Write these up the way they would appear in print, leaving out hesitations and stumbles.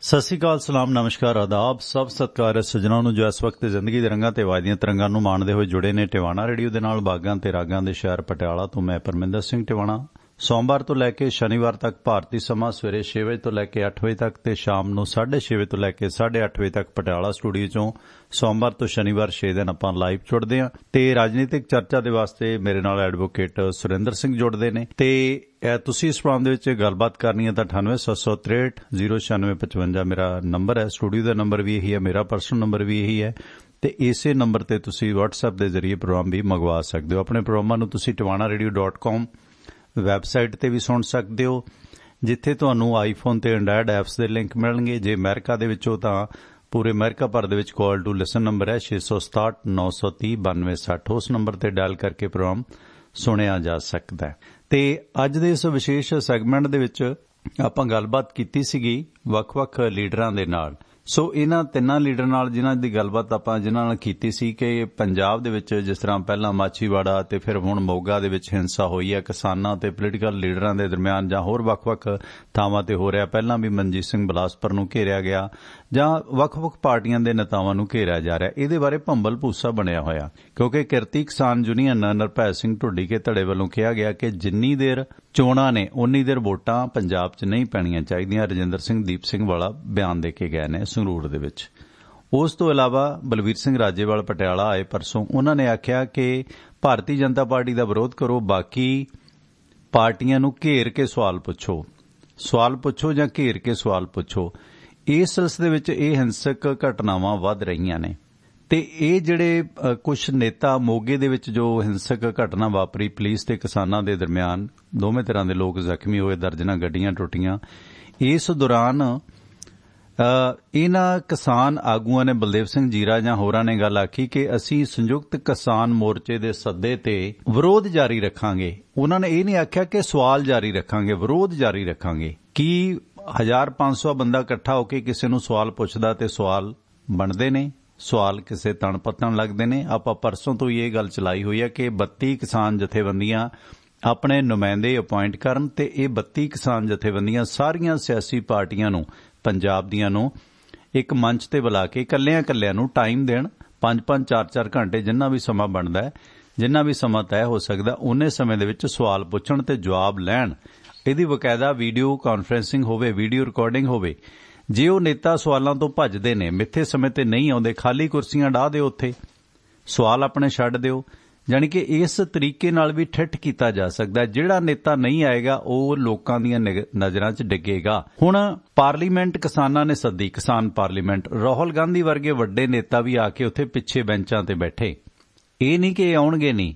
सत श्री अकाल, सलाम, नमस्कार, आदाब, सब सत्कार सज्जनों ਨੂੰ जो इस वक्त जिंदगी ਦੇ ਰੰਗਾਂ ਤੇ ਵਾਦੀਆਂ ਤਿਰੰਗਾਂ ਨੂੰ ਮਾਣਦੇ ਹੋਏ ਜੁੜੇ ਨੇ ਟਿਵਾਣਾ ਰੇਡੀਓ ਦੇ ਨਾਲ ਬਾਗਾਂ ਤੇ ਰਾਗਾਂ ਦੇ ਸ਼ਹਿਰ ਪਟਿਆਲਾ ਤੋਂ। ਮੈਂ ਪਰਮਿੰਦਰ ਸਿੰਘ ਟਿਵਾਣਾ। ਸੋਮਵਾਰ ਤੋਂ ਲੈ ਕੇ ਸ਼ਨੀਵਾਰ ਤੱਕ ਭਾਰਤੀ ਸਮਾਂ ਸਵੇਰੇ 6 ਵਜੇ ਤੋਂ ਲੈ ਕੇ 8 ਵਜੇ ਤੱਕ ਤੇ ਸ਼ਾਮ ਨੂੰ 6:30 ਵਜੇ ਤੋਂ ਲੈ ਕੇ 8:30 ਵਜੇ ਤੱਕ ਪਟਿਆਲਾ ਸਟੂਡੀਓ ਚੋਂ ਸੋਮਵਾਰ ਤੋਂ ਸ਼ਨੀਵਾਰ 6 ਦਿਨ ਆਪਾਂ ਲਾਈਵ ਜੁੜਦੇ ਹਾਂ ਤੇ ਰਾਜਨੀਤਿਕ ਚਰਚਾ ਦੇ ਵਾਸਤੇ ਮੇਰੇ ਨਾਲ ਐਡਵੋਕੇਟ ਸੁਰਿੰਦਰ ਸਿੰਘ ਜੁੜਦੇ ਨੇ ਤੇ ਤੁਸੀਂ ਇਸ ਪ੍ਰੋਗਰਾਮ ਦੇ ਵਿੱਚ ਗੱਲਬਾਤ ਕਰਨੀ ਹੈ ਤਾਂ 9876309655 ਮੇਰਾ ਨੰਬਰ ਹੈ। ਸਟੂਡੀਓ ਦਾ ਨੰਬਰ ਵੀ ਇਹੀ ਹੈ, ਮੇਰਾ ਪਰਸਨਲ ਨੰਬਰ ਵੀ ਇਹੀ ਹੈ ਤੇ ਇਸੇ ਨੰਬਰ ਤੇ ਤੁਸੀਂ WhatsApp ਦੇ ਜ਼ਰੀਏ ਪ੍ਰੋਗਰਾਮ ਵੀ ਮੰਗਵਾ ਸਕਦੇ ਹੋ। ਆਪਣੇ ਪ੍ਰੋਗਰਾਮਾਂ ਨੂੰ ਤੁਸੀਂ tiwanaradio.com ਵੈਬਸਾਈਟ ਤੇ ਵੀ ਸੁਣ ਸਕਦੇ ਹੋ, ਜਿੱਥੇ ਤੁਹਾਨੂੰ ਆਈਫੋਨ ਤੇ ਐਂਡਰਾਇਡ ਐਪਸ ਦੇ ਲਿੰਕ ਮਿਲਣਗੇ। ਜੇ ਅਮਰੀਕਾ ਦੇ ਵਿੱਚੋਂ ਤਾਂ ਪੂਰੇ ਅਮਰੀਕਾ ਭਰ ਦੇ ਵਿੱਚ ਕਾਲ ਟੂ ਲਿਸਨ ਨੰਬਰ ਹੈ 667-930-9260। ਉਸ ਨੰਬਰ ਤੇ ਡਾਇਲ ਕਰਕੇ ਪ੍ਰੋਗਰਾਮ ਸੁਣਿਆ ਜਾ ਸਕਦਾ ਹੈ। ਤੇ ਅੱਜ ਦੇ ਇਸ ਵਿਸ਼ੇਸ਼ ਸੈਗਮੈਂਟ ਦੇ ਵਿੱਚ ਆਪਾਂ ਗੱਲਬਾਤ ਕੀਤੀ ਸੀਗੀ ਵੱਖ-ਵੱਖ ਲੀਡਰਾਂ ਦੇ ਨਾਲ। ਸੋ ਇਹਨਾਂ ਤਿੰਨਾਂ ਲੀਡਰ ਨਾਲ ਜਿਨ੍ਹਾਂ ਦੀ ਗੱਲਬਾਤ ਆਪਾਂ ਜਿਨ੍ਹਾਂ ਨਾਲ ਕੀਤੀ ਸੀ ਕਿ ਪੰਜਾਬ ਦੇ ਵਿੱਚ ਜਿਸ ਤਰ੍ਹਾਂ ਪਹਿਲਾਂ ਮਾਛੀਵਾੜਾ ਤੇ ਫਿਰ ਹੁਣ ਮੋਗਾ ਦੇ ਵਿੱਚ ਹਿੰਸਾ ਹੋਈ ਹੈ ਕਿਸਾਨਾਂ ਤੇ ਪੋਲੀਟੀਕਲ ਲੀਡਰਾਂ ਦੇ ਦਰਮਿਆਨ ਜਾਂ ਹੋਰ ਵੱਖ-ਵੱਖ ਥਾਵਾਂ ਤੇ ਹੋ ਰਿਹਾ। ਪਹਿਲਾਂ ਵੀ ਮਨਜੀਤ ਸਿੰਘ ਬਿਲਾਸਪੁਰ ਨੂੰ ਘੇਰਿਆ ਗਿਆ ਜਾਂ ਵੱਖ-ਵੱਖ ਪਾਰਟੀਆਂ ਦੇ ਨੇਤਾਵਾਂ ਨੂੰ ਘੇਰਿਆ ਜਾ ਰਿਹਾ। ਇਹਦੇ ਬਾਰੇ ਭੰਬਲ ਭੂਸਾ ਬਣਿਆ ਹੋਇਆ ਕਿਉਂਕਿ ਕਿਰਤੀ ਕਿਸਾਨ ਯੂਨੀਅਨ ਨਿਰਭੈ ਸਿੰਘ ਢੁੱਡੀਕੇ ਧੜੇ ਵੱਲੋਂ ਕਿਹਾ ਗਿਆ ਕਿ ਜਿੰਨੀ ਦੇਰ ਚੋਣਾਂ ਨੇ ਉਨੀ ਦੇਰ ਵੋਟਾਂ ਪੰਜਾਬ 'ਚ ਨਹੀਂ ਪੈਣੀਆਂ ਚਾਹੀਦੀਆਂ। ਰਜਿੰਦਰ ਸਿੰਘ ਦੀਪ ਸਿੰਘ ਵਾਲਾ ਬਿਆਨ ਦੇ ਕੇ ਗਏ ਨੇ ਸੰਗਰੂਰ ਦੇ ਵਿੱਚ। ਉਸ ਤੋਂ ਇਲਾਵਾ ਬਲਵੀਰ ਸਿੰਘ ਰਾਜੇਵਾਲ ਪਟਿਆਲਾ ਆਏ ਪਰਸੋਂ, ਉਹਨਾਂ ਨੇ ਆਖਿਆ ਕਿ ਭਾਰਤੀ ਜਨਤਾ ਪਾਰਟੀ ਦਾ ਵਿਰੋਧ ਕਰੋ, ਬਾਕੀ ਪਾਰਟੀਆਂ ਨੂੰ ਘੇਰ ਕੇ ਸਵਾਲ ਪੁੱਛੋ ਜਾਂ ਘੇਰ ਕੇ ਸਵਾਲ ਪੁੱਛੋ। ਇਸ ਸਿਲਸਿਲੇ ਵਿੱਚ ਇਹ ਹਿੰਸਕ ਘਟਨਾਵਾਂ ਵੱਧ ਰਹੀਆਂ ਨੇ ਤੇ ਇਹ ਜਿਹੜੇ ਕੁਝ ਨੇਤਾ ਮੋਗੇ ਦੇ ਵਿੱਚ ਜੋ ਹਿੰਸਕ ਘਟਨਾ ਵਾਪਰੀ ਪੁਲਿਸ ਤੇ ਕਿਸਾਨਾਂ ਦੇ ਦਰਮਿਆਨ, ਦੋਵੇਂ ਤਰ੍ਹਾਂ ਦੇ ਲੋਕ ਜ਼ਖਮੀ ਹੋਏ, ਦਰਜਨਾਂ ਗੱਡੀਆਂ ਟੁੱਟੀਆਂ। ਇਸ ਦੌਰਾਨ ਇਹਨਾਂ ਕਿਸਾਨ ਆਗੂਆਂ ਨੇ, ਬਲਦੇਵ ਸਿੰਘ ਜੀਰਾ ਜਾਂ ਹੋਰਾਂ ਨੇ ਗੱਲ ਆਖੀ ਕਿ ਅਸੀਂ ਸੰਯੁਕਤ ਕਿਸਾਨ ਮੋਰਚੇ ਦੇ ਸੱਦੇ ਤੇ ਵਿਰੋਧ ਜਾਰੀ ਰੱਖਾਂਗੇ। ਉਹਨਾਂ ਨੇ ਇਹ ਨਹੀਂ ਆਖਿਆ ਕਿ ਸਵਾਲ ਜਾਰੀ ਰੱਖਾਂਗੇ, ਵਿਰੋਧ ਜਾਰੀ ਰੱਖਾਂਗੇ। ਕੀ 1500 ਬੰਦਾ ਇਕੱਠਾ ਹੋ ਕੇ ਕਿਸੇ ਨੂੰ ਸਵਾਲ ਪੁੱਛਦਾ ਤੇ ਸਵਾਲ ਬਣਦੇ ਨੇ, ਸਵਾਲ ਕਿਸੇ ਤਣ ਪੱਤਣ ਲੱਗਦੇ ਨੇ। ਆਪਾਂ ਪਰਸੋਂ ਤੋਂ ਹੀ ਇਹ ਗੱਲ ਚਲਾਈ ਹੋਈ ਹੈ ਕਿ 32 ਕਿਸਾਨ ਜਥੇਬੰਦੀਆਂ ਆਪਣੇ ਨੁਮਾਇੰਦੇ ਅਪਾਇੰਟ ਕਰਨ ਤੇ ਇਹ 32 ਕਿਸਾਨ ਜਥੇਬੰਦੀਆਂ ਸਾਰੀਆਂ ਸਿਆਸੀ ਪਾਰਟੀਆਂ ਨੂੰ, ਪੰਜਾਬ ਦੀਆਂ ਨੂੰ ਇੱਕ ਮੰਚ ਤੇ ਬੁਲਾ ਕੇ ਇਕੱਲਿਆਂ ਨੂੰ ਟਾਈਮ ਦੇਣ, 5-5 4-4 ਘੰਟੇ ਜਿੰਨਾ ਵੀ ਸਮਾਂ ਬਣਦਾ ਹੈ, ਜਿੰਨਾ ਵੀ ਸਮਾਂ ਤੈਅ ਹੋ ਸਕਦਾ ਉਨੇ ਸਮੇਂ ਦੇ ਵਿੱਚ ਸਵਾਲ ਪੁੱਛਣ ਤੇ ਜਵਾਬ ਲੈਣ। ਇਹਦੀ ਬਕਾਇਦਾ ਵੀਡੀਓ ਕਾਨਫਰੰਸਿੰਗ ਹੋਵੇ, ਵੀਡੀਓ ਰਿਕਾਰਡਿੰਗ ਹੋਵੇ। ਜੇ ਉਹ ਨੇਤਾ ਸਵਾਲਾਂ ਤੋਂ ਭੱਜਦੇ ਨੇ, ਮਿੱਥੇ ਸਮੇਂ ਤੇ ਨਹੀਂ ਆਉਂਦੇ, ਖਾਲੀ ਕੁਰਸੀਆਂ ਢਾਹ ਦਿਓ, ਉੱਥੇ ਸਵਾਲ ਆਪਣੇ ਛੱਡ ਦਿਓ। ਜਾਣੀ ਕਿ ਇਸ ਤਰੀਕੇ ਨਾਲ ਵੀ ਠਿੱਠ ਕੀਤਾ ਜਾ ਸਕਦਾ। ਜਿਹੜਾ ਨੇਤਾ ਨਹੀਂ ਆਏਗਾ ਉਹ ਲੋਕਾਂ ਦੀਆਂ ਨਜ਼ਰਾਂ 'ਚ ਡਿੱਗੇਗਾ। ਹੁਣ ਪਾਰਲੀਮੈਂਟ ਕਿਸਾਨਾਂ ਨੇ ਸੱਦੀ, ਕਿਸਾਨ ਪਾਰਲੀਮੈਂਟ। ਰਾਹੁਲ ਗਾਂਧੀ ਵਰਗੇ ਵੱਡੇ ਨੇਤਾ ਵੀ ਆ ਕੇ ਉੱਥੇ ਪਿੱਛੇ ਬੈਂਚਾਂ ਤੇ ਬੈਠੇ। ਇਹ ਨਹੀਂ ਕਿ ਆਉਣਗੇ ਨਹੀਂ,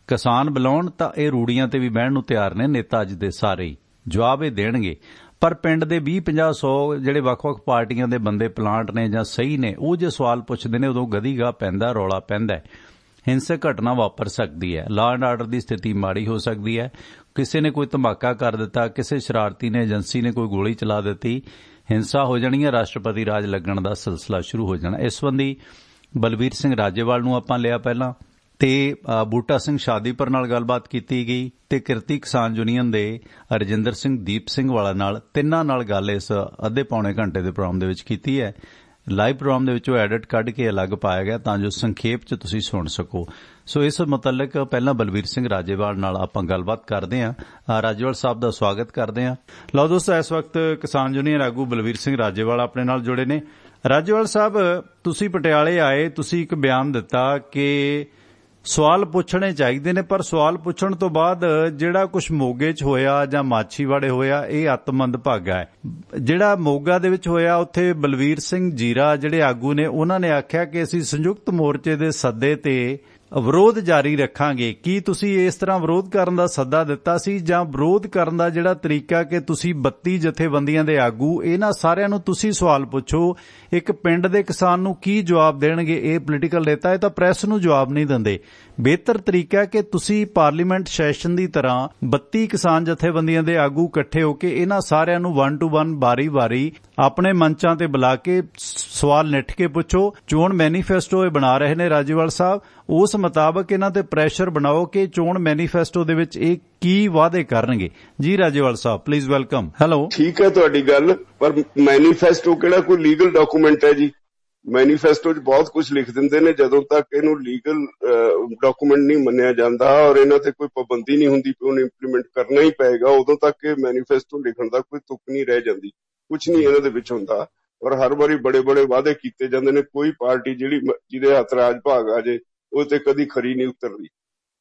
ਕਿਸਾਨ ਬੁਲਾਉਣ ਤਾਂ ਇਹ ਰੂੜੀਆਂ ਤੇ ਵੀ ਬਹਿਣ ਨੂੰ ਤਿਆਰ ਨੇ ਨੇਤਾ ਅੱਜ ਦੇ ਸਾਰੇ। ਜਵਾਬ ਇਹ ਦੇਣਗੇ। ਪਰ ਪਿੰਡ ਦੇ 20-50-100 ਜਿਹੜੇ ਵੱਖ-ਵੱਖ ਪਾਰਟੀਆਂ ਦੇ ਬੰਦੇ ਪਲਾਂਟ ਨੇ ਜਾਂ ਸਹੀ ਨੇ, ਉਹ ਜੇ ਸਵਾਲ ਪੁੱਛਦੇ ਨੇ ਉਦੋਂ ਗਦੀਗਾ ਪੈਂਦਾ, ਰੌਲਾ ਪੈਂਦਾ। ਹਿੰਸਕ ਘਟਨਾ ਵਾਪਰ ਸਕਦੀ ਹੈ, ਲਾਅ ਐਂਡ ਆਰਡਰ ਦੀ ਸਥਿਤੀ ਮਾੜੀ ਹੋ ਸਕਦੀ ਹੈ। ਕਿਸੇ ਨੇ ਕੋਈ ਧਮਾਕਾ ਕਰ ਦਿੱਤਾ, ਕਿਸੇ ਸ਼ਰਾਰਤੀ ਨੇ, ਏਜੰਸੀ ਨੇ ਕੋਈ ਗੋਲੀ ਚਲਾ ਦਿੱਤੀ, ਹਿੰਸਾ ਹੋ ਜਾਣੀ ਹੈ, ਰਾਸ਼ਟਰਪਤੀ ਰਾਜ ਲੱਗਣ ਦਾ ਸਿਲਸਿਲਾ ਸ਼ੁਰੂ ਹੋ ਜਾਣਾ। ਇਸ ਸੰਬੰਧੀ ਬਲਵੀਰ ਸਿੰਘ ਰਾਜੇਵਾਲ ਨੂੰ ਆਪਾਂ ਲਿਆ ਪਹਿਲਾਂ ਤੇ ਬੂਟਾ ਸਿੰਘ ਸ਼ਾਦੀਪੁਰ ਨਾਲ ਗੱਲਬਾਤ ਕੀਤੀ ਗਈ ਤੇ ਕਿਰਤੀ ਕਿਸਾਨ ਯੂਨੀਅਨ ਦੇ ਰਜਿੰਦਰ ਸਿੰਘ ਦੀਪ ਸਿੰਘ ਵਾਲਾ ਨਾਲ, ਤਿੰਨਾਂ ਨਾਲ ਗੱਲ ਇਸ ਅੱਧੇ ਪੌਣੇ ਘੰਟੇ ਦੇ ਪ੍ਰੋਗਰਾਮ ਦੇ ਵਿੱਚ ਕੀਤੀ ਹੈ। ਲਾਈਵ ਪ੍ਰੋਗਰਾਮ ਦੇ ਵਿੱਚੋਂ ਐਡਿਟ ਕੱਢ ਕੇ ਅਲੱਗ ਪਾਇਆ ਗਿਆ ਤਾਂ ਜੋ ਸੰਖੇਪ 'ਚ ਤੁਸੀਂ ਸੁਣ ਸਕੋ। ਸੋ ਇਸ ਮੁਤਲਕ ਪਹਿਲਾਂ ਬਲਵੀਰ ਸਿੰਘ ਰਾਜੇਵਾਲ ਨਾਲ ਆਪਾਂ ਗੱਲਬਾਤ ਕਰਦੇ ਹਾਂ। ਰਾਜੇਵਾਲ ਸਾਹਿਬ ਦਾ ਸਵਾਗਤ ਕਰਦੇ ਹਾਂ। ਲਓ ਦੋਸਤੋ, ਇਸ ਵਕਤ ਕਿਸਾਨ ਯੂਨੀਅਨ ਆਗੂ ਬਲਵੀਰ ਸਿੰਘ ਰਾਜੇਵਾਲ ਆਪਣੇ ਨਾਲ ਜੁੜੇ ਨੇ। ਰਾਜੇਵਾਲ ਸਾਹਿਬ, ਤੁਸੀਂ ਪਟਿਆਲੇ ਆਏ, ਤੁਸੀਂ ਇੱਕ ਬਿਆਨ ਦਿੱਤਾ ਕਿ ਸਵਾਲ ਪੁੱਛਣੇ ਚਾਹੀਦੇ ਨੇ, ਪਰ ਸਵਾਲ ਪੁੱਛਣ ਤੋਂ ਬਾਅਦ ਜਿਹੜਾ ਕੁਝ ਮੋਗੇ 'ਚ ਹੋਇਆ ਜਾਂ ਮਾਛੀਵਾੜੇ ਹੋਇਆ ਇਹ ਅਤਮੰਦ ਭਾਗਾ ਹੈ। ਜਿਹੜਾ ਮੋਗਾ ਦੇ ਵਿੱਚ ਹੋਇਆ ਉੱਥੇ ਬਲਵੀਰ ਸਿੰਘ ਜੀਰਾ ਜਿਹੜੇ ਆਗੂ ਨੇ, ਉਹਨਾਂ ਨੇ ਆਖਿਆ ਕਿ ਅਸੀਂ ਸੰਯੁਕਤ ਮੋਰਚੇ ਦੇ ਸੱਦੇ ਤੇ ਵਿਰੋਧ ਜਾਰੀ ਰੱਖਾਂਗੇ। ਕੀ ਤੁਸੀਂ ਇਸ ਤਰ੍ਹਾਂ ਵਿਰੋਧ ਕਰਨ ਦਾ ਸੱਦਾ ਦਿੱਤਾ ਸੀ ਜਾਂ ਵਿਰੋਧ ਕਰਨ ਦਾ ਜਿਹੜਾ ਤਰੀਕਾ ਕਿ ਤੁਸੀਂ 32 ਜਥੇਬੰਦੀਆਂ ਦੇ ਆਗੂ, ਇਹਨਾਂ ਸਾਰਿਆਂ ਨੂੰ ਤੁਸੀਂ ਸਵਾਲ ਪੁੱਛੋ, ਇੱਕ ਪਿੰਡ ਦੇ ਕਿਸਾਨ ਨੂੰ ਕੀ ਜਵਾਬ ਦੇਣਗੇ ਇਹ ਪੋਲੀਟੀਕਲ ਨੇਤਾ? ਇਹ ਤਾਂ ਪ੍ਰੈਸ ਨੂੰ ਜਵਾਬ ਨਹੀਂ ਦਿੰਦੇ। ਬਿਹਤਰ ਤਰੀਕਾ ਕਿ ਤੁਸੀਂ ਪਾਰਲੀਮੈਂਟ ਸੈਸ਼ਨ ਦੀ ਤਰ੍ਹਾਂ 32 ਕਿਸਾਨ ਜਥੇਬੰਦੀਆਂ ਦੇ ਆਗੂ ਇਕੱਠੇ ਹੋ ਕੇ ਇਹਨਾਂ ਸਾਰਿਆਂ ਨੂੰ 1 to 1 ਵਾਰੀ-ਵਾਰੀ ਆਪਣੇ ਮੰਚਾਂ ਤੇ ਬੁਲਾ ਕੇ ਸਵਾਲ ਨਿੱਠ ਕੇ ਪੁੱਛੋ। ਚੋਣ ਮੈਨੀਫੈਸਟੋ ਇਹ ਬਣਾ ਰਹੇ ਨੇ ਰਾਜੇਵਾਲ ਸਾਹਿਬ, ਉਸ ਮੁਤਾਬਕ ਇਹਨਾਂ ਤੇ ਪ੍ਰੈਸ਼ਰ ਬਣਾਓ ਕਿ ਚੋਣ ਮੈਨੀਫੈਸਟੋ ਦੇ ਵਿੱਚ ਇਹ ਕੀ ਵਾਅਦੇ ਕਰਨਗੇ। ਜੀ ਰਾਜੇਵਾਲ ਸਾਹਿਬ ਪਲੀਜ਼ ਵੈਲਕਮ। ਹੈਲੋ। ਠੀਕ ਹੈ ਤੁਹਾਡੀ ਗੱਲ, ਪਰ ਮੈਨੀਫੈਸਟੋ ਕਿਹੜਾ ਕੋਈ ਲੀਗਲ ਡਾਕੂਮੈਂਟ ਹੈ ਜੀ? ਮੈਨੀਫੈਸਟੋ 'ਚ ਬਹੁਤ ਕੁਝ ਲਿਖ ਦਿੰਦੇ ਨੇ, ਜਦੋਂ ਤੱਕ ਇਹਨੂੰ ਲੀਗਲ ਡਾਕੂਮੈਂਟ ਨਹੀਂ ਮੰਨਿਆ ਜਾਂਦਾ ਔਰ ਇਹਨਾਂ ਤੇ ਕੋਈ ਪਾਬੰਦੀ ਨਹੀਂ ਹੁੰਦੀ ਕਿ ਉਹਨੂੰ ਇੰਪਲੀਮੈਂਟ ਕਰਨਾ ਹੀ ਪਏਗਾ, ਉਦੋਂ ਤੱਕ ਇਹ ਮੈਨੀਫੈਸਟੋ ਲਿਖਣ ਦਾ ਕੋਈ ਤੁਕ ਨਹੀਂ ਰਹਿ ਜਾਂਦੀ। ਕੁਝ ਨਹੀਂ ਇਹਨਾਂ ਦੇ ਵਿੱਚ ਹੁੰਦਾ ਔਰ ਹਰ ਵਾਰੀ ਬੜੇ ਬੜੇ ਵਾਅਦੇ ਕੀਤੇ ਜਾਂਦੇ ਨੇ। ਕੋਈ ਪਾਰਟੀ ਜਿਹਦੇ ਹੱਥ ਰਾਜ ਭਾਗ ਆ ਜੇ ਉਹ ਤੇ ਕਦੀ ਖਰੀ ਨਹੀਂ ਉਤਰਦੀ।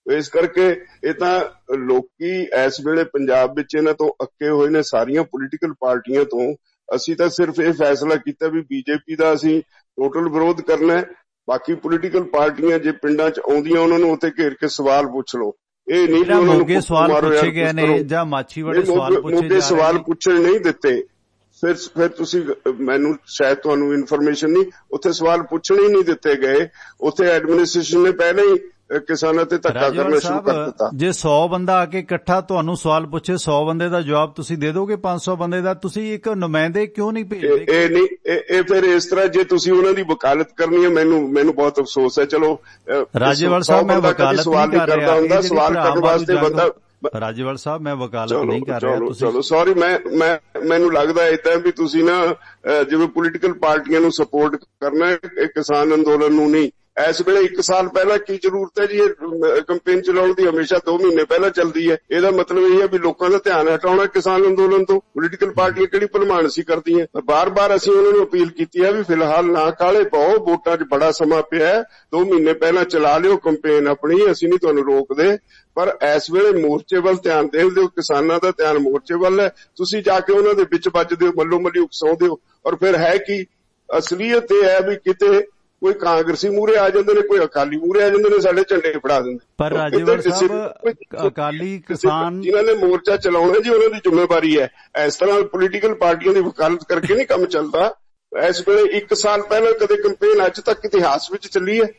ਇਸ ਕਰਕੇ ਇਹ ਤਾਂ ਲੋਕੀ ਇਸ ਵੇਲੇ ਪੰਜਾਬ ਵਿੱਚ ਇਹਨਾਂ ਤੋਂ ਅੱਕੇ ਹੋਏ ਨੇ, ਸਾਰੀਆਂ ਪੋਲੀਟੀਕਲ ਪਾਰਟੀਆਂ ਤੋਂ। ਅਸੀਂ ਤਾਂ ਸਿਰਫ ਇਹ ਫੈਸਲਾ ਕੀਤਾ ਵੀ ਬੀਜੇਪੀ ਦਾ ਅਸੀਂ ਟੋਟਲ ਵਿਰੋਧ ਕਰਨਾ ਹੈ। ਬਾਕੀ ਪੋਲੀਟੀਕਲ ਪਾਰਟੀਆਂ ਜੇ ਪਿੰਡਾਂ 'ਚ ਆਉਂਦੀਆਂ ਉਹਨਾਂ ਨੂੰ ਉੱਥੇ ਘੇਰ ਕੇ ਸਵਾਲ ਪੁੱਛ ਲਓ। ਇਹ ਨਹੀਂ ਉਹਨਾਂ ਨੂੰ ਮੋਗੇ ਸਵਾਲ ਪੁੱਛੇ ਗਏ ਨੇ ਜਾਂ ਮਾਛੀਵਾੜੇ ਸਵਾਲ ਪੁੱਛੇ ਜਾ ਰਹੇ ਨੇ, ਸਵਾਲ ਪੁੱਛਣ ਨਹੀਂ ਦਿੱਤੇ। ਫਿਰ ਤੁਸੀਂ ਮੈਨੂੰ ਸ਼ਾਇਦ ਤੁਹਾਨੂੰ ਇਨਫੋਰਮੇਸ਼ਨ ਨਹੀਂ, ਉੱਥੇ ਸਵਾਲ ਪੁੱਛਣੇ ਹੀ ਨਹੀਂ ਦਿੱਤੇ ਗਏ। ਉੱਥੇ ਐਡਮਿਨਿਸਟ੍ਰੇਸ਼ਨ ਨੇ ਪਹਿਲਾਂ ਹੀ ਕਿਸਾਨਾਂ ਤੇ ਧੱਕਾ ਕਰਨਾ ਸ਼ੁਰੂ ਕਰ ਦਿੱਤਾ। ਜੇ 100 ਬੰਦਾ ਆ ਕੇ ਇਕੱਠਾ ਤੁਹਾਨੂੰ ਸਵਾਲ ਪੁੱਛੇ, 100 ਬੰਦੇ ਦਾ ਜਵਾਬ ਤੁਸੀਂ ਦੇ ਦੋਗੇ? 500 ਬੰਦੇ ਦਾ ਤੁਸੀਂ ਇੱਕ ਨੁਮਾਇੰਦੇ ਕਿਉਂ ਨਹੀਂ ਭੇਜਦੇ? ਇਹ ਨਹੀਂ, ਇਹ ਫਿਰ ਇਸ ਤਰ੍ਹਾਂ ਜੇ ਤੁਸੀਂ ਉਹਨਾਂ ਦੀ ਵਕਾਲਤ ਕਰਨੀ ਹੈ, ਮੈਨੂੰ ਬਹੁਤ ਅਫਸੋਸ ਹੈ। ਚਲੋ ਰਾਜੇਵਾਲ ਸਾਹਿਬ ਮੈਂ ਵਕਾਲਤ ਨਹੀਂ ਕਰ ਰਿਹਾ ਹੁੰਦਾ, ਸਵਾਲ ਕਰਨ ਵਾਸਤੇ ਬੰਦਾ। ਰਾਜੇਵਾਲ ਸਾਹਿਬ ਮੈਂ ਵਕਾਲਤ ਨਹੀਂ ਕਰ ਰਿਹਾ। ਚਲੋ ਸੌਰੀ, ਮੈਨੂੰ ਲੱਗਦਾ ਏਦਾਂ ਵੀ ਤੁਸੀਂ ਨਾ ਜਿਵੇਂ ਪੋਲੀਟੀਕਲ ਪਾਰਟੀਆਂ ਨੂੰ ਸਪੋਰਟ ਕਰਨਾ ਹੈ, ਕਿਸਾਨ ਅੰਦੋਲਨ ਨੂੰ ਨਹੀਂ। ਇਸ ਵੇਲੇ 1 ਸਾਲ ਪਹਿਲਾਂ ਕੀ ਜ਼ਰੂਰਤ ਹੈ ਜੀ ਇਹ ਕੰਪੇਨ ਚਲਾਉਣ ਦੀ? ਹਮੇਸ਼ਾ 2 ਮਹੀਨੇ ਪਹਿਲਾਂ ਚੱਲਦੀ ਹੈ। ਇਹਦਾ ਮਤਲਬ ਇਹ ਹੈ ਵੀ ਲੋਕਾਂ ਦਾ ਧਿਆਨ ਹਟਾਉਣਾ ਕਿਸਾਨ ਅੰਦੋਲਨ ਤੋਂ। ਪੋਲੀਟੀਕਲ ਪਾਰਟੀਆਂ ਕਿਹੜੀ ਭਲਮਾਨਸੀ ਕਰਦੀਆਂ? ਬਾਰ-ਬਾਰ ਅਸੀਂ ਉਹਨਾਂ ਨੂੰ ਅਪੀਲ ਕੀਤੀ ਹੈ ਵੀ ਫਿਲਹਾਲ ਨਾ ਕਾਹਲੇ ਪਾਓ, ਵੋਟਾਂ 'ਚ ਬੜਾ ਸਮਾਂ ਪਿਆ ਹੈ, 2 ਮਹੀਨੇ ਪਹਿਲਾਂ ਚਲਾ ਲਿਓ ਕੰਪੇਨ ਆਪਣੀ, ਅਸੀਂ ਨਹੀਂ ਤੁਹਾਨੂੰ ਰੋਕਦੇ। ਪਰ ਇਸ ਵੇਲੇ ਮੋਰਚੇ ਵੱਲ ਧਿਆਨ ਦੇ ਦਿਓ, ਕਿਸਾਨਾਂ ਦਾ ਧਿਆਨ ਮੋਰਚੇ ਵੱਲ ਹੈ। ਤੁਸੀਂ ਜਾ ਕੇ ਉਹਨਾਂ ਦੇ ਵਿੱਚ ਵੱਜਦੇ ਹੋ, ਮੱਲੋ ਮੱਲੀ ਉਕਸਾਉਂਦੇ ਹੋ। ਔਰ ਫਿਰ ਹੈ ਕੀ ਅਸਲੀਅਤ ਇਹ ਹੈ ਵੀ ਕਿਤੇ ਕੋਈ ਕਾਂਗਰਸੀ ਮੂਹਰੇ ਆ ਜਾਂਦੇ ਨੇ, ਕੋਈ ਅਕਾਲੀ ਮੂਹਰੇ ਆ ਜਾਂਦੇ ਨੇ, ਸਾਡੇ ਝੰਡੇ ਫੜਾ ਦਿੰਦੇ। ਪਰ ਰਾਜੇਵਾਲ ਸਾਹਿਬ ਅਕਾਲੀ ਕਿਸਾਨ ਜਿਨ੍ਹਾਂ ਨੇ ਮੋਰਚਾ ਚਲਾਉਣਾ ਜੀ ਉਹਨਾਂ ਦੀ ਜ਼ਿੰਮੇਵਾਰੀ ਹੈ। ਇਸ ਤਰ੍ਹਾਂ ਪੋਲੀਟੀਕਲ ਪਾਰਟੀਆਂ ਦੀ ਵਕਾਲਤ ਕਰਕੇ ਨਹੀਂ ਕੰਮ ਚੱਲਦਾ। ਇਸ ਵੇਲੇ 1 ਸਾਲ ਪਹਿਲਾਂ ਕਦੇ ਕੰਪੇਨ ਅੱਜ ਤੱਕ ਇਤਿਹਾਸ ਵਿੱਚ ਚੱਲੀ ਹੈ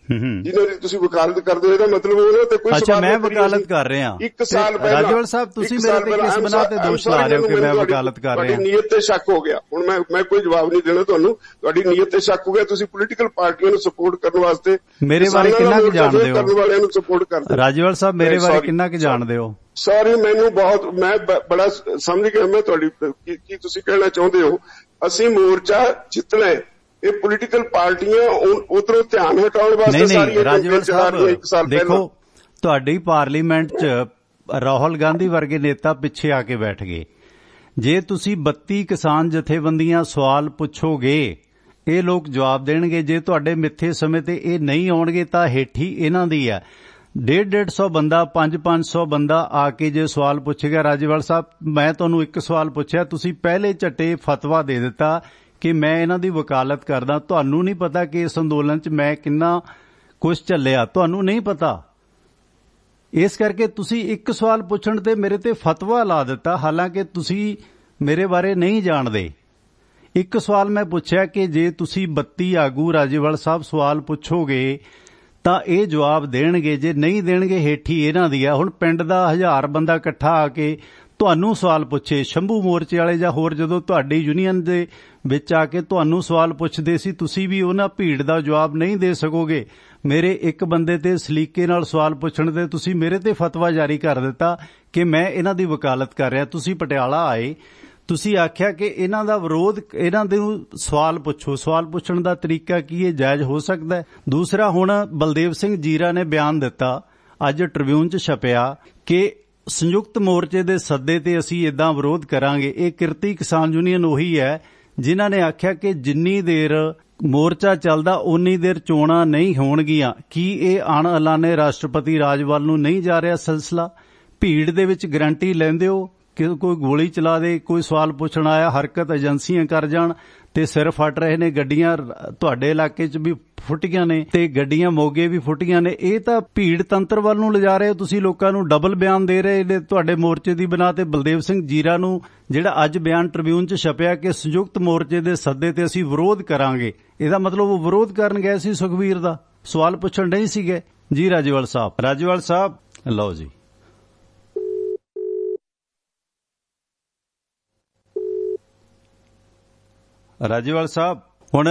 ਜਿਹਨਾਂ ਦੀ ਤੁਸੀਂ ਵਕਾਲਤ ਕਰਦੇ ਹੋ? ਇਹਦਾ ਮਤਲਬ ਉਹਨਾਂ ਤੇ ਕੋਈ ਅੱਛਾ ਮੈਂ ਵਕਾਲਤ ਕਰ ਰਿਹਾ 1 ਸਾਲ ਪਹਿਲਾਂ। ਰਾਜੇਵਾਲ ਸਾਹਿਬ ਤੁਸੀਂ ਮੇਰੇ ਤੇ ਕਿਸ ਬਣਾ ਤੇ ਦੋਸ਼ ਲਾ ਰਹੇ ਹੋ ਕਿ ਮੈਂ ਵਕਾਲਤ ਕਰ ਰਿਹਾ? ਤੁਹਾਡੀ ਨੀਅਤ ਤੇ ਸ਼ੱਕ ਹੋ ਗਿਆ। ਹੁਣ ਮੈਂ ਕੋਈ ਜਵਾਬ ਨਹੀਂ ਦੇਣਾ ਤੁਹਾਨੂੰ। ਤੁਹਾਡੀ ਨੀਅਤ ਤੇ ਸ਼ੱਕ ਹੋ ਗਿਆ। ਤੁਸੀਂ ਪੋਲੀਟੀਕਲ ਪਾਰਟੀਆਂ ਨੂੰ ਸਪੋਰਟ ਕਰਨ ਵਾਸਤੇ ਮੇਰੇ ਬਾਰੇ ਕਿੰਨਾ ਕੁ ਜਾਣਦੇ ਹੋ? ਕਰਨ ਵਾਲਿਆਂ ਨੂੰ ਸਪੋਰਟ ਕਰਦੇ। ਰਾਜੇਵਾਲ ਸਾਹਿਬ ਮੇਰੇ ਬਾਰੇ ਕਿੰਨਾ ਕੁ ਜਾਣਦੇ ਹੋ? ਸੌਰੀ, ਮੈਨੂੰ ਬਹੁਤ, ਮੈਂ ਬੜਾ ਸਮਝ ਗਿਆ ਮੈਂ ਤੁਹਾਡੀ ਕੀ ਤੁਸੀਂ ਕਹਿਣਾ ਚਾਹੁੰਦੇ ਹੋ। ਅਸੀਂ ਮੋਰਚਾ ਜਿੱਤਣਾ ਹੈ। ਇਹ ਪੋਲੀਟੀਕਲ ਪਾਰਟੀਆਂ ਉਧਰੋਂ ਧਿਆਨ ਹਟਾਉਣ ਵਾਸਤੇ ਸਾਰੀਆਂ ਰਾਜੇਵਾਲ ਸਾਹਿਬ ਦੇਖੋ, ਤੁਹਾਡੀ ਪਾਰਲੀਮੈਂਟ 'ਚ ਰਾਹੁਲ ਗਾਂਧੀ ਵਰਗੇ ਨੇਤਾ ਪਿੱਛੇ ਆ ਕੇ ਬੈਠ ਗਏ। ਜੇ ਤੁਸੀਂ 32 ਕਿਸਾਨ ਜਥੇਬੰਦੀਆਂ ਸਵਾਲ ਪੁੱਛੋਗੇ ਇਹ ਲੋਕ ਜਵਾਬ ਦੇਣਗੇ। ਜੇ ਤੁਹਾਡੇ ਮਿੱਥੇ ਸਮੇਂ ਤੇ ਇਹ ਨਹੀਂ ਆਉਣਗੇ ਤਾਂ ਹੇਠੀ ਇਹਨਾਂ ਦੀ ਹੈ। 150 ਬੰਦਾ 500 ਬੰਦਾ ਆ ਕੇ ਜੇ ਸਵਾਲ ਪੁੱਛੇਗਾ। ਰਾਜੇਵਾਲ ਸਾਹਿਬ ਮੈਂ ਤੁਹਾਨੂੰ ਇੱਕ ਸਵਾਲ ਪੁੱਛਿਆ, ਤੁਸੀਂ ਪਹਿਲੇ ਝੱਟੇ ਫਤਵਾ ਦੇ ਦਿੱਤਾ ਕਿ ਮੈਂ ਇਹਨਾਂ ਦੀ ਵਕਾਲਤ ਕਰਦਾ। ਤੁਹਾਨੂੰ ਨਹੀਂ ਪਤਾ ਕਿ ਇਸ ਅੰਦੋਲਨ 'ਚ ਮੈਂ ਕਿੰਨਾ ਕੁਝ ਝੱਲਿਆ, ਤੁਹਾਨੂੰ ਨਹੀਂ ਪਤਾ। ਇਸ ਕਰਕੇ ਤੁਸੀਂ ਇੱਕ ਸਵਾਲ ਪੁੱਛਣ ਤੇ ਮੇਰੇ ਤੇ ਫਤਵਾ ਲਾ ਦਿੱਤਾ, ਹਾਲਾਂਕਿ ਤੁਸੀਂ ਮੇਰੇ ਬਾਰੇ ਨਹੀਂ ਜਾਣਦੇ। ਇੱਕ ਸਵਾਲ ਮੈਂ ਪੁੱਛਿਆ ਕਿ ਜੇ ਤੁਸੀਂ 32 ਆਗੂ ਰਾਜੇਵਾਲ ਸਾਹਿਬ ਸਵਾਲ ਪੁੱਛੋਗੇ ਤਾਂ ਇਹ ਜਵਾਬ ਦੇਣਗੇ, ਜੇ ਨਹੀਂ ਦੇਣਗੇ ਹੇਠੀ ਇਹਨਾਂ ਦੀ ਆ। ਹੁਣ ਪਿੰਡ ਦਾ 1000 ਬੰਦਾ ਇਕੱਠਾ ਆ ਕੇ ਤੁਹਾਨੂੰ ਸਵਾਲ ਪੁੱਛੇ, ਸ਼ੰਭੂ ਮੋਰਚੇ ਵਾਲੇ ਜਾਂ ਹੋਰ ਜਦੋਂ ਤੁਹਾਡੀ ਯੂਨੀਅਨ ਦੇ ਵਿੱਚ ਆ ਕੇ ਤੁਹਾਨੂੰ ਸਵਾਲ ਪੁੱਛਦੇ ਸੀ, ਤੁਸੀਂ ਵੀ ਉਹਨਾਂ ਭੀੜ ਦਾ ਜਵਾਬ ਨਹੀਂ ਦੇ ਸਕੋਗੇ। ਮੇਰੇ ਇੱਕ ਬੰਦੇ ਤੇ ਸਲੀਕੇ ਨਾਲ ਸਵਾਲ ਪੁੱਛਣ ਤੇ ਤੁਸੀਂ ਮੇਰੇ ਤੇ ਫਤਵਾ ਜਾਰੀ ਕਰ ਦਿੱਤਾ ਕਿ ਮੈਂ ਇਹਨਾਂ ਦੀ ਵਕਾਲਤ ਕਰ ਰਿਹਾ। ਤੁਸੀਂ ਪਟਿਆਲਾ ਆਏ, ਤੁਸੀਂ ਆਖਿਆ ਕਿ ਇਹਨਾਂ ਦਾ ਵਿਰੋਧ, ਇਹਨਾਂ ਦੇ ਸਵਾਲ ਪੁੱਛੋ। ਸਵਾਲ ਪੁੱਛਣ ਦਾ ਤਰੀਕਾ ਕੀ ਇਹ ਜਾਇਜ਼ ਹੋ ਸਕਦਾ ਹੈ? ਦੂਸਰਾ, ਹੁਣ ਬਲਦੇਵ ਸਿੰਘ ਜੀਰਾ ਨੇ ਬਿਆਨ ਦਿੱਤਾ, ਅੱਜ ਟ੍ਰਿਬਿਊਨ 'ਚ ਛਪਿਆ ਕਿ ਸੰਯੁਕਤ ਮੋਰਚੇ ਦੇ ਸੱਦੇ ਤੇ ਅਸੀਂ ਇਦਾਂ ਵਿਰੋਧ ਕਰਾਂਗੇ। ਇਹ ਕਿਰਤੀ ਕਿਸਾਨ ਯੂਨੀਅਨ ਉਹੀ ਹੈ ਜਿਨ੍ਹਾਂ ਨੇ ਆਖਿਆ ਕਿ ਜਿੰਨੀ ਦੇਰ ਮੋਰਚਾ ਚੱਲਦਾ ਉਨੀ ਦੇਰ ਚੋਣਾਂ ਨਹੀਂ ਹੋਣਗੀਆਂ। ਕੀ ਇਹ ਅਣ-ਐਲਾਨੇ ਰਾਸ਼ਟਰਪਤੀ ਰਾਜ ਵੱਲ ਨੂੰ ਨਹੀਂ ਜਾ ਰਿਹਾ ਸਿਲਸਿਲਾ? ਭੀੜ ਦੇ ਵਿੱਚ ਗਰੰਟੀ ਲੈਂਦੇ ਹੋ ਕਿ ਕੋਈ ਗੋਲੀ ਚਲਾ ਦੇ, ਕੋਈ ਸਵਾਲ ਪੁੱਛਣ ਆਇਆ, ਹਰਕਤ ਏਜੰਸੀਆਂ ਕਰ ਜਾਣ ਤੇ ਸਿਰ ਫਟ ਰਹੇ ਨੇ। ਗੱਡੀਆਂ ਤੁਹਾਡੇ ਇਲਾਕੇ 'ਚ ਵੀ ਫੁੱਟੀਆਂ ਨੇ ਤੇ ਗੱਡੀਆਂ ਮੋਗੇ ਵੀ ਫੁੱਟੀਆਂ ਨੇ। ਇਹ ਤਾਂ ਭੀੜ ਤੰਤਰ ਵੱਲ ਨੂੰ ਲਿਜਾ ਰਹੇ ਹੋ ਤੁਸੀਂ। ਲੋਕਾਂ ਨੂੰ ਡਬਲ ਬਿਆਨ ਦੇ ਰਹੇ ਨੇ ਤੁਹਾਡੇ ਮੋਰਚੇ ਦੀ ਬਿਨਾਂ ਤੇ। ਬਲਦੇਵ ਸਿੰਘ ਜੀਰਾ ਨੂੰ ਜਿਹੜਾ ਅੱਜ ਬਿਆਨ ਟ੍ਰਿਬਿਊਨ 'ਚ ਛਪਿਆ ਕਿ ਸੰਯੁਕਤ ਮੋਰਚੇ ਦੇ ਸੱਦੇ ਤੇ ਅਸੀਂ ਵਿਰੋਧ ਕਰਾਂਗੇ, ਇਹਦਾ ਮਤਲਬ ਉਹ ਵਿਰੋਧ ਕਰਨ ਗਏ ਸੀ ਸੁਖਬੀਰ ਦਾ, ਸਵਾਲ ਪੁੱਛਣ ਨਹੀਂ ਸੀਗੇ। ਜੀ ਰਾਜੇਵਾਲ ਸਾਹਿਬ ਲਓ ਜੀ। ਰਾਜੇਵਾਲ ਸਾਹਿਬ, ਹੁਣ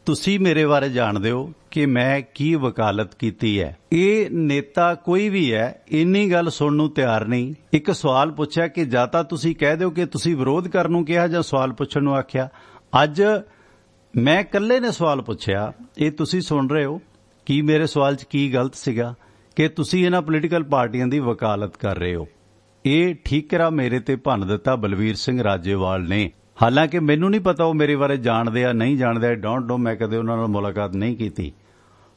ਤੁਸੀਂ ਮੇਰੇ ਬਾਰੇ ਜਾਣਦੇ ਹੋ ਕਿ ਮੈਂ ਕੀ ਵਕਾਲਤ ਕੀਤੀ ਹੈ। ਇਹ ਨੇਤਾ ਕੋਈ ਵੀ ਹੈ ਇੰਨੀ ਗੱਲ ਸੁਣਨ ਨੂੰ ਤਿਆਰ ਨਹੀਂ। ਇੱਕ ਸਵਾਲ ਪੁੱਛਿਆ ਕਿ ਜਾਂ ਤਾਂ ਤੁਸੀਂ ਕਹਿ ਦਿਓ ਕਿ ਤੁਸੀਂ ਵਿਰੋਧ ਕਰਨ ਨੂੰ ਕਿਹਾ ਜਾਂ ਸਵਾਲ ਪੁੱਛਣ ਨੂੰ ਆਖਿਆ। ਅੱਜ ਮੈਂ ਇਕੱਲੇ ਨੇ ਸਵਾਲ ਪੁੱਛਿਆ, ਇਹ ਤੁਸੀਂ ਸੁਣ ਰਹੇ ਹੋ ਕਿ ਮੇਰੇ ਸਵਾਲ 'ਚ ਕੀ ਗਲਤ ਸੀਗਾ ਕਿ ਤੁਸੀਂ ਇਹਨਾਂ ਪੋਲੀਟੀਕਲ ਪਾਰਟੀਆਂ ਦੀ ਵਕਾਲਤ ਕਰ ਰਹੇ ਹੋ। ਇਹ ਠੀਕਰਾ ਮੇਰੇ ਤੇ ਭੰਨ ਦਿੱਤਾ ਬਲਵੀਰ ਸਿੰਘ ਰਾਜੇਵਾਲ ਨੇ। ਹਾਲਾਂਕਿ ਮੈਨੂੰ ਨਹੀਂ ਪਤਾ ਉਹ ਮੇਰੇ ਬਾਰੇ ਜਾਣਦੇ ਆ ਨਹੀਂ ਜਾਣਦੇ, ਆਈ ਡੋਂਟ ਨੋ, ਮੈਂ ਕਦੇ ਉਹਨਾਂ ਨਾਲ ਮੁਲਾਕਾਤ ਨਹੀਂ ਕੀਤੀ।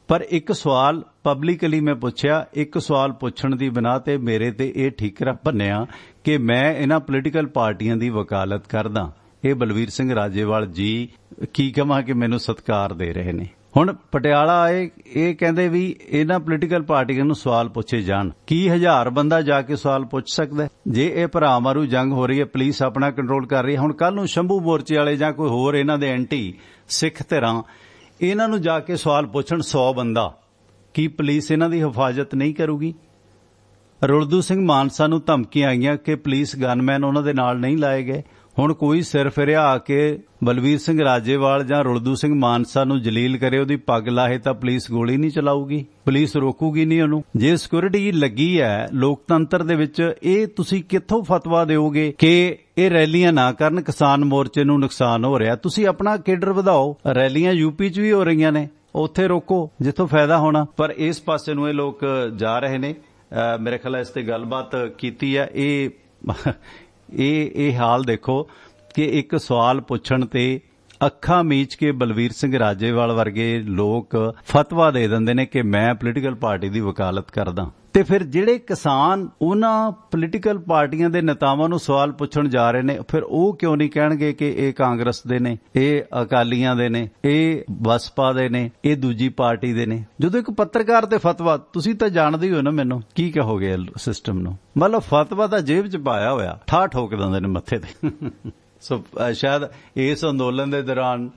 ਪਰ ਇੱਕ ਸਵਾਲ ਪਬਲਿਕਲੀ ਮੈਂ ਪੁੱਛਿਆ, ਇੱਕ ਸਵਾਲ ਪੁੱਛਣ ਦੀ ਬਿਨਾ ਤੇ ਮੇਰੇ ਤੇ ਇਹ ਠੀਕਰਾ ਭੰਨਿਆ ਕਿ ਮੈਂ ਇਹਨਾਂ ਪੋਲੀਟੀਕਲ ਪਾਰਟੀਆਂ ਦੀ ਵਕਾਲਤ ਕਰਦਾ। ਇਹ ਬਲਵੀਰ ਸਿੰਘ ਰਾਜੇਵਾਲ ਜੀ ਕੀ ਕਹਾਂ ਕਿ ਮੈਨੂੰ ਸਤਿਕਾਰ ਦੇ ਰਹੇ ਨੇ। ਹੁਣ ਪਟਿਆਲਾ ਆਏ, ਇਹ ਕਹਿੰਦੇ ਵੀ ਇਹਨਾਂ ਪੋਲੀਟੀਕਲ ਪਾਰਟੀਆਂ ਨੂੰ ਸਵਾਲ ਪੁੱਛੇ ਜਾਣ। ਕੀ 1000 ਬੰਦਾ ਜਾ ਕੇ ਸਵਾਲ ਪੁੱਛ ਸਕਦਾ? ਜੇ ਇਹ ਭਰਾ ਮਾਰੂ ਜੰਗ ਹੋ ਰਹੀ ਹੈ, ਪੁਲਿਸ ਆਪਣਾ ਕੰਟਰੋਲ ਕਰ ਰਹੀ ਹੈ, ਹੁਣ ਕੱਲ ਨੂੰ ਸ਼ੰਭੂ ਮੋਰਚੇ ਵਾਲੇ ਜਾਂ ਕੋਈ ਹੋਰ ਇਹਨਾਂ ਦੇ ਐਂਟੀ ਸਿੱਖ ਧਿਰਾਂ ਇਹਨਾਂ ਨੂੰ ਜਾ ਕੇ ਸਵਾਲ ਪੁੱਛਣ 100 ਬੰਦਾ, ਕੀ ਪੁਲਿਸ ਇਹਨਾਂ ਦੀ ਹਿਫਾਜ਼ਤ ਨਹੀਂ ਕਰੂਗੀ? ਰੁਲਦੂ ਸਿੰਘ ਮਾਨਸਾ ਨੂੰ ਧਮਕੀਆਂ ਆਈਆਂ ਕਿ ਪੁਲਿਸ ਗਨਮੈਨ ਉਹਨਾਂ ਦੇ ਨਾਲ ਨਹੀਂ ਲਾਏ ਗਏ। ਹੁਣ ਕੋਈ ਸਿਰ ਫਿਰਿਆ ਆ ਕੇ ਬਲਵੀਰ ਸਿੰਘ ਰਾਜੇਵਾਲ ਜਾਂ ਰੁਲਦੂ ਸਿੰਘ ਮਾਨਸਾ ਨੂੰ ਜਲੀਲ ਕਰੇ, ਉਹਦੀ ਪੱਗ ਲਾਹੇ ਤਾਂ ਪੁਲਿਸ ਗੋਲੀ ਨਹੀਂ ਚਲਾਊਗੀ, ਪੁਲਿਸ ਰੋਕੂਗੀ ਨਹੀਂ ਉਹਨੂੰ। ਜੇ ਸਿਕਿਉਰਿਟੀ ਲੱਗੀ ਹੈ ਲੋਕਤੰਤਰ ਦੇ ਵਿੱਚ, ਇਹ ਤੁਸੀਂ ਕਿੱਥੋਂ ਫਤਵਾ ਦਿਓਗੇ ਕਿ ਇਹ ਰੈਲੀਆਂ ਨਾ ਕਰਨ, ਕਿਸਾਨ ਮੋਰਚੇ ਨੂੰ ਨੁਕਸਾਨ ਹੋ ਰਿਹਾ? ਤੁਸੀਂ ਆਪਣਾ ਕੇਡਰ ਵਧਾਓ। ਰੈਲੀਆਂ ਯੂਪੀ 'ਚ ਵੀ ਹੋ ਰਹੀਆਂ ਨੇ, ਉੱਥੇ ਰੋਕੋ ਜਿੱਥੋਂ ਫਾਇਦਾ ਹੋਣਾ। ਪਰ ਇਸ ਪਾਸੇ ਨੂੰ ਇਹ ਲੋਕ ਜਾ ਰਹੇ ਨੇ। ਮੇਰੇ ਖਿਆਲ ਇਸ ਤੇ ਗੱਲਬਾਤ ਕੀਤੀ ਹੈ। ਇਹ ਹਾਲ ਦੇਖੋ ਕਿ ਇੱਕ ਸਵਾਲ ਪੁੱਛਣ ਤੇ ਅੱਖਾਂ ਮੀਚ ਕੇ ਬਲਵੀਰ ਸਿੰਘ ਰਾਜੇਵਾਲ ਵਰਗੇ ਲੋਕ ਫਤਵਾ ਦੇ ਦਿੰਦੇ ਨੇ ਕਿ ਮੈਂ ਪੋਲੀਟੀਕਲ ਪਾਰਟੀ ਦੀ ਵਕਾਲਤ ਕਰਦਾ। ਤੇ ਫਿਰ ਜਿਹੜੇ ਕਿਸਾਨ ਉਹਨਾਂ ਪੋਲੀਟੀਕਲ ਪਾਰਟੀਆਂ ਦੇ ਨੇਤਾਵਾਂ ਨੂੰ ਸਵਾਲ ਪੁੱਛਣ ਜਾ ਰਹੇ ਨੇ, ਫਿਰ ਉਹ ਕਿਉਂ ਨਹੀਂ ਕਹਿਣਗੇ ਕਿ ਇਹ ਕਾਂਗਰਸ ਦੇ ਨੇ, ਇਹ ਅਕਾਲੀਆਂ ਦੇ ਨੇ, ਇਹ ਬਸਪਾ ਦੇ ਨੇ, ਇਹ ਦੂਜੀ ਪਾਰਟੀ ਦੇ ਨੇ? ਜਦੋਂ ਇੱਕ ਪੱਤਰਕਾਰ ਤੇ ਫਤਵਾ, ਤੁਸੀਂ ਤਾਂ ਜਾਣਦੇ ਹੋ ਨਾ ਮੈਨੂੰ, ਕੀ ਕਹੋਗੇ ਸਿਸਟਮ ਨੂੰ? ਮਤਲਬ ਫਤਵਾ ਤਾਂ ਜੇਬ 'ਚ ਪਾਇਆ ਹੋਇਆ, ਠਾ ਠੋਕ ਦਿੰਦੇ ਨੇ ਮੱਥੇ ਤੇ। ਸੋ ਸ਼ਾਇਦ ਇਸ ਅੰਦੋਲਨ ਦੇ ਦੌਰਾਨ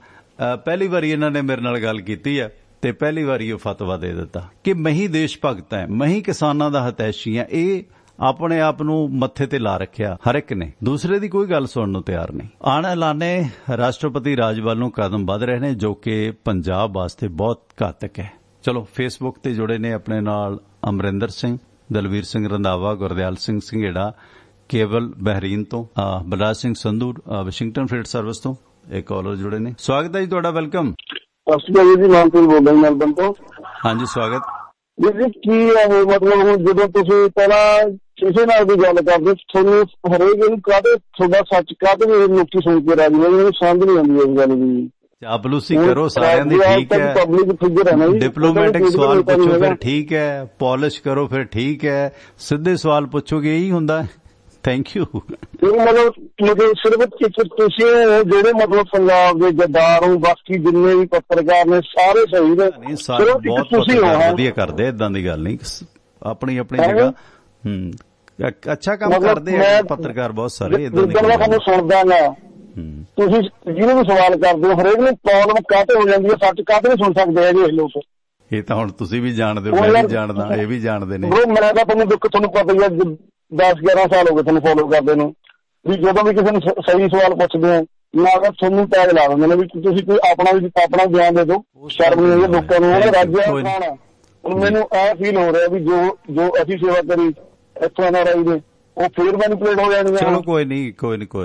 ਪਹਿਲੀ ਵਾਰੀ ਇਹਨਾਂ ਨੇ ਮੇਰੇ ਨਾਲ ਗੱਲ ਕੀਤੀ ਹੈ ਤੇ ਪਹਿਲੀ ਵਾਰੀ ਉਹ ਫਤਵਾ ਦੇ ਦਿੱਤਾ ਕਿ ਮੈਂ ਹੀ ਦੇਸ਼ ਭਗਤ ਹਾਂ, ਮੈਂ ਹੀ ਕਿਸਾਨਾਂ ਦਾ ਹਿਤੈਸ਼ੀ ਹਾਂ। ਇਹ ਆਪਣੇ ਆਪ ਨੂੰ ਮੱਥੇ ਤੇ ਲਾ ਰੱਖਿਆ ਹਰ ਇੱਕ ਨੇ, ਦੂਸਰੇ ਦੀ ਕੋਈ ਗੱਲ ਸੁਣਨ ਨੂੰ ਤਿਆਰ ਨਹੀਂ। ਆਣ-ਐਲਾਨੇ ਰਾਸ਼ਟਰਪਤੀ ਰਾਜ ਵੱਲ ਨੂੰ ਕਦਮ ਵਧ ਰਹੇ ਨੇ ਜੋ ਕਿ ਪੰਜਾਬ ਵਾਸਤੇ ਬਹੁਤ ਘਾਤਕ ਹੈ। ਚਲੋ, ਫੇਸਬੁੱਕ ਤੇ ਜੁੜੇ ਨੇ ਆਪਣੇ ਨਾਲ ਅਮਰਿੰਦਰ ਸਿੰਘ, ਦਲਵੀਰ ਸਿੰਘ ਰੰਧਾਵਾ, ਗੁਰਦਿਆਲ ਸਿੰਘ ਸੰਘੇੜਾ, ਕੇਵਲ ਬਹਿਰੀਨ ਤੋਂ, Balraj Singh Sandhu Washington field service ਤੋਂ ਇੱਕ ਕਾਲਰ ਜੁੜੇ ਨੇ। ਸਵਾਗਤ ਹੈ ਜੀ ਤੁਹਾਡਾ, ਵੈਲਕਮ। ਸਤਿ ਸ਼੍ਰੀ ਅਕਾਲ ਜੀ, ਮਾਨਪੁਰ ਬੋਲਦਾ ਜੀ ਮੈਲਬਨ ਤੋਂ। ਹਾਂਜੀ, ਸਵਾਗਤ ਜੀ। ਕੀ ਹੈ ਮਤਲਬ ਹੁਣ ਜਦੋਂ ਤੁਸੀਂ ਪਹਿਲਾਂ ਕਿਸੇ ਨਾਲ ਦੀ ਗੱਲ ਕਰਦੇ, ਤੁਹਾਨੂੰ ਹਰੇਕ ਇਹਨੂੰ ਕਾਹਦੇ ਤੁਹਾਡਾ ਸੱਚ ਕਾਹਦੇ ਲੋਕੀ ਸੁਣ ਕੇ ਰਾਜੀ ਨੇ, ਮੈਨੂੰ ਸਮਝ ਨਹੀਂ ਆਉਂਦੀ ਇਸ ਗੱਲ ਦੀ। ਚਾਪਲੂਸੀ ਕਰੋ ਸਾਰਿਆਂ ਦੀ, ਠੀਕ ਹੈ, ਪਬਲਿਕ ਫਿਗਰ ਹੈ ਨਾ ਜੀ, ਡਿਪਲੋਮੈਟਿਕ ਸਵਾਲ ਪੁੱਛੋ ਫਿਰ ਠੀਕ ਹੈ, ਪੋਲਿਸ਼ ਕਰੋ ਫਿਰ ਠੀਕ ਹੈ, ਸਿੱਧੇ ਸਵਾਲ ਪੁੱਛੋਗੇ ਇਹੀ ਹੁੰਦਾ। Thank you. ਮਤਲਬ ਸਿਰਫ ਤੁਸੀਂ ਜਿਹੜੇ ਮਤਲਬ ਪੰਜਾਬ ਦੇ ਗੱਦਾਰ ਹੋ, ਬਾਕੀ ਜਿੰਨੇ ਵੀ ਪੱਤਰਕਾਰ ਨੇ ਸਾਰੇ ਸਹੀ ਨੇ, ਬਹੁਤ ਵਧੀਆ ਕਰਦੇ, ਏਦਾਂ ਦੀ ਗੱਲ ਨਹੀਂ, ਆਪਣੀ ਆਪਣੀ ਜਗ੍ਹਾ ਅੱਛਾ ਕੰਮ ਕਰਦੇ ਆ ਪੱਤਰਕਾਰ ਬਹੁਤ ਸਾਰੇ। ਏਦਾਂ ਦੀ ਤੁਹਾਨੂੰ ਸੁਣਦਾ ਗਾ, ਤੁਸੀਂ ਜਿਹਨੂੰ ਵੀ ਸਵਾਲ ਕਰਦੇ ਹੋ ਹਰੇਕ ਨੂੰ ਪ੍ਰੋਬਲਮ ਕਾਹਤੇ ਹੋ ਜਾਂਦੀ ਹੈ, ਸੱਚ ਕਾਹਤੇ ਨਹੀਂ ਸੁਣ ਸਕਦੇ ਹੈਗੇ ਇਹ ਲੋਕ। ਇਹ ਤਾਂ ਹੁਣ ਤੁਸੀਂ ਵੀ ਜਾਣਦੇ ਹੋ, ਮੈਂ ਵੀ ਜਾਣਦਾ, ਇਹ ਵੀ ਜਾਣਦੇ ਨੇ। ਮੈਂ ਤਾਂ ਤੁਹਾਨੂੰ ਦੁੱਖ ਤੁਹਾਨੂੰ ਪਤਾ ਹੀ ਹੈ, 10-11 ਸਾਲ ਹੋ ਗਏ ਤੁਹਾਨੂੰ ਫੋਲੋ ਕਰਦੇ ਨੂੰ, ਵੀ ਜਦੋਂ ਵੀ ਕਿਸੇ ਨੂੰ ਸਹੀ ਸਵਾਲ ਪੁੱਛਦੇ ਹੋ ਨਾ ਤਾਂ ਤੁਹਾਨੂੰ ਟੈਗ ਲਾ ਦਿੰਦੇ ਨੇ ਵੀ ਤੁਸੀਂ ਕੋਈ ਆਪਣਾ ਬਿਆਨ ਦੇ ਦਿਓ। ਸ਼ਰਮ ਨਹੀਂ ਆਉਂਦੀ ਲੋਕਾਂ ਨੂੰ, ਰਾਜਿਆ ਖਾਣਾ। ਹੁਣ ਮੈਨੂੰ ਇਹ ਫੀਲ ਹੋ ਰਿਹਾ ਵੀ ਜੋ ਅਸੀਂ ਸੇਵਾ ਕਰੀ ਇੱਥੋਂ NRI ਦੇ, ਉਹ ਫੇਰ ਮੈਨੀਪੂਲੇਟ ਹੋ ਜਾਣਗੇ। ਚਲੋ ਕੋਈ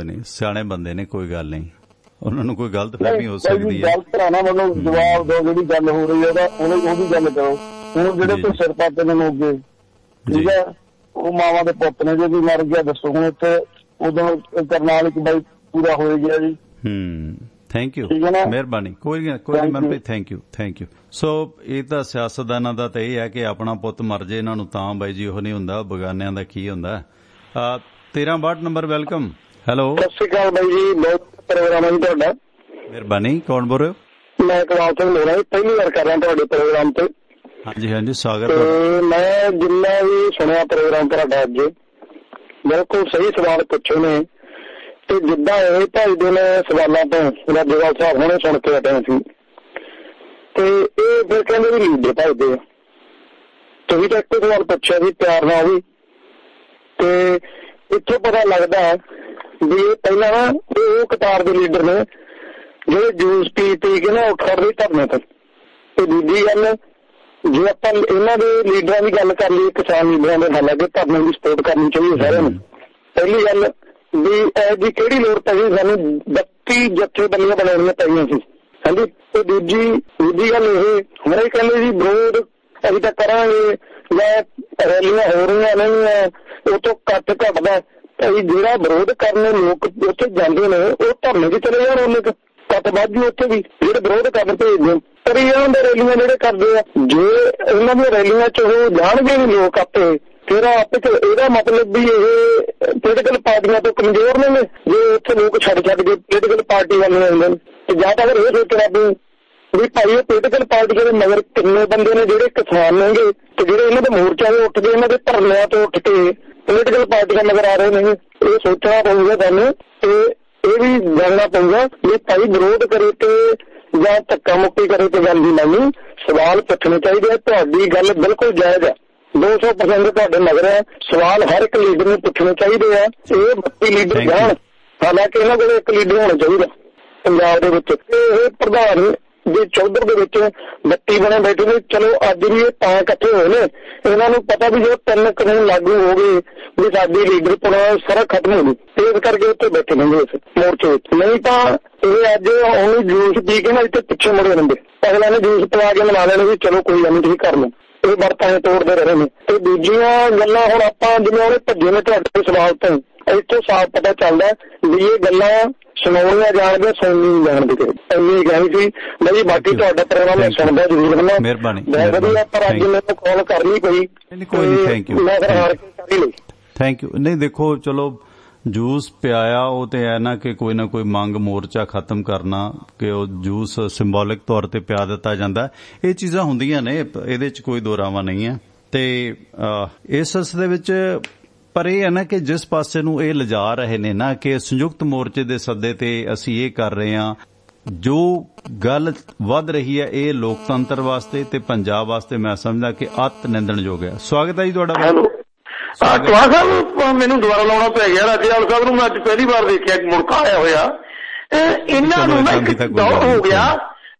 ਨਹੀਂ, ਸਿਆਣੇ ਬੰਦੇ ਨੇ, ਕੋਈ ਗੱਲ ਨਹੀਂ, ਉਹਨਾਂ ਨੂੰ ਕੋਈ ਗਲਤ ਫਹਿਮੀ ਹੋ ਸਕਦੀ ਹੈ। ਗਲਤ ਭਰਾਣਾ ਮਤਲਬ ਜਵਾਬ ਦਿਓ, ਜਿਹੜੀ ਗੱਲ ਹੋ ਰਹੀ ਹੈ ਉਹਦੀ ਗੱਲ ਕਰੋ। ਹੁਣ ਜਿਹੜੇ ਕੋਈ ਸਿਰ ਪਾਤੇ ਨੇ ਲੋਕ, ਠੀਕ ਹੈ, ਉਹ ਮਾਵਾਂ ਦੇ ਪੁੱਤ ਨੇ, ਜੇ ਕੋਈ ਮਰ ਗਿਆ ਦੱਸੋ। ਹੁਣ ਇੱਥੇ ਉਦੋਂ ਕਰਨਾਲ ਇੱਕ ਬਾਈ ਪੂਰਾ ਹੋ ਗਿਆ ਜੀ। ਥੈਂਕ ਯੂ, ਮਿਹਰਬਾਨੀ, ਕੋਈ ਨਹੀਂ ਮਨਪ੍ਰੀਤ, ਥੈਂਕ ਯੂ। ਸੋ ਇਹ ਤਾਂ ਸਿਆਸਤਦਾਨਾਂ ਦਾ ਤਾਂ ਇਹ ਹੈ ਕਿ ਆਪਣਾ ਪੁੱਤ ਮਰ ਜੇ ਇਹਨਾਂ ਨੂੰ ਤਾਂ ਬਾਈ ਜੀ ਉਹ ਨਹੀਂ ਹੁੰਦਾ, ਬਗਾਨਿਆਂ ਦਾ ਕੀ ਹੁੰਦਾ। 1362 ਨੰਬਰ, ਵੈਲਕਮ। ਹੈਲੋ, ਸਤਿ ਸ਼੍ਰੀ ਅਕਾਲ ਬਾਈ ਜੀ, ਬਹੁਤ ਪ੍ਰੋਗਰਾਮ ਹੈ ਜੀ ਤੁਹਾਡਾ। ਮਿਹਰਬਾਨੀ, ਕੌਣ ਬੋਲ ਰਹੇ ਹੋ? ਮੈਂ ਇਕਬਾਲ ਸਿੰਘ ਬੋਲ ਰਿਹਾ ਜੀ, ਪਹਿਲੀ ਵਾਰ ਕਰ ਰਿਹਾ ਤੁਹਾਡੇ ਪ੍ਰੋਗਰਾਮ ਤੇ। ਹਾਂਜੀ, ਸਵਾਗਤ। ਮੈਂ ਜਿੰਨਾ ਵੀ ਸੁਣਿਆ ਪ੍ਰੋਗਰਾਮ ਤੁਹਾਡਾ ਅੱਜ, ਬਿਲਕੁਲ ਸਹੀ ਸਵਾਲ ਪੁੱਛੇ ਨੇ, ਤੇ ਜਿੱਦਾਂ ਇਹ ਭਾਈ ਦੇ ਨੇ ਸਵਾਲਾਂ ਤੋਂ ਰਾਜੇਵਾਲ ਸਾਹਿਬ ਹੁਣੇ ਸੁਣ ਕੇ ਹਟੇ ਸੀ, ਤੇ ਇਹ ਫਿਰ ਕਹਿੰਦੇ ਵੀ ਲੀਡਰ ਭਜਦੇ ਆ। ਤੁਸੀਂ ਤਾਂ ਇੱਕ ਸਵਾਲ ਪੁੱਛਿਆ ਸੀ ਪਿਆਰ ਨਾਲ ਵੀ, ਤੇ ਇੱਥੋਂ ਪਤਾ ਲੱਗਦਾ ਵੀ ਪਹਿਲਾਂ ਨਾ ਉਹ ਕਤਾਰ ਦੇ ਲੀਡਰ ਨੇ ਜਿਹੜੇ ਜੂਸ ਪੀ ਕੇ ਨਾ ਉੱਠ ਖੜਦੇ ਧਰਨੇ ਤੇ। ਤੇ ਦੂਜੀ ਗੱਲ, ਜੇ ਆਪਾਂ ਇਹਨਾਂ ਦੇ ਲੀਡਰਾਂ ਦੀ ਗੱਲ ਕਰ ਲਈਏ, ਕਿਸਾਨ ਲੀਡਰਾਂ ਦੇ, ਹਾਲਾਂਕਿ ਧਰਨੇ ਦੀ ਸਪੋਰਟ ਕਰਨੀ ਚਾਹੀਦੀ ਸਾਰਿਆਂ ਨੂੰ। ਪਹਿਲੀ ਗੱਲ ਵੀ ਇਹਦੀ ਕਿਹੜੀ ਲੋੜ ਪੈ ਗਈ, ਸਾਨੂੰ 32 ਜਥੇਬੰਦੀਆਂ ਬਣਾਉਣੀਆਂ ਪਈਆਂ ਸੀ। ਹਾਂਜੀ। ਤੇ ਦੂਜੀ ਗੱਲ ਇਹ, ਹੁਣ ਇਹ ਕਹਿੰਦੇ ਜੀ ਵਿਰੋਧ ਅਸੀਂ ਤਾਂ ਕਰਾਂਗੇ ਜਾਂ ਰੈਲੀਆਂ ਹੋ ਰਹੀਆਂ ਨਹੀਂ, ਉਹ ਤੋਂ ਕੱਟ ਘਟਦਾ। ਅਸੀਂ ਜਿਹੜਾ ਵਿਰੋਧ ਕਰਨ ਲੋਕ ਉੱਥੇ ਜਾਂਦੇ ਨੇ ਉਹ ਧਰਨੇ 'ਚ ਚਲੇ ਜਾਣ, ਉਹਨੇ ਕੱਟ ਵੱਧ ਜੂ। ਉੱਥੇ ਵੀ ਜਿਹੜੇ ਵਿਰੋਧ ਕਰਨ ਭੇਜਦੇ ਕਰੀ ਜਾਣ, ਰੈਲੀਆਂ ਜਿਹੜੇ ਕਰਦੇ ਆ, ਜੇ ਉਹਨਾਂ ਦੀਆਂ ਰੈਲੀਆਂ 'ਚ ਉਹ ਜਾਣਗੇ ਵੀ ਲੋਕ ਆਪੇ, ਫਿਰ ਆਪੇ ਇਹਦਾ ਮਤਲਬ ਵੀ ਇਹ ਪੋਲੀਟੀਕਲ ਪਾਰਟੀਆਂ ਤੋਂ ਕਮਜ਼ੋਰ ਨੇ। ਜੇ ਉੱਥੇ ਲੋਕ ਛੱਡ ਕੇ ਪੋਲੀਟੀਕਲ ਪਾਰਟੀ ਵੱਲ ਜਾਂਦੇ ਨੇ, ਤੇ ਜਾਂ ਤਾਂ ਫਿਰ ਇਹ ਸੋਚਣਾ ਵੀ ਭਾਈ ਇਹ ਪੋਲੀਟੀਕਲ ਪਾਰਟੀਆਂ ਦੇ ਮਗਰ ਕਿੰਨੇ ਬੰਦੇ ਨੇ ਜਿਹੜੇ ਕਿਸਾਨ ਨੇਗੇ, ਤੇ ਜਿਹੜੇ ਇਹਨਾਂ ਦੇ ਮੋਰਚਿਆਂ ਦੇ ਉੱਠ ਕੇ, ਇਹਨਾਂ ਦੇ ਧਰਨਿਆਂ ਤੋਂ ਉੱਠ ਕੇ ਪੋਲੀਟੀਕਲ ਪਾਰਟੀਆਂ ਮਗਰ ਆ ਰਹੇ ਨੇ। ਇਹ ਸੋਚਣਾ ਪਊਗਾ ਸਾਨੂੰ, ਤੇ ਇਹ ਵੀ ਜਾਣਨਾ ਪਊਗਾ ਵੀ ਭਾਈ ਵਿਰੋਧ ਕਰੇ ਤੇ ਜਾਂ ਧੱਕਾ ਮੁੱਕੀ ਕਰੇ ਤੇ ਗੱਲ ਨਹੀਂ ਨਹੀਂ, ਸਵਾਲ ਪੁੱਛਣੇ ਚਾਹੀਦੇ। ਤੁਹਾਡੀ ਗੱਲ ਬਿਲਕੁਲ ਜਾਇਜ਼ ਹੈ, 200% ਤੁਹਾਡੇ ਮਗਰ ਹੈ। ਸਵਾਲ ਹਰ ਇੱਕ ਲੀਡਰ ਨੂੰ ਪੁੱਛਣੇ ਚਾਹੀਦੇ ਆ। ਇਹ 32 ਲੀਡਰ ਜਾਣ, ਹਾਲਾਂਕਿ ਇਹਨਾਂ ਕੋਲ ਇੱਕ ਲੀਡਰ ਹੋਣਾ ਚਾਹੀਦਾ ਪੰਜਾਬ ਦੇ ਵਿੱਚ। ਇਹ ਪ੍ਰਧਾਨ ਜੇ ਚੌਧਰ ਦੇ ਵਿੱਚ 32 ਬਣੇ ਬੈਠੇ ਨੇ, ਚਲੋ ਅੱਜ ਵੀ ਇਹ ਤਾਂ ਇਕੱਠੇ ਹੋਏ ਨੇ, ਇਹਨਾਂ ਨੂੰ ਪਤਾ ਵੀ ਜੋ 3 ਕਾਨੂੰਨ ਲਾਗੂ ਹੋ ਗਏ ਵੀ ਸਾਡੀ ਲੀਡਰ ਪੁਣਾ ਸਾਰਾ ਖਤਮ ਹੋ ਗਈ, ਇਸ ਕਰਕੇ ਉੱਥੇ ਬੈਠੇ ਨੇ ਇਸ ਮੋਰਚੇ ਵਿੱਚ। ਨਹੀਂ ਤਾਂ ਇਹ ਅੱਜ ਉਹਨੂੰ ਜੂਸ ਪੀ ਕੇ ਨਾ ਇੱਥੇ ਪਿੱਛੇ ਮੁੜੇ ਰਹਿੰਦੇ, ਅਗਲਾ ਨੇ ਜੂਸ ਪਿਲਾ ਕੇ ਮਨਾ ਲੈਣੇ ਵੀ ਚਲੋ ਕੋਈ ਗੱਲ ਨਹੀਂ ਤੁਸੀਂ ਕਰ ਲਓ। ਇਹ ਵਰਤਾਂ ਤੋੜਦੇ ਰਹੇ ਨੇ। ਤੇ ਦੂਜੀਆਂ ਗੱਲਾਂ ਹੁਣ ਆਪਾਂ ਜਿਵੇਂ ਉਹਨੇ ਭੱਜੇ ਨੇ ਤੁਹਾਡੇ ਸਵਾਲ ਤੋਂ, ਇੱਥੋਂ ਸਾਫ਼ ਪਤਾ ਚੱਲਦਾ ਵੀ ਇਹ ਗੱਲਾਂ ਸੁਣਾਉਣੀਆਂ ਜਾਣਗੇ, ਸੁਣਨੀ ਜਾਣਗੇ। ਇੰਨੀ ਗੱਲ ਸੀ ਬਈ। ਬਾਕੀ ਤੁਹਾਡਾ ਪ੍ਰੋਗਰਾਮ ਮੈਂ ਸੁਣਦਾ ਜ਼ਰੂਰ ਹਾਂ। ਮਿਹਰਬਾਨੀ। ਬਹੁਤ ਵਧੀਆ, ਪਰ ਅੱਜ ਮੈਨੂੰ ਕਾਲ ਕਰਨੀ ਪਈ। ਕੋਈ ਨਹੀਂ, ਥੈਂਕ ਯੂ, ਮੈਂ ਫਿਰ ਹਾਰ ਕੇ ਕਰ ਹੀ ਲਈ। Thank you. ਨਹੀਂ ਦੇਖੋ, ਚਲੋ ਜੂਸ ਪਿਆਇਆ ਉਹ ਤੇ ਹੈ ਨਾ ਕਿ ਕੋਈ ਨਾ ਕੋਈ ਮੰਗ ਮੋਰਚਾ ਖਤਮ ਕਰਨਾ, ਕਿ ਉਹ ਜੂਸ ਸਿੰਬੋਲਿਕ ਤੌਰ ਤੇ ਪਿਆ ਦਿੱਤਾ ਜਾਂਦਾ। ਇਹ ਚੀਜ਼ਾਂ ਹੁੰਦੀਆਂ ਨੇ, ਇਹਦੇ 'ਚ ਕੋਈ ਦੋ ਰਾਵਾਂ ਨਹੀਂ ਹੈ। ਤੇ ਇਸ ਸਿਲਸਿਲੇ ਵਿੱਚ ਪਰ ਇਹ ਹੈ ਨਾ ਕਿ ਜਿਸ ਪਾਸੇ ਨੂੰ ਇਹ ਲਿਜਾ ਰਹੇ ਨੇ ਨਾ ਕਿ ਸੰਯੁਕਤ ਮੋਰਚੇ ਦੇ ਸੱਦੇ ਤੇ ਅਸੀਂ ਇਹ ਕਰ ਰਹੇ ਹਾਂ, ਜੋ ਗੱਲ ਵੱਧ ਰਹੀ ਹੈ ਇਹ ਲੋਕਤੰਤਰ ਵਾਸਤੇ ਤੇ ਪੰਜਾਬ ਵਾਸਤੇ ਮੈਂ ਸਮਝਦਾ ਕਿ ਅਤ ਨਿੰਦਣਯੋਗ ਹੈ। ਸਵਾਗਤ ਹੈ ਜੀ ਤੁਹਾਡਾ। ਟਵਾ ਸਾਹਿਬ, ਮੈਨੂੰ ਦੁਬਾਰਾ ਲਾਉਣਾ ਪਿਆ ਗਿਆ। ਰਾਜੇਵਾਲ ਸਾਹਿਬ ਨੂੰ ਮੈਂ ਅੱਜ ਪਹਿਲੀ ਵਾਰ ਦੇਖਿਆ, ਮੁੜਕਾ ਆਇਆ ਹੋਇਆ। ਇਹਨਾਂ ਨੂੰ ਨਾ ਇੱਕ ਦੌਰ ਹੋ ਗਿਆ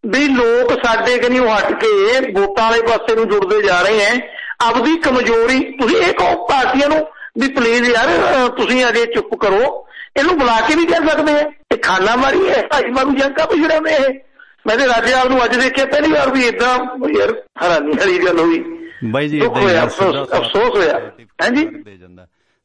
ਵੀ ਲੋਕ ਸਾਡੇ ਕਨੀ ਹਟ ਕੇ ਵੋਟਾਂ ਵਾਲੇ ਪਾਸੇ ਨੂੰ ਜੁੜਦੇ ਜਾ ਰਹੇ ਹੈ। ਆਪਦੀ ਕਮਜ਼ੋਰੀ ਤੁਸੀਂ ਇਹ ਕਹੋ ਪਾਰਟੀਆਂ ਨੂੰ ਵੀ ਪਲੀਜ਼ ਯਾਰ ਤੁਸੀਂ ਅਜੇ ਚੁੱਪ ਕਰੋ, ਇਹਨੂੰ ਬੁਲਾ ਕੇ ਨਹੀਂ ਕਹਿ ਸਕਦੇ। ਇਹ ਖਾਨਾ ਮਾਰੀ ਹੈ, ਭਾਈ ਮਾਰੂ ਜੰਕਾ ਪਿਛੜੇ ਨੇ। ਇਹ ਮੈਂ ਤੇ ਰਾਜੇਵਾਲ ਨੂੰ ਅੱਜ ਦੇਖਿਆ ਪਹਿਲੀ ਵਾਰ ਵੀ ਏਦਾਂ ਯਾਰ ਹੈਰਾਨੀ ਵਾਲੀ ਗੱਲ ਹੋਈ ਬਾਈ ਜੀ। ਅਫਸੋਸ ਹੋਇਆ। ਹਾਂਜੀ,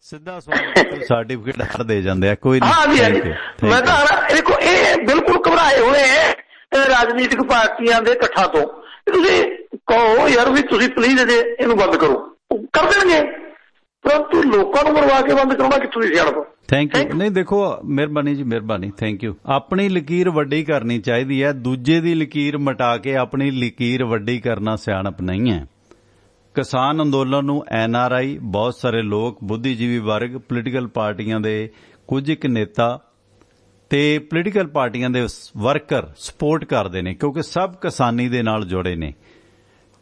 ਸਿੱਧਾ ਸਵਾਲ ਸਰਟੀਫਿਕੇਟ ਹਰ ਦੇ ਜਾਂਦੇ ਆ। ਕੋਈ ਨਹੀਂ, ਮੈਂ ਤਾਂ ਦੇਖੋ ਇਹ ਬਿਲਕੁਲ ਘਬਰਾਏ ਹੋਏ ਹੈ ਰਾਜਨੀਤਿਕ ਪਾਰਟੀਆਂ ਦੇ ਇਕੱਠਾਂ ਤੋਂ। ਤੁਸੀਂ ਕਹੋ ਯਾਰ ਵੀ ਤੁਸੀਂ ਪਲੀਜ਼ ਅਜੇ ਇਹਨੂੰ ਬੰਦ ਕਰੋ, ਕਰ ਦੇਣਗੇ, ਪਰੰਤੂ ਲੋਕਾਂ ਨੂੰ ਮਰਵਾ ਕੇ ਬੰਦ ਕਰਾਉਣਾ ਕਿੱਥੋਂ ਦੀ ਸਿਆਣਪ। Thank you. ਨਹੀਂ ਦੇਖੋ, ਮਿਹਰਬਾਨੀ ਜੀ, ਮਿਹਰਬਾਨੀ, ਥੈਂਕ ਯੂ। ਆਪਣੀ ਲਕੀਰ ਵੱਡੀ ਕਰਨੀ ਚਾਹੀਦੀ ਹੈ, ਦੂਜੇ ਦੀ ਲਕੀਰ ਮਿਟਾ ਕੇ ਆਪਣੀ ਲਕੀਰ ਵੱਡੀ ਕਰਨਾ ਸਿਆਣਪ ਨਹੀਂ ਹੈ। ਕਿਸਾਨ ਅੰਦੋਲਨ ਨੂੰ NRI, ਬਹੁਤ ਸਾਰੇ ਲੋਕ, ਬੁੱਧੀਜੀਵੀ ਵਰਗ, ਪੋਲੀਟੀਕਲ ਪਾਰਟੀਆਂ ਦੇ ਕੁਝ ਇੱਕ ਨੇਤਾ ਤੇ ਪੋਲੀਟੀਕਲ ਪਾਰਟੀਆਂ ਦੇ ਵਰਕਰ ਸਪੋਰਟ ਕਰਦੇ ਨੇ, ਕਿਉਂਕਿ ਸਭ ਕਿਸਾਨੀ ਦੇ ਨਾਲ ਜੁੜੇ ਨੇ।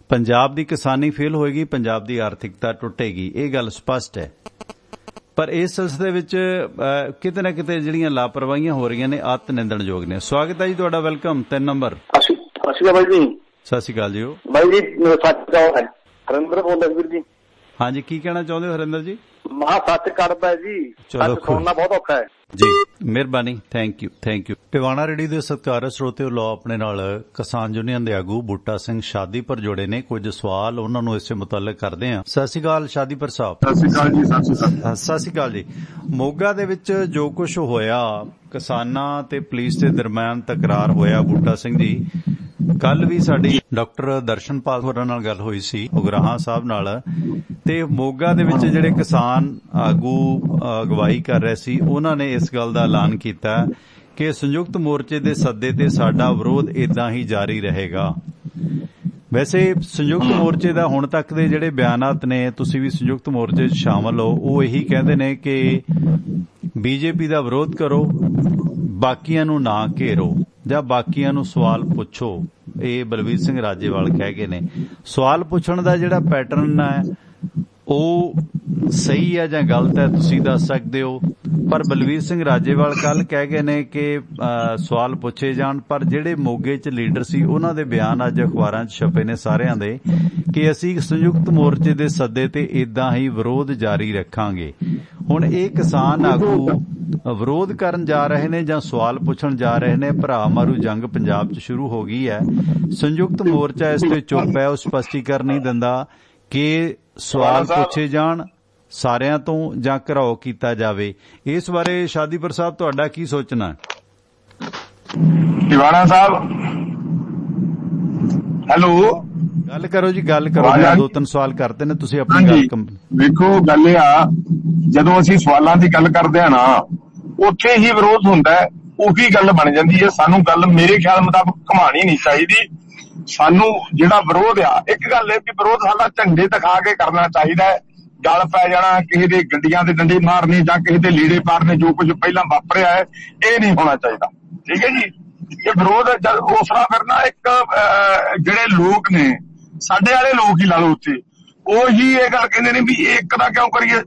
ਪੰਜਾਬ ਦੀ ਕਿਸਾਨੀ ਫੇਲ ਹੋਏਗੀ, ਪੰਜਾਬ ਦੀ ਆਰਥਿਕਤਾ ਟੁੱਟੇਗੀ, ਇਹ ਗੱਲ ਸਪਸ਼ਟ ਹੈ। ਪਰ ਇਸ ਸਿਲਸਿਲੇ ਵਿੱਚ ਕਿਤੇ ਨਾ ਕਿਤੇ ਜਿਹੜੀਆਂ ਲਾਪਰਵਾਹੀਆਂ ਹੋ ਰਹੀਆਂ ਨੇ ਅਤ ਨਿੰਦਣਯੋਗ ਨੇ। ਸਵਾਗਤ ਹੈ ਜੀ ਤੁਹਾਡਾ, ਵੈਲਕਮ। 3 ਨੰਬਰ। ਸਤਿ ਸ਼੍ਰੀ ਅਕਾਲ ਜੀ। ਸਤਿ ਸ਼੍ਰੀ ਅਕਾਲ ਜੀ। ਬਾਈ ਜੀ ਹਰਿੰਦਰ ਬੋਲਦਾ ਵੀਰ ਜੀ। ਹਾਂਜੀ, ਕੀ ਕਹਿਣਾ ਚਾਹੁੰਦੇ ਹੋ ਹਰਿੰਦਰ ਜੀ? ਮਹਾ ਸੱਚ ਕਰਦਾ ਜੀ, ਸੱਚ ਸੁਣਨਾ ਬਹੁਤ ਔਖਾ ਹੈ ਜੀ। ਮਿਹਰਬਾਨੀ, thank you, thank you. Tiwana ready ਦੇ ਸਤਿਕਾਰਯੋਗ ਸਰੋਤਿਓ, ਲੋ ਆਪਣੇ ਨਾਲ ਕਿਸਾਨ ਯੂਨੀਅਨ ਦੇ ਆਗੂ ਬੂਟਾ ਸਿੰਘ ਸ਼ਾਦੀਪੁਰ ਜੁੜੇ ਨੇ। ਕੁਝ ਸਵਾਲ ਉਹਨਾਂ ਨੂੰ ਇਸੇ ਮੁਤਲਕ ਕਰਦੇ ਹਾਂ। ਸਤਿ ਸ਼੍ਰੀ ਅਕਾਲ ਸ਼ਾਦੀਪੁਰ ਸਾਹਿਬ। ਸਤਿ ਸ਼੍ਰੀ ਅਕਾਲ ਜੀ। ਸਤਿ ਸ਼੍ਰੀ ਅਕਾਲ ਜੀ। ਮੋਗਾ ਦੇ ਵਿੱਚ ਜੋ ਕੁਝ ਹੋਇਆ, ਕਿਸਾਨਾਂ ਤੇ ਪੁਲਿਸ ਦੇ ਦਰਮਿਆਨ ਤਕਰਾਰ ਹੋਇਆ, ਬੂਟਾ ਸਿੰਘ ਜੀ, ਕੱਲ ਵੀ ਸਾਡੀ ਡਾਕਟਰ ਦਰਸ਼ਨਪਾਲ ਹੋਰਾਂ ਨਾਲ ਗੱਲ ਹੋਈ ਸੀ, ਉਗਰਾਹਾਂ ਸਾਹਿਬ ਨਾਲ, ਤੇ ਮੋਗਾ ਦੇ ਵਿੱਚ ਜਿਹੜੇ ਕਿਸਾਨ ਆਗੂ ਅਗਵਾਈ ਕਰ ਰਹੇ ਸੀ, ਉਹਨਾਂ ਨੇ ਇਸ ਗੱਲ ਦਾ ਐਲਾਨ ਕੀਤਾ ਕਿ ਸੰਯੁਕਤ ਮੋਰਚੇ ਦੇ ਸੱਦੇ ਤੇ ਸਾਡਾ ਵਿਰੋਧ ਇਦਾਂ ਹੀ ਜਾਰੀ ਰਹੇਗਾ। ਵੈਸੇ ਸੰਯੁਕਤ ਮੋਰਚੇ ਦਾ ਹੁਣ ਤੱਕ ਦੇ ਜਿਹੜੇ ਬਿਆਨਾਤ ਨੇ, ਤੁਸੀਂ ਵੀ ਸੰਯੁਕਤ ਮੋਰਚੇ 'ਚ ਸ਼ਾਮਲ ਹੋ, ਉਹ ਇਹੀ ਕਹਿੰਦੇ ਨੇ ਕਿ BJP ਦਾ ਵਿਰੋਧ ਕਰੋ, ਬਾਕੀਆਂ ਨੂੰ ਨਾ ਘੇਰੋ ਜਾਂ ਬਾਕੀਆਂ ਨੂੰ ਸਵਾਲ ਪੁੱਛੋ। ਇਹ ਬਲਵੀਰ ਸਿੰਘ ਰਾਜੇਵਾਲ ਕਹਿ ਗਏ ਨੇ। ਸਵਾਲ ਪੁੱਛਣ ਦਾ ਜਿਹੜਾ ਪੈਟਰਨ ਹੈ ਉਹ ਸਹੀ ਹੈ ਜਾਂ ਗਲਤ ਹੈ, ਤੁਸੀਂ ਦੱਸ ਸਕਦੇ ਹੋ। ਪਰ ਬਲਵੀਰ ਸਿੰਘ ਰਾਜੇਵਾਲ ਕੱਲ ਕਹਿ ਗਏ ਨੇ ਕਿ ਸਵਾਲ ਪੁੱਛੇ ਜਾਣ, ਪਰ ਜਿਹੜੇ ਮੋਗੇ 'ਚ ਲੀਡਰ ਸੀ ਉਹਨਾਂ ਦੇ ਬਿਆਨ ਅੱਜ ਅਖਬਾਰਾਂ 'ਚ ਛਪੇ ਨੇ ਸਾਰਿਆਂ ਦੇ ਕਿ ਅਸੀਂ ਸੰਯੁਕਤ ਮੋਰਚੇ ਦੇ ਸੱਦੇ ਤੇ ਏਦਾਂ ਹੀ ਵਿਰੋਧ ਜਾਰੀ ਰੱਖਾਂਗੇ। ਹੁਣ ਇਹ ਕਿਸਾਨ ਆਗੂ ਵਿਰੋਧ ਕਰਨ ਜਾ ਰਹੇ ਨੇ ਜਾਂ ਸਵਾਲ ਪੁੱਛਣ ਜਾ ਰਹੇ ਨੇ? ਭਰਾ ਮਾਰੂ ਜੰਗ ਪੰਜਾਬ 'ਚ ਸ਼ੁਰੂ ਹੋ ਗਈ ਹੈ। ਸੰਯੁਕਤ ਮੋਰਚਾ ਇਸ ਤੇ ਚੁੱਪ ਹੈ, ਉਹ ਸਪਸ਼ਟੀਕਰਨ ਨਹੀਂ ਦਿੰਦਾ ਕਿ ਸਵਾਲ ਪੁੱਛੇ ਜਾਣ ਸਾਰਿਆਂ ਤੋਂ ਜਾਂ ਘਿਰਾਓ ਕੀਤਾ ਜਾਵੇ। ਇਸ ਬਾਰੇ ਸ਼ਾਦੀਪੁਰ ਸਾਹਿਬ ਤੁਹਾਡਾ ਕੀ ਸੋਚਣਾ? ਟਿਵਾਣਾ ਸਾਹਿਬ ਹੈਲੋ, ਗੱਲ ਕਰੋ ਜੀ, ਗੱਲ ਕਰੋ। ਮੈਂ 2-3 ਸਵਾਲ ਕਰਦੇ ਨੇ, ਤੁਸੀਂ ਆਪਣੀ ਗੱਲ। ਵੇਖੋ ਗੱਲ ਇਹ ਆ, ਜਦੋਂ ਅਸੀਂ ਸਵਾਲਾਂ ਦੀ ਗੱਲ ਕਰਦੇ ਆ ਨਾ, ਉੱਥੇ ਹੀ ਵਿਰੋਧ ਹੁੰਦਾ, ਉਹੀ ਗੱਲ ਬਣ ਜਾਂਦੀ ਹੈ। ਸਾਨੂੰ ਗੱਲ ਮੇਰੇ ਖਿਆਲ ਮੁਤਾਬਕ ਘਮਾਣੀ ਨਹੀਂ ਚਾਹੀਦੀ। ਸਾਨੂੰ ਜਿਹੜਾ ਵਿਰੋਧ ਆ, ਇੱਕ ਗੱਲ ਇਹ ਵੀ ਵਿਰੋਧ ਸਾਡਾ ਝੰਡੇ ਦਿਖਾ ਕੇ ਕਰਨਾ ਚਾਹੀਦਾ ਹੈ। ਗੱਲ ਪੈ ਜਾਣਾ, ਕਿਸੇ ਦੇ ਗੱਡੀਆਂ ਦੇ ਡੰਡੇ ਮਾਰਨੇ ਜਾਂ ਕਿਸੇ ਦੇ ਲੀੜੇ ਪਾੜਨੇ, ਜੋ ਕੁਝ ਪਹਿਲਾਂ ਵਾਪਰਿਆ ਹੈ, ਇਹ ਨਹੀਂ ਹੋਣਾ ਚਾਹੀਦਾ। ਠੀਕ ਹੈ ਜੀ। ਇਹ ਵਿਰੋਧ ਉਸ ਤਰ੍ਹਾਂ ਕਰਨਾ, ਇੱਕ ਜਿਹੜੇ ਲੋਕ ਨੇ ਸਾਡੇ ਵਾਲੇ ਲੋਕ ਹੀ ਲਾ ਲਓ, ਉੱਥੇ ਉਹੀ ਇਹ ਗੱਲ ਕਹਿੰਦੇ ਨੇ ਵੀ ਇੱਕ ਦਾ ਕਿਉਂ ਕਰੀਏ,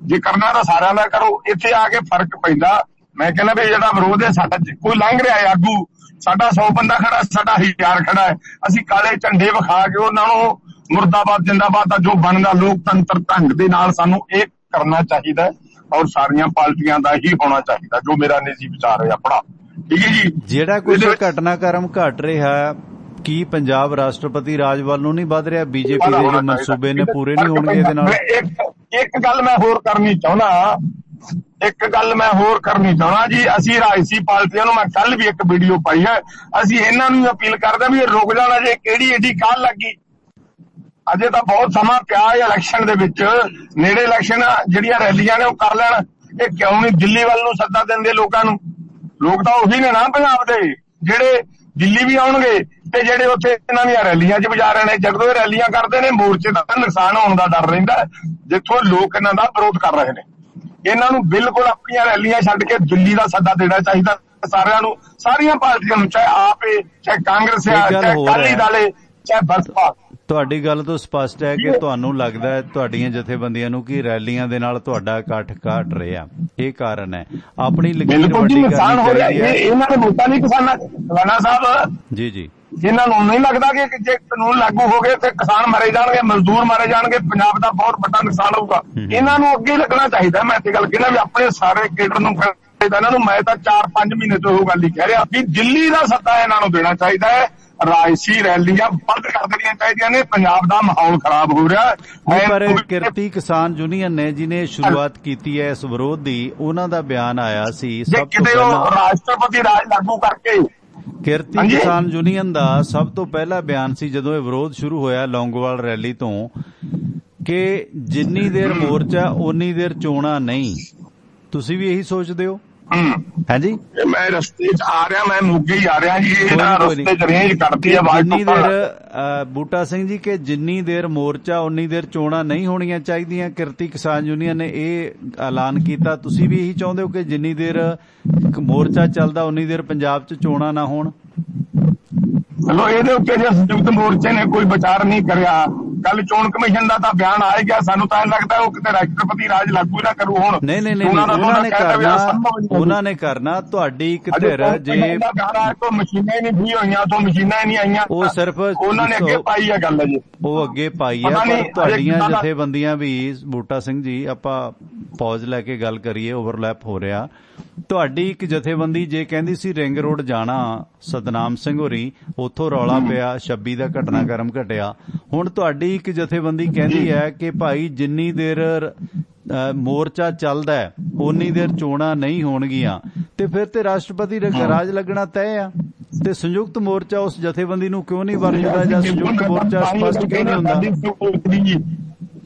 ਜੇ ਕਰਨਾ ਤਾਂ ਸਾਰਿਆਂ ਦਾ ਕਰੋ। ਇੱਥੇ ਆ ਕੇ ਫਰਕ ਪੈਂਦਾ। ਮੈਂ ਕਹਿੰਦਾ ਵੀ ਜਿਹੜਾ ਵਿਰੋਧ ਹੈ ਸਾਡਾ, ਕੋਈ ਲੰਘ ਰਿਹਾ ਹੈ ਆਗੂ, ਸਾਡਾ 100 ਬੰਦਾ ਖੜਾ, ਸਾਡਾ 1000 ਖੜਾ ਹੈ, ਅਸੀਂ ਕਾਲੇ ਝੰਡੇ ਵਿਖਾ ਕੇ ਉਹਨਾਂ ਨੂੰ ਮੁਰਦਾਬਾਦ ਜਿੰਦਾਬਾਦ ਦਾ ਜੋ ਬਣਦਾ ਲੋਕਤੰਤਰ ਢੰਗ ਦੇ ਨਾਲ ਸਾਨੂੰ ਇਹ ਕਰਨਾ ਚਾਹੀਦਾ ਹੈ, ਔਰ ਸਾਰੀਆਂ ਪਾਰਟੀਆਂ ਦਾ ਹੀ ਹੋਣਾ ਚਾਹੀਦਾ, ਜੋ ਮੇਰਾ ਨਿੱਜੀ ਵਿਚਾਰ ਹੈ ਆਪਣਾ। ਠੀਕ ਹੈ ਜੀ। ਜਿਹੜਾ ਕੁਝ ਘਟਨਾਕ੍ਰਮ ਘਟ ਰਿਹਾ, ਕੀ ਪੰਜਾਬ ਰਾਸ਼ਟਰਪਤੀ ਰਾਜ ਵੱਲ ਨੂੰ ਨਹੀਂ ਵੱਧ ਰਿਹਾ? ਬੀਜੇਪੀ ਦੇ ਜੋ ਮਨਸੂਬੇ ਨੇ ਪੂਰੇ ਨਹੀਂ ਹੋਣਗੇ ਇਹਦੇ ਨਾਲ? ਇੱਕ ਗੱਲ ਮੈਂ ਹੋਰ ਕਰਨੀ ਚਾਹੁੰਦਾ ਜੀ। ਅਸੀਂ ਰਾਜਸੀ ਪਾਰਟੀਆਂ ਨੂੰ, ਮੈਂ ਕੱਲ ਵੀ ਇੱਕ ਵੀਡੀਓ ਪਾਈ ਹੈ, ਅਸੀਂ ਇਹਨਾਂ ਨੂੰ ਅਪੀਲ ਕਰਦੇ ਵੀ ਰੁਕ ਜਾਣਾ। ਜੇ ਕਿਹੜੀ ਏਡੀ ਕਾਹਲ ਲੱਗੀ, ਅਜੇ ਤਾਂ ਬਹੁਤ ਸਮਾਂ ਪਿਆ ਹੈ ਇਲੈਕਸ਼ਨ ਦੇ ਵਿੱਚ, ਨੇੜੇ ਇਲੈਕਸ਼ਨ, ਜਿਹੜੀਆਂ ਰੈਲੀਆਂ ਨੇ ਉਹ ਕਰ ਲੈਣ। ਇਹ ਕਿਉਂ ਨਹੀਂ ਦਿੱਲੀ ਵੱਲ ਨੂੰ ਸੱਦਾ ਦਿੰਦੇ ਲੋਕਾਂ ਨੂੰ? ਲੋਕ ਤਾਂ ਉਹੀ ਨੇ ਨਾ ਪੰਜਾਬ ਦੇ, ਜਿਹੜੇ ਦਿੱਲੀ ਵੀ ਆਉਣਗੇ ਤੇ ਜਿਹੜੇ ਉੱਥੇ ਇਹਨਾਂ ਦੀਆਂ ਰੈਲੀਆਂ 'ਚ ਵਜਾ ਰਹੇ ਨੇ। ਜਦੋਂ ਇਹ ਰੈਲੀਆਂ ਕਰਦੇ ਨੇ, ਮੋਰਚੇ ਦਾ ਨੁਕਸਾਨ ਹੋਣ ਦਾ ਡਰ ਰਹਿੰਦਾ, ਜਿੱਥੋਂ ਲੋਕ ਇਹਨਾਂ ਦਾ ਵਿਰੋਧ ਕਰ ਰਹੇ ਨੇ। ਇਹਨਾਂ ਨੂੰ ਬਿਲਕੁਲ ਆਪਣੀਆਂ ਰੈਲੀਆਂ ਛੱਡ ਕੇ ਦਿੱਲੀ ਦਾ ਸੱਦਾ ਦੇਣਾ ਚਾਹੀਦਾ ਸਾਰਿਆਂ ਨੂੰ, ਸਾਰੀਆਂ ਪਾਰਟੀਆਂ ਨੂੰ, ਚਾਹੇ ਆਪ ਹੈ, ਚਾਹੇ ਕਾਂਗਰਸ ਹੈ, ਚਾਹੇ ਅਕਾਲੀ ਦਲ ਹੈ, ਚਾਹੇ ਬਸਪਾ। ਤੁਹਾਡੀ ਗੱਲ ਤੋਂ ਸਪਸ਼ਟ ਹੈ ਕਿ ਤੁਹਾਨੂੰ ਲੱਗਦਾ ਹੈ ਤੁਹਾਡੀਆਂ ਜਥੇਬੰਦੀਆਂ ਨੂੰ ਕਿ ਰੈਲੀਆਂ ਦੇ ਨਾਲ ਤੁਹਾਡਾ ਇਕੱਠ ਘਟ ਰਿਹਾ, ਇਹ ਕਾਰਨ ਹੈ। ਆਪਣੀ ਲਕੀਰ ਵੱਡੀ ਕਰਨੀ ਚਾਹੀਦੀ ਹੈ। ਇਹਨਾਂ ਦੇ ਵੋਟਾਂ ਨਹੀਂ ਕਿਸਾਨਾਂ ਰਾਣਾ ਸਾਹਿਬ ਜੀ ਇਹਨਾਂ ਨੂੰ ਨਹੀਂ ਲੱਗਦਾ ਕਿ ਜੇ ਕਾਨੂੰਨ ਲਾਗੂ ਹੋ ਗਏ ਤੇ ਕਿਸਾਨ ਮਾਰੇ ਜਾਣਗੇ, ਮਜ਼ਦੂਰ ਮਾਰੇ ਜਾਣਗੇ, ਪੰਜਾਬ ਦਾ ਬਹੁਤ ਵੱਡਾ ਨੁਕਸਾਨ ਹੋਊਗਾ। ਇਹਨਾਂ ਨੂੰ ਅੱਗੇ ਲੱਗਣਾ ਚਾਹੀਦਾ। ਮੈਂ ਤੇ ਗੱਲ ਕਹਿੰਦਾ ਵੀ ਆਪਣੇ ਸਾਰੇ ਕੇਡਰ ਨੂੰ ਇਹਨਾਂ ਨੂੰ, ਮੈਂ ਤਾਂ 4-5 ਮਹੀਨੇ ਤੋਂ ਉਹ ਗੱਲ ਹੀ ਕਹਿ ਰਿਹਾ ਵੀ ਦਿੱਲੀ ਦਾ ਸੱਦਾ ਇਹਨਾਂ ਨੂੰ ਦੇਣਾ ਚਾਹੀਦਾ ਹੈ। ਰਾਜਸੀ ਰੈਲੀਆਂ ਬੰਦ ਕਰ ਦੇਣੀਆਂ ਚਾਹੀਦੀਆਂ ਨੇ। ਪੰਜਾਬ ਦਾ ਮਾਹੌਲ ਖਰਾਬ ਹੋ ਰਿਹਾ ਹੈ। ਪਰ ਕਿਰਤੀ ਕਿਸਾਨ ਯੂਨੀਅਨ ਨੇ ਜਿਹਨੇ ਸ਼ੁਰੂਆਤ ਕੀਤੀ ਹੈ ਇਸ ਵਿਰੋਧ ਦੀ, ਉਹਨਾਂ ਦਾ ਬਿਆਨ ਆਇਆ ਸੀ ਸਭ ਤੋਂ ਪਹਿਲਾਂ ਰਾਸ਼ਟਰਪਤੀ ਰਾਜ ਲਾਗੂ ਕਰਕੇ। ਕਿਰਤੀ ਕਿਸਾਨ ਯੂਨੀਅਨ ਦਾ ਸਭ ਤੋਂ ਪਹਿਲਾ ਬਿਆਨ ਸੀ ਜਦੋਂ ਇਹ ਵਿਰੋਧ ਸ਼ੁਰੂ ਹੋਇਆ ਲੌਂਗੋਵਾਲ ਰੈਲੀ ਤੋਂ, ਕਿ ਜਿੰਨੀ ਦੇਰ ਮੋਰਚਾ ਓਨੀ ਦੇਰ ਚੋਣਾਂ ਨਹੀਂ। ਤੁਸੀਂ ਵੀ ਇਹੀ ਸੋਚਦੇ ਹੋ? ਹਾਂਜੀ, ਮੈਂ ਰਸਤੇ 'ਚ ਆ ਰਿਹਾ, ਮੈਂ ਮੋਗੇ ਹੀ ਆ ਰਿਹਾ ਜੀ। ਇਹਨਾਂ ਰਸਤੇ 'ਚ ਰੇਂਜ ਕਰਦੀ ਹੈ ਆਵਾਜ਼। ਜਿੰਨੀ ਦੇਰ ਬੂਟਾ ਸਿੰਘ ਜੀ ਕਿ ਜਿੰਨੀ ਦੇਰ ਮੋਰਚਾ ਉਨੀ ਦੇਰ ਚੋਣਾਂ ਨਹੀਂ ਹੋਣੀਆਂ ਚਾਹੀਦੀਆਂ। ਕਿਰਤੀ ਕਿਸਾਨ ਯੂਨੀਅਨ ਨੇ ਇਹ ਐਲਾਨ ਕੀਤਾ। ਤੁਸੀਂ ਵੀ ਇਹੀ ਚਾਹੁੰਦੇ ਹੋ ਕਿ ਜਿੰਨੀ ਦੇਰ ਮੋਰਚਾ ਚੱਲਦਾ ਉਨੀ ਦੇਰ ਪੰਜਾਬ 'ਚ ਚੋਣਾਂ ਨਾ ਹੋਣ? ਚਲੋ ਇਹਦੇ ਉੱਤੇ ਜੇ ਸੰਯੁਕਤ ਮੋਰਚੇ ਨੇ ਕੋਈ ਵਿਚਾਰ ਨਹੀਂ ਕਰਿਆ, ਕੱਲ ਚੋਣ ਕਮਿਸ਼ਨ ਦਾ ਤਾਂ ਬਿਆਨ ਆ ਗਿਆ। ਸਾਨੂੰ ਤਾਂ ਲੱਗਦਾ ਉਹ ਕਿਤੇ ਰਾਸ਼ਟਰਪਤੀ ਰਾਜ ਲਾਗੂ ਨਾ ਕਰੂ ਹੁਣ। ਨਹੀਂ, ਉਹਨਾਂ ਨੇ ਕਰਨਾ। ਤੁਹਾਡੀ ਇੱਕ ਧਿਰ ਜੇ ਕੋਈ ਮਸ਼ੀਨਾਂ ਨਹੀਂ ਵੀ ਹੋਈਆਂ, ਤੋਂ ਮਸ਼ੀਨਾਂ ਨਹੀਂ ਆਈਆਂ, ਉਹ ਸਿਰਫ ਉਹਨਾਂ ਨੇ ਅੱਗੇ ਪਾਈ ਹੈ ਗੱਲ ਜੀ, ਉਹ ਅੱਗੇ ਪਾਈ ਹੈ। ਪਰ ਤੁਹਾਡੀਆਂ ਜਥੇਬੰਦੀਆਂ ਵੀ, ਬੂਟਾ ਸਿੰਘ ਜੀ ਆਪਾਂ ਪੌਜ਼ ਲੈ ਕੇ ਗੱਲ ਕਰੀਏ, ਓਵਰਲੈਪ ਹੋ ਰਿਹਾ। ਤੁਹਾਡੀ ਇੱਕ ਜਥੇਬੰਦੀ ਜੇ ਕਹਿੰਦੀ ਸੀ ਰਿੰਗ ਰੋਡ ਜਾਣਾ, ਸਤਨਾਮ ਸਿੰਘ ਹੋਰੀ, ਉੱਥੋਂ ਰੌਲਾ ਪਿਆ, 26 ਦਾ ਘਟਨਾਕ੍ਰਮ ਘਟਿਆ। ਹੁਣ ਤੁਹਾਡੀ ਇੱਕ ਜਥੇਬੰਦੀ ਕਹਿੰਦੀ ਹੈ ਕਿ ਭਾਈ ਜਿੰਨੀ ਦੇਰ ਮੋਰਚਾ ਚੱਲਦਾ ਉਨੀ ਦੇਰ ਚੋਣਾਂ ਨਹੀਂ ਹੋਣਗੀਆਂ, ਤੇ ਫਿਰ ਤੇ ਰਾਸ਼ਟਰਪਤੀ ਰਾਜ ਲੱਗਣਾ ਤੈਅ ਆ। ਤੇ ਸੰਯੁਕਤ ਮੋਰਚਾ ਉਸ ਜਥੇਬੰਦੀ ਨੂੰ ਕਿਉਂ ਨਹੀਂ ਵਰਤਦਾ, ਜਾਂ ਸੰਯੁਕਤ ਮੋਰਚਾ ਸਪਸ਼ਟ ਕਿਉਂ ਨਹੀਂ ਹੁੰਦਾ?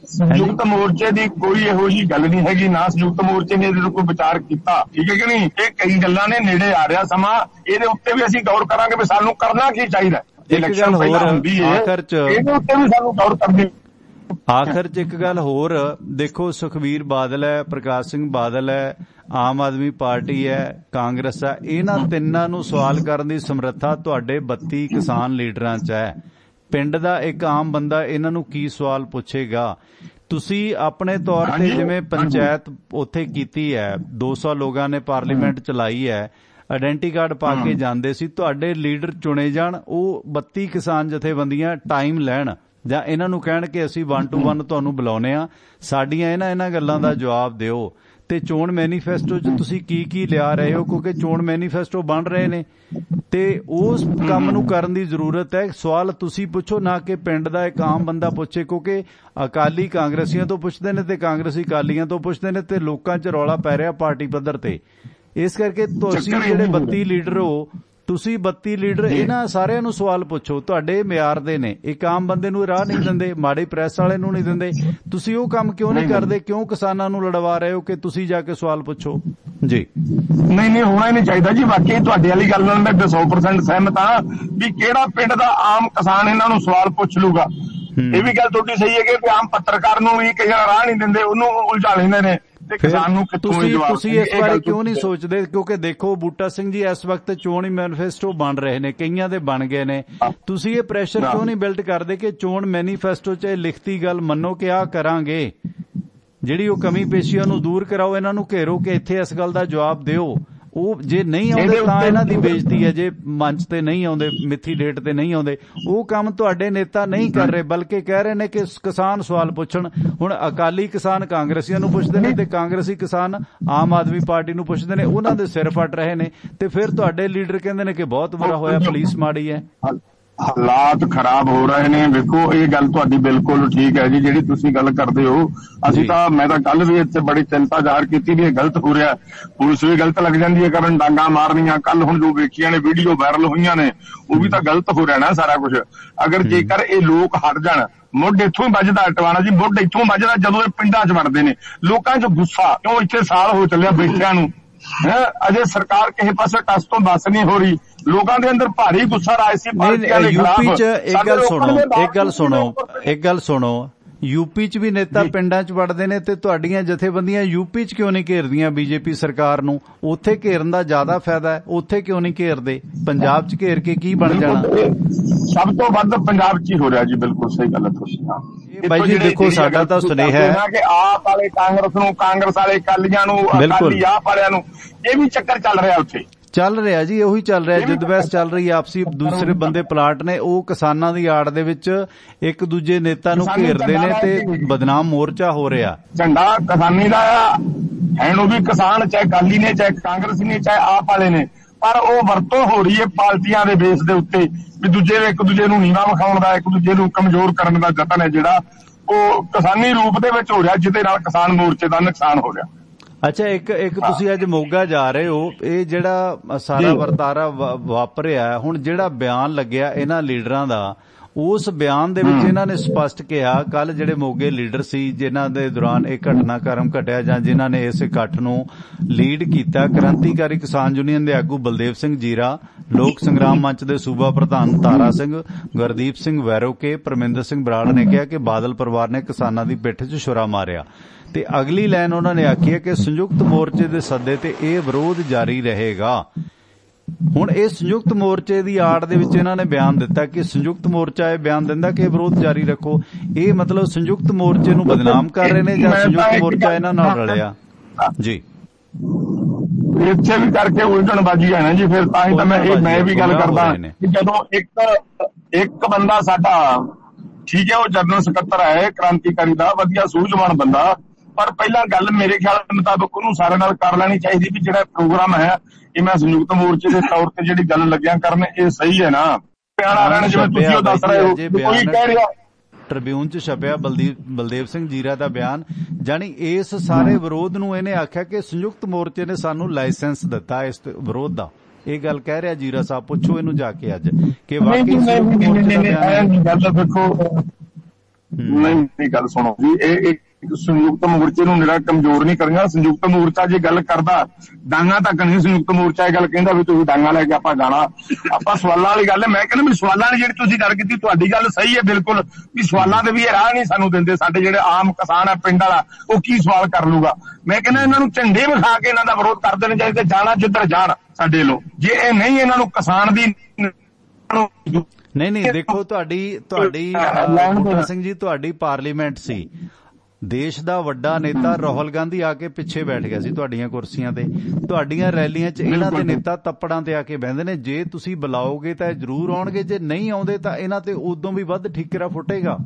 ਸੰਯੁਕਤ ਮੋਰਚੇ ਦੀ ਕੋਈ ਇਹੋ ਜਿਹੀ ਗੱਲ ਨਹੀਂ ਹੈਗੀ, ਨਾ ਸੰਯੁਕਤ ਮੋਰਚੇ ਨੇ ਇਹਦੇ ਤੋਂ ਕੋਈ ਵਿਚਾਰ ਕੀਤਾ। ਠੀਕ ਹੈ ਕਿ ਨਹੀਂ? ਇਹ ਕਈ ਗੱਲਾਂ ਨੇ, ਨੇੜੇ ਆ ਰਿਹਾ ਸਮਾਂ, ਇਹਦੇ ਉੱਤੇ ਵੀ ਅਸੀਂ ਗੌਰ ਕਰਾਂਗੇ ਵੀ ਸਾਨੂੰ ਕਰਨਾ ਕੀ ਚਾਹੀਦਾ। ਇਲੈਕਸ਼ਨ ਹੋਰ ਆਖਰ ਚ, ਇਹਦੇ ਉੱਤੇ ਵੀ ਸਾਨੂੰ ਗੌਰ ਕਰਨੀ। ਆਖਰ ਚ ਇੱਕ ਗੱਲ ਹੋਰ ਦੇਖੋ, ਸੁਖਬੀਰ ਬਾਦਲ ਹੈ, ਪ੍ਰਕਾਸ਼ ਸਿੰਘ ਬਾਦਲ ਹੈ, ਆਮ ਆਦਮੀ ਪਾਰਟੀ ਹੈ, ਕਾਂਗਰਸ ਹੈ, ਇਹਨਾਂ ਤਿੰਨਾਂ ਨੂੰ ਸਵਾਲ ਕਰਨ ਦੀ ਸਮਰੱਥਾ ਤੁਹਾਡੇ 32 ਕਿਸਾਨ ਲੀਡਰਾਂ 'ਚ ਹੈ। ਪਿੰਡ ਦਾ ਇੱਕ ਆਮ ਬੰਦਾ ਇਹਨਾਂ ਨੂੰ ਕੀ ਸਵਾਲ ਪੁੱਛੇਗਾ? ਤੁਸੀਂ ਆਪਣੇ ਤੌਰ ਤੇ ਜਿਵੇਂ ਪੰਚਾਇਤ ਉੱਥੇ ਕੀਤੀ ਹੈ, 200 ਲੋਕਾਂ ਨੇ ਪਾਰਲੀਮੈਂਟ ਚਲਾਈ ਹੈ, ਆਇਡੈਂਟੀ ਕਾਰਡ ਪਾ ਕੇ ਜਾਂਦੇ ਸੀ, ਤੁਹਾਡੇ ਲੀਡਰ ਚੁਣੇ ਜਾਣ, ਉਹ 32 ਕਿਸਾਨ ਜਥੇਬੰਦੀਆਂ ਟਾਈਮ ਲੈਣ ਜਾਂ ਇਹਨਾਂ ਨੂੰ ਕਹਿਣ ਕਿ ਅਸੀਂ 1 to 1 ਤੁਹਾਨੂੰ ਬੁਲਾਉਨੇ ਆ, ਸਾਡੀਆਂ ਇਹਨਾਂ ਗੱਲਾਂ ਦਾ ਜਵਾਬ ਦਿਓ, ਤੇ ਚੋਣ ਮੈਨੀਫੈਸਟੋ 'ਚ ਤੁਸੀਂ ਕੀ ਲਿਆ ਰਹੇ ਹੋ, ਕਿਉਂਕਿ ਚੋਣ ਮੈਨੀਫੈਸਟੋ ਬਣ ਰਹੇ ਨੇ ਤੇ ਉਸ ਕੰਮ ਨੂੰ ਕਰਨ ਦੀ ਜ਼ਰੂਰਤ ਹੈ। ਸਵਾਲ ਤੁਸੀਂ ਪੁੱਛੋ, ਨਾ ਕਿ ਪਿੰਡ ਦਾ ਇੱਕ ਆਮ ਬੰਦਾ ਪੁੱਛੇ, ਕਿਉਂਕਿ ਅਕਾਲੀ ਕਾਂਗਰਸੀਆਂ ਤੋਂ ਪੁੱਛਦੇ ਨੇ ਤੇ ਕਾਂਗਰਸੀ ਅਕਾਲੀਆਂ ਤੋਂ ਪੁੱਛਦੇ ਨੇ ਤੇ ਲੋਕਾਂ 'ਚ ਰੌਲਾ ਪੈ ਰਿਹਾ ਪਾਰਟੀ ਪੱਧਰ ਤੇ। ਇਸ ਕਰਕੇ ਤੁਸੀਂ ਜਿਹੜੇ 32 ਲੀਡਰ ਹੋ, ਤੁਸੀਂ 32 ਲੀਡਰ ਇਹਨਾਂ ਸਾਰਿਆਂ ਨੂੰ ਸਵਾਲ ਪੁੱਛੋ, ਤੁਹਾਡੇ ਮਿਆਰ ਦੇ ਨੇ, ਇੱਕ ਆਮ ਬੰਦੇ ਨੂੰ ਰਾਹ ਨਹੀਂ ਦਿੰਦੇ, ਮਾੜੀ ਪ੍ਰੈਸ ਵਾਲੇ ਨੂੰ ਨਹੀਂ ਦਿੰਦੇ, ਤੁਸੀਂ ਉਹ ਕੰਮ ਕਿਉਂ ਨਹੀਂ ਕਰਦੇ? ਕਿਉਂ ਕਿਸਾਨਾਂ ਨੂੰ ਲੜਵਾ ਰਹੇ ਹੋ ਕਿ ਤੁਸੀਂ ਜਾ ਕੇ ਸਵਾਲ ਪੁੱਛੋ? ਜੀ ਨਹੀਂ ਹੋਣਾ ਹੀ ਨਹੀਂ ਚਾਹੀਦਾ ਜੀ। ਵਾਕਈ ਤੁਹਾਡੀ ਵਾਲੀ ਗੱਲ ਨਾਲ ਮੈਂ 100% ਸਹਿਮਤ ਹਾਂ ਵੀ ਕਿਹੜਾ ਪਿੰਡ ਦਾ ਆਮ ਕਿਸਾਨ ਇਹਨਾਂ ਨੂੰ ਸਵਾਲ ਪੁੱਛ ਲੂਗਾ। ਇਹ ਵੀ ਗੱਲ ਤੁਹਾਡੀ ਸਹੀ ਹੈ ਕਿ ਆਮ ਪੱਤਰਕਾਰ ਨੂੰ ਵੀ ਕਈ ਵਾਰ ਰਾਹ ਨਹੀਂ ਦਿੰਦੇ, ਉਹਨੂੰ ਉਲਝਾ ਲੈਂਦੇ ਨੇ ਤੇ ਕਿਸਾਨ ਨੂੰ ਕਿੱਥੋਂ ਜਵਾਬ। ਤੁਸੀਂ ਇਸ ਬਾਰੇ ਕਿਉਂ ਨਹੀਂ ਸੋਚਦੇ? ਕਿਉਂਕਿ ਦੇਖੋ ਬੂਟਾ ਸਿੰਘ ਜੀ ਇਸ ਵਕਤ ਚੋਣ ਮੈਨੀਫੈਸਟੋ ਬਣ ਰਹੇ ਨੇ, ਕਈਆਂ ਦੇ ਬਣ ਗਏ ਨੇ, ਤੁਸੀਂ ਇਹ ਪ੍ਰੈਸ਼ਰ ਕਿਉਂ ਨਹੀਂ ਬਿਲਡ ਕਰਦੇ ਕਿ ਚੋਣ ਮੈਨੀਫੈਸਟੋ 'ਚ ਲਿਖਤੀ ਗੱਲ ਮੰਨੋ ਕਿ ਆਹ ਕਰਾਂਗੇ, ਜਿਹੜੀ ਉਹ ਕਮੀ ਪੇਸ਼ੀਆਂ ਨੂੰ ਦੂਰ ਕਰਾਓ, ਇਹਨਾਂ ਨੂੰ ਘੇਰੋ ਕਿ ਇੱਥੇ ਇਸ ਗੱਲ ਦਾ ਜਵਾਬ ਦਿਓ। ਉਹ ਜੇ ਨਹੀਂ ਆਉਂਦੇ ਤਾਂ ਇਹਨਾਂ ਦੀ ਬੇਇੱਜ਼ਤੀ ਹੈ, ਜੇ ਮੰਚ ਤੇ ਨਹੀਂ ਆਉਂਦੇ, ਮਿੱਥੀ ਡੇਟ ਤੇ ਨਹੀਂ ਆਉਂਦੇ, ਉਹ ਕੰਮ ਤੁਹਾਡੇ ਨੇਤਾ ਨਹੀਂ ਕਰ ਰਹੇ, ਬਲਕਿ ਕਹਿ ਰਹੇ ਨੇ ਕਿ ਕਿਸਾਨ ਸਵਾਲ ਪੁੱਛਣ। ਹੁਣ ਅਕਾਲੀ ਕਿਸਾਨ ਕਾਂਗਰਸੀਆਂ ਨੂੰ ਪੁੱਛਦੇ ਨੇ ਤੇ ਕਾਂਗਰਸੀ ਕਿਸਾਨ ਆਮ ਆਦਮੀ ਪਾਰਟੀ ਨੂੰ ਪੁੱਛਦੇ ਨੇ, ਉਹਨਾਂ ਦੇ ਸਿਰ ਫਟ ਰਹੇ ਨੇ, ਤੇ ਫਿਰ ਤੁਹਾਡੇ ਲੀਡਰ ਕਹਿੰਦੇ ਨੇ ਕਿ ਬਹੁਤ ਬੁਰਾ ਹੋਇਆ, ਪੁਲਿਸ ਮਾੜੀ ਹੈ। ਹਾਲਾਤ ਖਰਾਬ ਹੋ ਰਹੇ ਨੇ। ਵੇਖੋ ਇਹ ਗੱਲ ਤੁਹਾਡੀ ਬਿਲਕੁਲ ਠੀਕ ਹੈ ਜੀ, ਜਿਹੜੀ ਤੁਸੀਂ ਗੱਲ ਕਰਦੇ ਹੋ। ਮੈਂ ਤਾਂ ਕੱਲ ਵੀ ਇੱਥੇ ਬੜੀ ਚਿੰਤਾ ਜ਼ਾਹਰ ਕੀਤੀ ਵੀ ਇਹ ਗਲਤ ਹੋ ਰਿਹਾ, ਪੁਲਿਸ ਵੀ ਗਲਤ ਲੱਗ ਜਾਂਦੀ ਹੈ ਕਰਨ, ਡਾਂਗਾ ਮਾਰਨੀਆਂ। ਕੱਲ ਹੁਣ ਜੋ ਵੇਖੀਆਂ ਨੇ ਵੀਡੀਓ ਵਾਇਰਲ ਹੋਈਆਂ ਨੇ, ਉਹ ਵੀ ਤਾਂ ਗਲਤ ਹੋ ਰਿਹਾ ਨਾ ਸਾਰਾ ਕੁਝ। ਅਗਰ ਜੇਕਰ ਇਹ ਲੋਕ ਹਟ ਜਾਣ, ਮੁੱਢ ਇੱਥੋਂ ਹੀ ਵੱਜਦਾ ਟਵਾਣਾ ਜੀ, ਮੁੱਢ ਇੱਥੋਂ ਵੱਜਦਾ ਜਦੋਂ ਇਹ ਪਿੰਡਾਂ 'ਚ ਵੜਦੇ ਨੇ। ਲੋਕਾਂ 'ਚ ਗੁੱਸਾ ਕਿਉਂ, ਇੱਥੇ ਸਾਲ ਹੋ ਚੱਲਿਆ ਬੈਠਿਆਂ ਨੂੰ, ਅਜੇ ਸਰਕਾਰ ਕਿਸੇ ਪਾਸੇ ਟਸ ਤੋਂ ਬੱਸ ਨਹੀਂ ਹੋ ਰਹੀ, ਲੋਕਾਂ ਦੇ ਅੰਦਰ ਭਾਰੀ ਗੁੱਸਾ ਰਾਜਸੀ ਪਾਰਟੀਆਂ ਦੇ ਖਿਲਾਫ। ਯੂਪੀ 'ਚ ਇੱਕ ਗੱਲ ਸੁਣੋ, ਯੂਪੀ 'ਚ ਵੀ ਨੇਤਾ ਪਿੰਡਾਂ 'ਚ ਵੜਦੇ ਨੇ ਤੇ ਤੁਹਾਡੀਆਂ ਜਥੇਬੰਦੀਆਂ ਯੂਪੀ 'ਚ ਕਿਉਂ ਨਹੀਂ ਘੇਰਦੀਆਂ ਬੀਜੇਪੀ ਸਰਕਾਰ ਨੂੰ? ਉੱਥੇ ਘੇਰਨ ਦਾ ਜ਼ਿਆਦਾ ਫਾਇਦਾ ਹੈ, ਉੱਥੇ ਕਿਉਂ ਨਹੀਂ ਘੇਰਦੇ? ਪੰਜਾਬ 'ਚ ਘੇਰ ਕੇ ਕੀ ਬਣ ਜਾਣਾ? ਸਭ ਤੋਂ ਵੱਧ ਪੰਜਾਬ 'ਚ ਹੀ ਹੋ ਰਿਹਾ ਜੀ। ਬਿਲਕੁਲ ਸਹੀ ਗੱਲ ਹੈ ਤੁਸੀਂ। ਬਾਈ ਜੀ ਦੇਖੋ, ਸਾਡਾ ਤਾਂ ਸੁਨੇਹਾ ਹੈ ਕਿ ਆਪ ਵਾਲੇ ਕਾਂਗਰਸ ਨੂੰ, ਕਾਂਗਰਸ ਵਾਲੇ ਅਕਾਲੀਆਂ ਨੂੰ, ਅਕਾਲੀ ਆਪ ਵਾਲਿਆਂ ਨੂੰ, ਇਹ ਵੀ ਚੱਕਰ ਚੱਲ ਰਿਹਾ ਉੱਥੇ, ਚੱਲ ਰਿਹਾ ਜੀ, ਉਹੀ ਚੱਲ ਰਿਹਾ, ਜਿੱਦ ਬਹਿਸ ਚੱਲ ਰਹੀ ਹੈ ਆਪਸੀ। ਦੂਸਰੇ ਬੰਦੇ ਪਲਾਟ ਨੇ, ਉਹ ਕਿਸਾਨਾਂ ਦੀ ਆੜ ਦੇ ਵਿੱਚ ਇੱਕ ਦੂਜੇ ਨੇਤਾ ਨੂੰ ਘੇਰਦੇ ਨੇ ਤੇ ਬਦਨਾਮ ਮੋਰਚਾ ਹੋ ਰਿਹਾ। ਝੰਡਾ ਕਿਸਾਨੀ ਦਾ ਹੈ, ਉਹ ਵੀ ਕਿਸਾਨ, ਚਾਹੇ ਅਕਾਲੀ ਨੇ, ਚਾਹੇ ਕਾਂਗਰਸੀ ਨੇ, ਚਾਹੇ ਆਪ ਵਾਲੇ ਨੇ, ਪਰ ਉਹ ਵਰਤੋਂ ਹੋ ਰਹੀ ਹੈ ਪਾਰਟੀਆਂ ਦੇ ਬੇਸ ਦੇ ਉੱਤੇ ਵੀ ਇੱਕ ਦੂਜੇ ਨੂੰ ਨੀਵਾਂ ਵਿਖਾਉਣ ਦਾ, ਇੱਕ ਦੂਜੇ ਨੂੰ ਕਮਜ਼ੋਰ ਕਰਨ ਦਾ ਯਤਨ ਹੈ ਜਿਹੜਾ ਉਹ ਕਿਸਾਨੀ ਰੂਪ ਦੇ ਵਿੱਚ ਹੋ ਰਿਹਾ, ਜਿਹਦੇ ਨਾਲ ਕਿਸਾਨ ਮੋਰਚੇ ਦਾ ਨੁਕਸਾਨ ਹੋ ਰਿਹਾ। ਅੱਛਾ, ਇੱਕ ਤੁਸੀਂ ਅੱਜ ਮੋਗਾ ਜਾ ਰਹੇ ਹੋ, ਇਹ ਜਿਹੜਾ ਸਾਰਾ ਵਰਤਾਰਾ ਵਾਪਰਿਆ, ਹੁਣ ਜਿਹੜਾ ਬਿਆਨ ਲੱਗਿਆ ਇਹਨਾਂ ਲੀਡਰਾਂ ਦਾ, ਉਸ ਬਿਆਨ ਦੇ ਵਿੱਚ ਇਹਨਾਂ ਨੇ ਸਪਸ਼ਟ ਕਿਹਾ, ਕੱਲ ਜਿਹੜੇ ਮੋਗੇ ਲੀਡਰ ਸੀ ਜਿਨ੍ਹਾਂ ਦੇ ਦੌਰਾਨ ਇਹ ਘਟਨਾਕ੍ਰਮ ਘਟਿਆ ਜਾਂ ਜਿਨ੍ਹਾਂ ਨੇ ਇਸ ਇਕੱਠ ਨੂੰ ਲੀਡ ਕੀਤਾ, ਕ੍ਰਾਂਤੀਕਾਰੀ ਕਿਸਾਨ ਯੂਨੀਅਨ ਦੇ ਆਗੂ ਬਲਦੇਵ ਸਿੰਘ ਜੀਰਾ, ਲੋਕ ਸੰਗਰਾਮ ਮੰਚ ਦੇ ਸੂਬਾ ਪ੍ਰਧਾਨ ਤਾਰਾ ਸਿੰਘ, ਗੁਰਦੀਪ ਸਿੰਘ ਵੈਰੋਕੇ, ਪਰਮਿੰਦਰ ਸਿੰਘ ਬਰਾੜ ਨੇ ਕਿਹਾ ਕਿ ਬਾਦਲ ਪਰਿਵਾਰ ਨੇ ਕਿਸਾਨਾਂ ਦੀ ਪਿੱਠ 'ਚ ਛੁਰਾ ਮਾਰਿਆ। ਤੇ ਅਗਲੀ ਲਾਈਨ ਉਹਨਾਂ ਨੇ ਆਖੀ ਹੈ ਕਿ ਸੰਯੁਕਤ ਮੋਰਚੇ ਦੇ ਸੱਦੇ ਤੇ ਇਹ ਵਿਰੋਧ ਜਾਰੀ ਰਹੇਗਾ। ਹੁਣ ਇਹ ਸੰਯੁਕਤ ਮੋਰਚੇ ਦੀ ਆੜ ਦੇ ਵਿੱਚ ਇਹਨਾਂ ਨੇ ਬਿਆਨ ਦਿੱਤਾ ਕਿ ਸੰਯੁਕਤ ਮੋਰਚਾ ਇਹ ਬਿਆਨ ਦਿੰਦਾ ਕਿ ਵਿਰੋਧ ਜਾਰੀ ਰੱਖੋ। ਇਹ ਮਤਲਬ ਸੰਯੁਕਤ ਮੋਰਚੇ ਨੂੰ ਬਦਨਾਮ ਕਰ ਰਹੇ ਨੇ ਜਾਂ ਸੰਯੁਕਤ ਮੋਰਚਾ ਇਹਨਾਂ ਨਾਲ ਰਲਿਆ? ਜੀ ਇੱਥੇ ਵੀ ਕਰਕੇ ਉਲਝਣਬਾਜ਼ੀ ਹੈ ਨਾ ਜੀ, ਫਿਰ ਤਾਂ ਹੀ ਤਾਂ ਮੈਂ ਵੀ ਗੱਲ ਕਰਦਾ ਕਿ ਜਦੋਂ ਇੱਕ ਬੰਦਾ ਸਾਡਾ, ਠੀਕ ਹੈ, ਉਹ ਜਨਰਲ ਸਕੱਤਰ ਹੈ ਕ੍ਰਾਂਤੀਕਾਰੀ ਦਾ, ਵਧੀਆ ਸੂਝਵਾਨ ਬੰਦਾ, ਪਰ ਪਹਿਲਾਂ ਗੱਲ ਮੇਰੇ ਖਿਆਲ ਮੁਤਾਬਕ ਉਹਨੂੰ ਸਾਰੇ ਨਾਲ ਕਰ ਲੈਣੀ ਚਾਹੀਦੀ ਵੀ ਜਿਹੜਾ ਪ੍ਰੋਗਰਾਮ ਹੈ ਇਹ ਮੈਂ ਸੰਯੁਕਤ ਮੋਰਚੇ ਦੇ ਤੌਰ ਤੇ ਜਿਹੜੀ ਗੱਲ ਲੱਗਿਆ ਕਰਨ, ਇਹ ਸਹੀ ਹੈ ਨਾ? ਬਿਆਨ ਆ ਰਹੇ ਜਿਵੇਂ ਤੁਸੀਂ ਉਹ ਦੱਸ ਰਹੇ ਹੋ, ਕੋਈ ਕਹਿ ਰਿਹਾ ਟ੍ਰਿਬਿਊਨ 'ਚ ਛਪਿਆ ਬਲਦੇਵ ਸਿੰਘ ਜੀਰਾ ਦਾ ਬਿਆਨ, ਜਾਣੀ ਇਸ ਸਾਰੇ ਵਿਰੋਧ ਨੂੰ ਇਹਨੇ ਆਖਿਆ ਕਿ ਸੰਯੁਕਤ ਮੋਰਚੇ ਨੇ ਸਾਨੂੰ ਲਾਇਸੈਂਸ ਦਿੱਤਾ ਇਸ ਵਿਰੋਧ ਦਾ। ਇਹ ਗੱਲ ਕਹਿ ਰਿਹਾ ਜੀਰਾ ਸਾਹਿਬ, ਪੁੱਛੋ ਇਹਨੂੰ ਜਾ ਕੇ ਅੱਜ ਕਿ ਵਾਕਈ ਸੰਯੁਕਤ ਮੋਰਚੇ ਦਾ ਬਿਆਨ ਹੈ। ਨਹੀਂ, ਗੱਲ ਸੁਣੋ ਜੀ, ਇਹ ਸੰਯੁਕਤ ਮੋਰਚੇ ਨੂੰ ਨਿਰਾ ਕਮਜ਼ੋਰ ਨਹੀਂ ਕਰਨਾ। ਸੰਯੁਕਤ ਮੋਰਚਾ ਜੇ ਗੱਲ ਕਰਦਾ, ਡਾਂਗਾ ਤੱਕ ਨਹੀਂ ਸੰਯੁਕਤ ਮੋਰਚਾ ਇਹ ਗੱਲ ਕਹਿੰਦਾ ਵੀ ਤੁਸੀਂ ਡਾਂਗਾ ਲੈ ਕੇ ਆਪਾਂ ਜਾਣਾ। ਆਪਾਂ ਸਵਾਲਾਂ ਵਾਲੀ ਗੱਲ ਹੈ, ਮੈਂ ਕਹਿੰਦਾ ਵੀ ਸਵਾਲਾਂ ਵਾਲੀ ਜਿਹੜੀ ਤੁਸੀਂ ਗੱਲ ਕੀਤੀ ਤੁਹਾਡੀ ਗੱਲ ਸਹੀ ਹੈ ਬਿਲਕੁਲ, ਵੀ ਸਵਾਲਾਂ ਦੇ ਵੀ ਇਹ ਰਾਹ ਨਹੀਂ ਸਾਨੂੰ ਦਿੰਦੇ। ਸਾਡੇ ਜਿਹੜੇ ਆਮ ਕਿਸਾਨ ਹੈ ਪਿੰਡ ਵਾਲਾ, ਉਹ ਕੀ ਸਵਾਲ ਕਰ ਲੂਗਾ? ਮੈਂ ਕਹਿੰਦਾ ਇਹਨਾਂ ਨੂੰ ਝੰਡੇ ਵਿਖਾ ਕੇ ਇਹਨਾਂ ਦਾ ਵਿਰੋਧ ਕਰ ਦੇਣਾ ਚਾਹੀਦਾ, ਜਾਣਾ ਜਿੱਧਰ ਜਾਣ ਸਾਡੇ ਲੋ। ਜੇ ਇਹ ਨਹੀਂ, ਇਹਨਾਂ ਨੂੰ ਕਿਸਾਨ ਦੀ ਨਹੀਂ ਦੇਖੋ, ਤੁਹਾਡੀ ਬੂਟਾ ਸਿੰਘ ਜੀ, ਤੁਹਾਡੀ ਪਾਰਲੀਮੈਂਟ ਸੀ, ਦੇਸ਼ ਦਾ ਵੱਡਾ ਨੇਤਾ ਰਾਹੁਲ ਗਾਂਧੀ ਆ ਕੇ ਪਿੱਛੇ ਬੈਠ ਗਿਆ ਸੀ ਤੁਹਾਡੀਆਂ ਕੁਰਸੀਆਂ ਤੇ। ਤੁਹਾਡੀਆਂ ਰੈਲੀਆਂ 'ਚ ਇਹਨਾਂ ਦੇ ਨੇਤਾ ਤੱਪੜਾਂ ਤੇ ਆ ਕੇ ਬਹਿੰਦੇ ਨੇ। ਜੇ ਤੁਸੀਂ ਬੁਲਾਓਗੇ ਤਾਂ ਇਹ ਜ਼ਰੂਰ ਆਉਣਗੇ, ਜੇ ਨਹੀਂ ਆਉਂਦੇ ਤਾਂ ਇਹਨਾਂ ਤੇ ਉਦੋਂ ਵੀ ਵੱਧ ਠੀਕਰਾ ਫੁੱਟੇਗਾ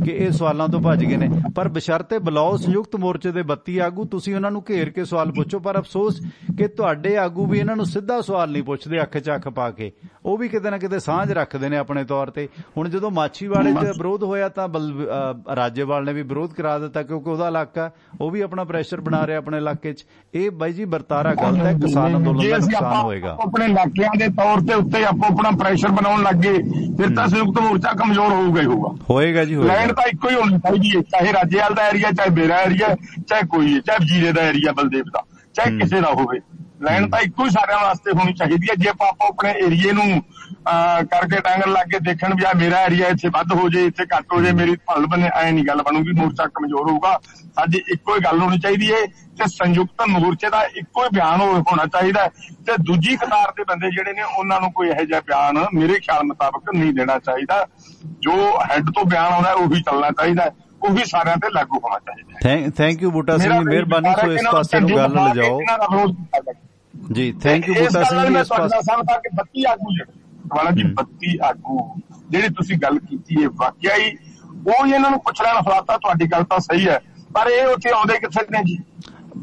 ਕਿ ਇਹ ਸਵਾਲਾਂ ਤੋਂ ਭੱਜ ਗਏ ਨੇ। ਪਰ ਬਸ਼ਰਤੇ ਬੁਲਾਓ ਸੰਯੁਕਤ ਮੋਰਚੇ ਦੇ 32 ਆਗੂ, ਤੁਸੀਂ ਉਹਨਾਂ ਨੂੰ ਘੇਰ ਕੇ ਸਵਾਲ ਪੁੱਛੋ। ਪਰ ਅਫਸੋਸ ਕਿ ਤੁਹਾਡੇ ਆਗੂ ਵੀ ਇਹਨਾਂ ਨੂੰ ਸਿੱਧਾ ਸਵਾਲ ਨਹੀਂ ਪੁੱਛਦੇ, ਅੱਖ 'ਚ ਅੱਖ ਪਾ ਕੇ। ਉਹ ਵੀ ਕਿਤੇ ਨਾ ਕਿਤੇ ਸਾਂਝ ਰੱਖਦੇ ਨੇ ਆਪਣੇ ਤੌਰ ਤੇ। ਹੁਣ ਜਦੋਂ ਮਾਛੀਵਾੜੇ 'ਚ ਵਿਰੋਧ ਹੋਇਆ ਤਾਂ ਰਾਜੇਵਾਲ ਨੇ ਵੀ ਵਿਰੋਧ ਕਰਾ ਦਿੱਤਾ ਕਿਉਂਕਿ ਉਹਦਾ ਇਲਾਕਾ, ਉਹ ਵੀ ਆਪਣਾ ਪ੍ਰੈਸ਼ਰ ਬਣਾ ਰਿਹਾ ਆਪਣੇ ਇਲਾਕੇ 'ਚ। ਇਹ ਬਾਈ ਜੀ ਵਰਤਾਰਾ ਗਲਤ ਹੈ, ਕਿਸਾਨ ਅੰਦੋਲਨ ਦਾ ਨੁਕਸਾਨ ਹੋਏਗਾ। ਆਪਣੇ ਇਲਾਕਿਆਂ ਦੇ ਤੌਰ ਤੇ ਉੱਤੇ ਆਪਣਾ ਪ੍ਰੈਸ਼ਰ ਬਣਾਉਣ ਲੱਗ ਗਏ, ਫਿਰ ਤਾਂ ਸੰਯੁਕਤ ਮੋਰਚਾ ਕਮਜ਼ੋਰ ਹੋਊਗਾ ਹੀ ਹੋਏਗਾ ਜੀ। ਲੈਂਡ ਤਾਂ ਇੱਕੋ ਹੀ ਹੋਣੀ ਚਾਹੀਦੀ ਹੈ, ਚਾਹੇ ਰਾਜੇਵਾਲ ਦਾ ਏਰੀਆ, ਚਾਹੇ ਮੇਰਾ ਏਰੀਆ, ਚਾਹੇ ਕੋਈ, ਚਾਹੇ ਜੀਰੇ ਦਾ ਏਰੀਆ, ਬਲਦੇਵ ਦਾ, ਚਾਹੇ ਕਿਸੇ ਦਾ ਹੋਵੇ। ਲੈਂਡ ਤਾਂ ਇੱਕੋ ਹੀ ਸਾਰਿਆਂ ਵਾਸਤੇ ਹੋਣੀ ਚਾਹੀਦੀ ਹੈ। ਜੇ ਆਪਾਂ ਆਪਣੇ ਏਰੀਏ ਨੂੰ ਕਰਕੇ ਟਾਂਗਣ ਲੱਗ ਕੇ ਦੇਖਣ ਵੀ ਆ ਮੇਰਾ ਏਰੀਆ ਇੱਥੇ ਵੱਧ ਹੋ ਜੇ, ਇੱਥੇ ਘੱਟ ਹੋ ਜੇ, ਮੇਰੀ ਭਲ ਬਣੇ, ਐ ਨਹੀਂ ਗੱਲ ਬਣੂਗੀ, ਮੋਰਚਾ ਕਮਜ਼ੋਰ ਹੋਊਗਾ। ਸਾਡੀ ਇੱਕੋ ਹੀ ਗੱਲ ਹੋਣੀ ਚਾਹੀਦੀ ਹੈ ਤੇ ਸੰਯੁਕਤ ਮੋਰਚੇ ਦਾ ਇੱਕੋ ਹੀ ਬਿਆਨ ਹੋਣਾ ਚਾਹੀਦਾ ਤੇ ਦੂਜੀ ਕਤਾਰ ਦੇ ਬੰਦੇ ਜਿਹੜੇ ਨੇ ਉਹਨਾਂ ਨੂੰ ਕੋਈ ਇਹੋ ਜਿਹਾ ਬਿਆਨ ਮੇਰੇ ਖਿਆਲ ਮੁਤਾਬਕ ਨਹੀਂ ਦੇਣਾ ਚਾਹੀਦਾ। ਜੋ ਹੈੱਡ ਤੋਂ ਬਿਆਨ ਆਉਂਦਾ ਉਹੀ ਚੱਲਣਾ ਚਾਹੀਦਾ, ਉਹੀ ਸਾਰਿਆਂ ਤੇ ਲਾਗੂ ਹੋਣਾ ਚਾਹੀਦਾ। ਥੈਂਕ ਯੂ ਬੂਟਾ ਸਿੰਘ ਜੀ, ਮਿਹਰਬਾਨੀ। ਸੋ ਇਸ ਪਾਸੇ ਨੂੰ ਗੱਲ ਲਿਜਾਓ ਜੀ। ਥੈਂਕ ਯੂ ਬੂਟਾ ਸਿੰਘ ਜੀ। ਇਸ ਪਾਸੇ 32 ਆਗੂ ਵਾਲਾ ਜੀ, 32 ਆਗੂ ਜਿਹੜੀ ਤੁਸੀਂ ਗੱਲ ਕੀਤੀ ਹੈ, ਵਾਕਿਆ ਹੀ ਉਹ ਇਹਨਾਂ ਨੂੰ ਪੁੱਛ ਲੈਣ ਫਲਾਤਾ। ਤੁਹਾਡੀ ਗੱਲ ਤਾਂ ਸਹੀ ਹੈ, ਪਰ ਇਹ ਉੱਥੇ ਆਉਂਦੇ ਕਿੱਥੇ ਨੇ ਜੀ?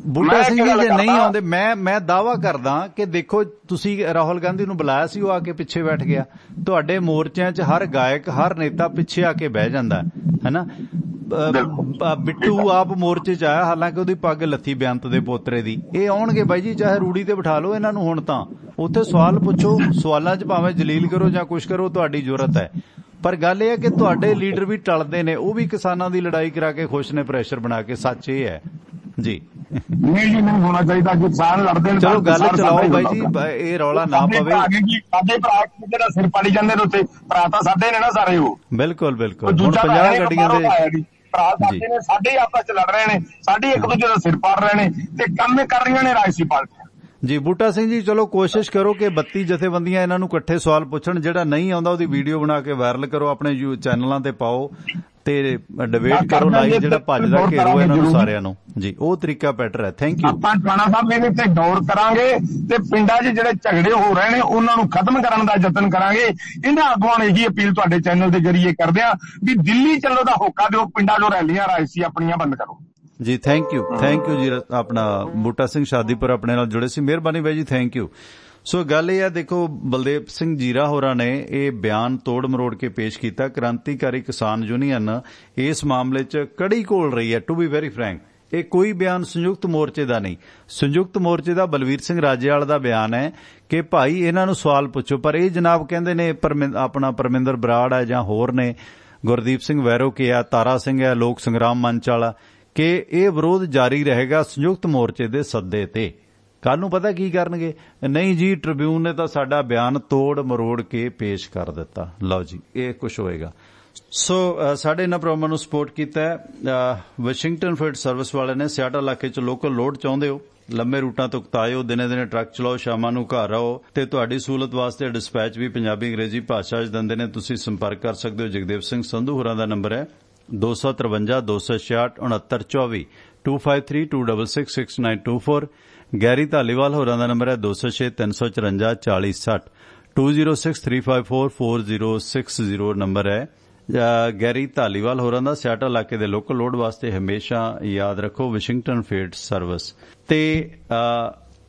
ਬੂਟਾ ਸਿੰਘ ਜੀ ਜੇ ਨਹੀਂ ਆਉਂਦੇ, ਮੈਂ ਦਾਅਵਾ ਕਰਦਾ ਕਿ ਦੇਖੋ ਤੁਸੀਂ ਰਾਹੁਲ ਗਾਂਧੀ ਨੂੰ ਬੁਲਾਇਆ ਸੀ, ਉਹ ਆ ਕੇ ਪਿੱਛੇ ਬੈਠ ਗਿਆ। ਤੁਹਾਡੇ ਮੋਰਚਿਆਂ 'ਚ ਹਰ ਗਾਇਕ, ਹਰ ਨੇਤਾ ਪਿੱਛੇ ਆ ਕੇ ਬਹਿ ਜਾਂਦਾ ਹੈ ਨਾ। ਬਿੱਟੂ ਆਪ ਮੋਰਚੇ 'ਚ ਆਇਆ, ਹਾਲਾਂਕਿ ਉਹਦੀ ਪੱਗ ਲੱਥੀ ਬੇਅੰਤ ਦੇ ਪੋਤਰੇ ਦੀ। ਇਹ ਆਉਣਗੇ ਬਾਈ ਜੀ, ਚਾਹੇ ਰੂੜੀ ਤੇ ਬਿਠਾ ਲਓ ਇਹਨਾਂ ਨੂੰ। ਹੁਣ ਤਾਂ ਉੱਥੇ ਸਵਾਲ ਪੁੱਛੋ, ਸਵਾਲਾਂ 'ਚ ਭਾਵੇਂ ਜਲੀਲ ਕਰੋ ਜਾਂ ਕੁਛ ਕਰੋ, ਤੁਹਾਡੀ ਜ਼ਰੂਰਤ ਹੈ। ਪਰ ਗੱਲ ਇਹ ਹੈ ਕਿ ਤੁਹਾਡੇ ਲੀਡਰ ਵੀ ਟਲਦੇ ਨੇ, ਉਹ ਵੀ ਕਿਸਾਨਾਂ ਦੀ ਲੜਾਈ ਕਰਾ ਕੇ ਖੁਸ਼ ਨੇ, ਪ੍ਰੈਸ਼ਰ ਬਣਾ ਕੇ। ਸੱਚ ਇਹ ਹੈ ਜੀ। ਨਹੀਂ ਹੋਣਾ ਚਾਹੀਦਾ, ਕਿਸਾਨ ਲੜਦੇ ਨੇ। ਚਲੋ ਗੱਲ ਚਲਾਓ ਬਾਈ ਜੀ, ਇਹ ਰੌਲਾ ਨਾ ਪਵੇ। ਸਾਡੇ ਭਰਾ ਜਿਹੜਾ ਸਿਰ ਪਾੜੀ ਜਾਂਦੇ ਨੇ ਉੱਥੇ, ਭਰਾ ਤਾਂ ਸਾਡੇ ਨੇ ਨਾ ਸਾਰੇ। ਉਹ ਬਿਲਕੁਲ ਬਿਲਕੁਲ। ਹੁਣ 50 ਗੱਡੀਆਂ ਦੇ ਭਰਾ ਸਾਡੇ ਨੇ, ਸਾਡੇ ਆਪਸ ਚ ਲੜ ਰਹੇ ਨੇ, ਸਾਡੇ ਇੱਕ ਦੂਜੇ ਦਾ ਸਿਰ ਪਾੜ ਰਹੇ ਨੇ ਤੇ ਕੰਮ ਕਰ ਰਹੀਆਂ ਨੇ ਰਾਜਸੀ ਪਾਰਟੀਆਂ ਜੀ। ਬੂਟਾ ਸਿੰਘ ਜੀ, ਚਲੋ ਕੋਸ਼ਿਸ਼ ਕਰੋ ਕਿ 32 ਜਥੇਬੰਦੀਆਂ ਇਹਨਾਂ ਨੂੰ ਇਕੱਠੇ ਸਵਾਲ ਪੁੱਛਣ। ਜਿਹੜਾ ਨਹੀਂ ਆਉਂਦਾ ਉਹਦੀ ਵੀਡੀਓ ਬਣਾ ਕੇ ਵਾਇਰਲ ਕਰੋ, ਆਪਣੇ ਚੈਨਲਾਂ ਤੇ ਪਾਓ ਤੇ ਡਿਬੇਟ ਕਰੋ ਲਾਈਵ। ਜਿਹੜਾ ਭੱਜਦਾ ਘੇਰੋ ਇਹਨਾਂ ਨੂੰ ਸਾਰਿਆਂ ਨੂੰ ਜੀ, ਉਹ ਤਰੀਕਾ ਬੈਟਰ ਹੈ। Thank you. ਆਪਾਂ ਟਾਣਾ ਸਾਹਿਬ ਇਹਦੇ ਤੇ ਗੌਰ ਕਰਾਂਗੇ ਤੇ ਪਿੰਡਾਂ 'ਚ ਜਿਹੜੇ ਝਗੜੇ ਹੋ ਰਹੇ ਨੇ ਉਹਨਾਂ ਨੂੰ ਖਤਮ ਕਰਨ ਦਾ ਯਤਨ ਕਰਾਂਗੇ। ਇਹਨਾਂ ਆਗੂਆਂ ਨੂੰ ਇਹੀ ਅਪੀਲ ਤੁਹਾਡੇ ਚੈਨਲ ਦੇ ਜ਼ਰੀਏ ਕਰਦੇ ਆ ਵੀ ਦਿੱਲੀ ਚੱਲੋ ਦਾ ਹੋਕਾ ਦਿਓ, ਪਿੰਡਾਂ 'ਚੋਂ ਰੈਲੀਆਂ ਰਾਜਸੀ ਆਪਣੀਆਂ ਬੰਦ ਕਰੋ ਜੀ। ਥੈਂਕ ਯੂ ਜੀ। ਆਪਣਾ ਬੂਟਾ ਸਿੰਘ ਸ਼ਾਦੀਪੁਰ ਆਪਣੇ ਨਾਲ ਜੁੜੇ ਸੀ, ਮਿਹਰਬਾਨੀ ਬਾਈ ਜੀ, ਥੈਂਕ ਯੂ। ਸੋ ਗੱਲ ਇਹ ਹੈ, ਦੇਖੋ ਬਲਦੇਵ ਸਿੰਘ ਜੀਰਾ ਹੋਰਾਂ ਨੇ ਇਹ ਬਿਆਨ ਤੋੜ ਮਰੋੜ ਕੇ ਪੇਸ਼ ਕੀਤਾ। ਕ੍ਰਾਂਤੀਕਾਰੀ ਕਿਸਾਨ ਯੂਨੀਅਨ ਇਸ ਮਾਮਲੇ 'ਚ ਕੜੀ ਘੋਲ ਰਹੀ ਹੈ। ਟੂ ਬੀ ਵੈਰੀ ਫਰੈਂਕ, ਇਹ ਕੋਈ ਬਿਆਨ ਸੰਯੁਕਤ ਮੋਰਚੇ ਦਾ ਨਹੀਂ। ਸੰਯੁਕਤ ਮੋਰਚੇ ਦਾ ਬਲਵੀਰ ਸਿੰਘ ਰਾਜੇਵਾਲ ਦਾ ਬਿਆਨ ਹੈ ਕਿ ਭਾਈ ਇਹਨਾਂ ਨੂੰ ਸਵਾਲ ਪੁੱਛੋ। ਪਰ ਇਹ ਜਨਾਬ ਕਹਿੰਦੇ ਨੇ, ਆਪਣਾ ਪਰਮਿੰਦਰ ਬਰਾੜ ਹੈ ਜਾਂ ਹੋਰ ਨੇ, ਗੁਰਦੀਪ ਸਿੰਘ ਵੈਰੋਕੇ ਆ, ਤਾਰਾ ਸਿੰਘ ਹੈ, ਲੋਕ ਸੰਗਰਾਮ ਮੰਚ ਵਾਲਾ, ਕਿ ਇਹ ਵਿਰੋਧ ਜਾਰੀ ਰਹੇਗਾ ਸੰਯੁਕਤ ਮੋਰਚੇ ਦੇ ਸੱਦੇ ਤੇ। ਕੱਲ ਨੂੰ ਪਤਾ ਕੀ ਕਰਨਗੇ? ਨਹੀਂ ਜੀ, ਟ੍ਰਿਬਿਊਨ ਨੇ ਤਾਂ ਸਾਡਾ ਬਿਆਨ ਤੋੜ ਮਰੋੜ ਕੇ ਪੇਸ਼ ਕਰ ਦਿੱਤਾ। ਲਓ ਜੀ, ਇਹ ਕੁਝ ਹੋਏਗਾ। ਸੋ ਸਾਡੇ ਇਹਨਾਂ ਪ੍ਰੋਗਰਾਮਾਂ ਨੂੰ ਸਪੋਰਟ ਕੀਤਾ ਹੈ ਵਾਸ਼ਿੰਗਟਨ ਫੀਲਡ ਸਰਵਿਸ ਵਾਲੇ ਨੇ। ਸਿਆਟਲ ਇਲਾਕੇ 'ਚ ਲੋਕਲ ਲੋਡ ਚਾਹੁੰਦੇ ਹੋ, ਲੰਮੇ ਰੂਟਾਂ ਤੋਂ ਉਕਤਾਇਓ, ਦਿਨੇ ਦਿਨੇ ਟਰੱਕ ਚਲਾਓ, ਸ਼ਾਮਾਂ ਨੂੰ ਘਰ ਰਹੋ ਤੇ ਤੁਹਾਡੀ ਸਹੂਲਤ ਵਾਸਤੇ ਡਿਸਪੈਚ ਵੀ ਪੰਜਾਬੀ ਅੰਗਰੇਜ਼ੀ ਭਾਸ਼ਾ 'ਚ ਦਿੰਦੇ ਨੇ। ਤੁਸੀਂ ਸੰਪਰਕ ਕਰ ਸਕਦੇ ਹੋ। ਜਗਦੇਵ ਸਿੰਘ ਸੰਧੂ ਹੋਰਾਂ ਦਾ ਨੰਬਰ ਹੈ 253 266 6924 253 266 6924। ਗੈਰੀ ਧਾਲੀਵਾਲ ਹੋਰਾਂ ਦਾ ਨੰਬਰ ਹੈ 206 354 4060 206 354 4060 ਨੰਬਰ ਹੈ। ਗੈਰੀ ਧਾਲੀਵਾਲ ਹੋਰਾਂ ਦਾ ਸਿਆਟਲ ਇਲਾਕੇ ਦੇ ਲੋਕਲ ਲੋਡ ਵਾਸਤੇ ਹਮੇਸ਼ਾ ਯਾਦ ਰੱਖੋ ਵਾਸ਼ਿੰਗਟਨ ਫੀਲਡ ਸਰਵਿਸ। ਤੇ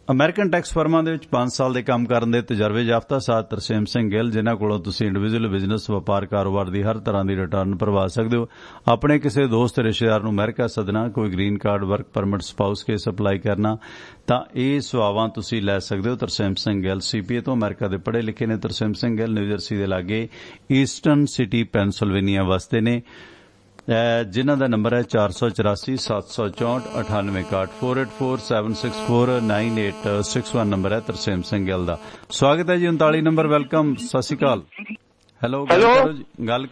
ਅਮਰੀਕਨ ਟੈਕਸ ਫਰਮਾਂ ਦੇ ਵਿੱਚ 5 ਸਾਲ ਦੇ ਕੰਮ ਕਰਨ ਦੇ ਤਜਰਬੇ ਯਾਫਤਾ ਸਾਥ ਤਰਸੇਮ ਸਿੰਘ ਗਿੱਲ, ਜਿਨ੍ਹਾਂ ਕੋਲੋਂ ਤੁਸੀਂ ਇੰਡੀਵਿਜੂਅਲ ਬਿਜ਼ਨਸ, ਵਪਾਰ, ਕਾਰੋਬਾਰ ਦੀ ਹਰ ਤਰ੍ਹਾਂ ਦੀ ਰਿਟਰਨ ਭਰਵਾ ਸਕਦੇ ਹੋ। ਆਪਣੇ ਕਿਸੇ ਦੋਸਤ ਰਿਸ਼ਤੇਦਾਰ ਨੂੰ ਅਮਰੀਕਾ ਸੱਦਣਾ, ਕੋਈ green card, work permit, spouse case apply ਕਰਨਾ, ਤਾਂ ਇਹ ਸੇਵਾਵਾਂ ਤੁਸੀਂ ਲੈ ਸਕਦੇ ਹੋ। ਤਰਸੇਮ ਸਿੰਘ ਗਿੱਲ CPA ਤੋਂ ਅਮਰੀਕਾ ਦੇ ਪੜ੍ਹੇ ਲਿਖੇ ਨੇ। ਤਰਸੇਮ ਸਿੰਘ ਗਿੱਲ ਨਿਊ ਜਰਸੀ ਦੇ ਲਾਗੇ ਈਸਟਰਨ ਸਿਟੀ ਪੈਨਸਿਲਵੇਨੀਆ ਵਸਦੇ ਨੇ, ਜਿਨ੍ਹਾਂ ਦਾ ਨੰਬਰ ਹੈ 484 764 9861 4847649861 ਨੰਬਰ ਹੈ ਤਰਸੇਮ ਸਿੰਘ ਗਿੱਲ ਦਾ। ਸਵਾਗਤ ਹੈ ਜੀ। 39 ਨੰਬਰ ਵੈਲਕਮ। ਸਤਿ ਸ਼੍ਰੀ ਅਕਾਲ। ਹੈਲੋ, ਗੱਲ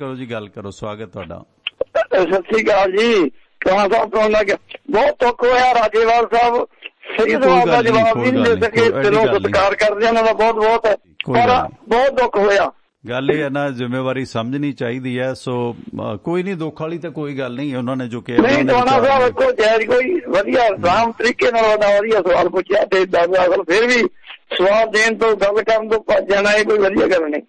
ਕਰੋ। ਸਵਾਗਤ ਤੁਹਾਡਾ। ਸਤਿ ਸ਼੍ਰੀ ਅਕਾਲ ਜੀ। ਕਹਾਂ ਸਾਹਿਬ ਕੌਣ ਲੱਗ ਗਿਆ? ਬਹੁਤ ਦੁੱਖ ਹੋਇਆ ਰਾਜੇਵਾਲ ਸਾਹਿਬ, ਸਹੀ ਸਵਾਲ ਦਾ ਜਵਾਬ ਨਹੀਂ ਦੇ ਸਕੇ। ਦਿਲੋਂ ਸਤਿਕਾਰ ਕਰਦੇ ਉਹਨਾਂ ਦਾ ਬਹੁਤ ਬਹੁਤ, ਪਰ ਬਹੁਤ ਦੁੱਖ ਹੋਇਆ। ਗੱਲ ਇਹ ਹੈ ਨਾ, ਜ਼ਿੰਮੇਵਾਰੀ ਸਮਝਣੀ ਚਾਹੀਦੀ ਹੈ। ਸੋ ਕੋਈ ਨਹੀਂ, ਦੁੱਖ ਵਾਲੀ ਤਾਂ ਕੋਈ ਗੱਲ ਨਹੀਂ। ਉਹਨਾਂ ਨੇ ਜੋ ਕਿਹਾ ਨਹੀਂ ਟਵਾਣਾ ਸਾਹਿਬ ਵੇਖੋ ਜੈਜ ਕੋਈ ਵਧੀਆ ਆਰਾਮ ਤਰੀਕੇ ਨਾਲ ਵਧੀਆ ਸਵਾਲ ਪੁੱਛਿਆ ਤੇ ਅਸਲ ਫਿਰ ਵੀ ਸਵਾਲ ਦੇਣ ਤੋਂ ਗੱਲ ਕਰਨ ਤੋਂ ਭੱਜ ਜਾਣਾ ਇਹ ਕੋਈ ਵਧੀਆ ਗੱਲ ਨਹੀਂ।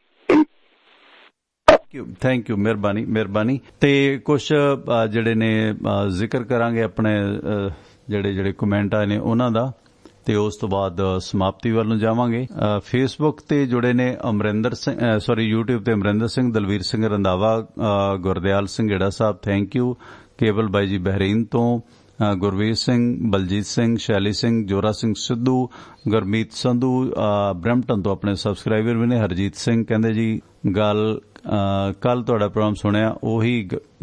ਥੈਂਕ ਯੂ, ਮਿਹਰਬਾਨੀ। ਤੇ ਕੁਝ ਜਿਹੜੇ ਨੇ ਜ਼ਿਕਰ ਕਰਾਂਗੇ ਆਪਣੇ ਜਿਹੜੇ ਕਮੈਂਟ ਆਏ ਨੇ ਉਹਨਾਂ ਦਾ, ਤੇ ਉਸ ਤੋਂ ਬਾਅਦ ਸਮਾਪਤੀ ਵੱਲ ਨੂੰ ਜਾਵਾਂਗੇ। ਫੇਸਬੁੱਕ ਤੇ ਜੁੜੇ ਨੇ ਅਮਰਿੰਦਰ ਸਿੰਘ, YouTube ਤੇ ਅਮਰਿੰਦਰ ਸਿੰਘ, ਦਲਵੀਰ ਸਿੰਘ ਰੰਧਾਵਾ, ਗੁਰਦਿਆਲ ਸਿੰਘ ਗੇੜਾ ਸਾਹਿਬ, ਥੈਂਕ ਯੂ। ਕੇਵਲ ਬਾਈ ਜੀ ਬਹਿਰੀਨ ਤੋਂ, ਗੁਰਵੀਰ ਸਿੰਘ, ਬਲਜੀਤ ਸਿੰਘ, ਸ਼ੈਲੀ ਸਿੰਘ, ਜੋਰਾ ਸਿੰਘ ਸਿੱਧੂ, ਗੁਰਮੀਤ ਸੰਧੂ ਬ੍ਰੈਂਪਟਨ ਤੋਂ ਆਪਣੇ ਸਬਸਕ੍ਰਾਈਬਰ ਵੀ ਨੇ। ਹਰਜੀਤ ਸਿੰਘ ਕਹਿੰਦੇ ਜੀ ਕੱਲ ਤੁਹਾਡਾ ਪ੍ਰੋਗਰਾਮ ਸੁਣਿਆ,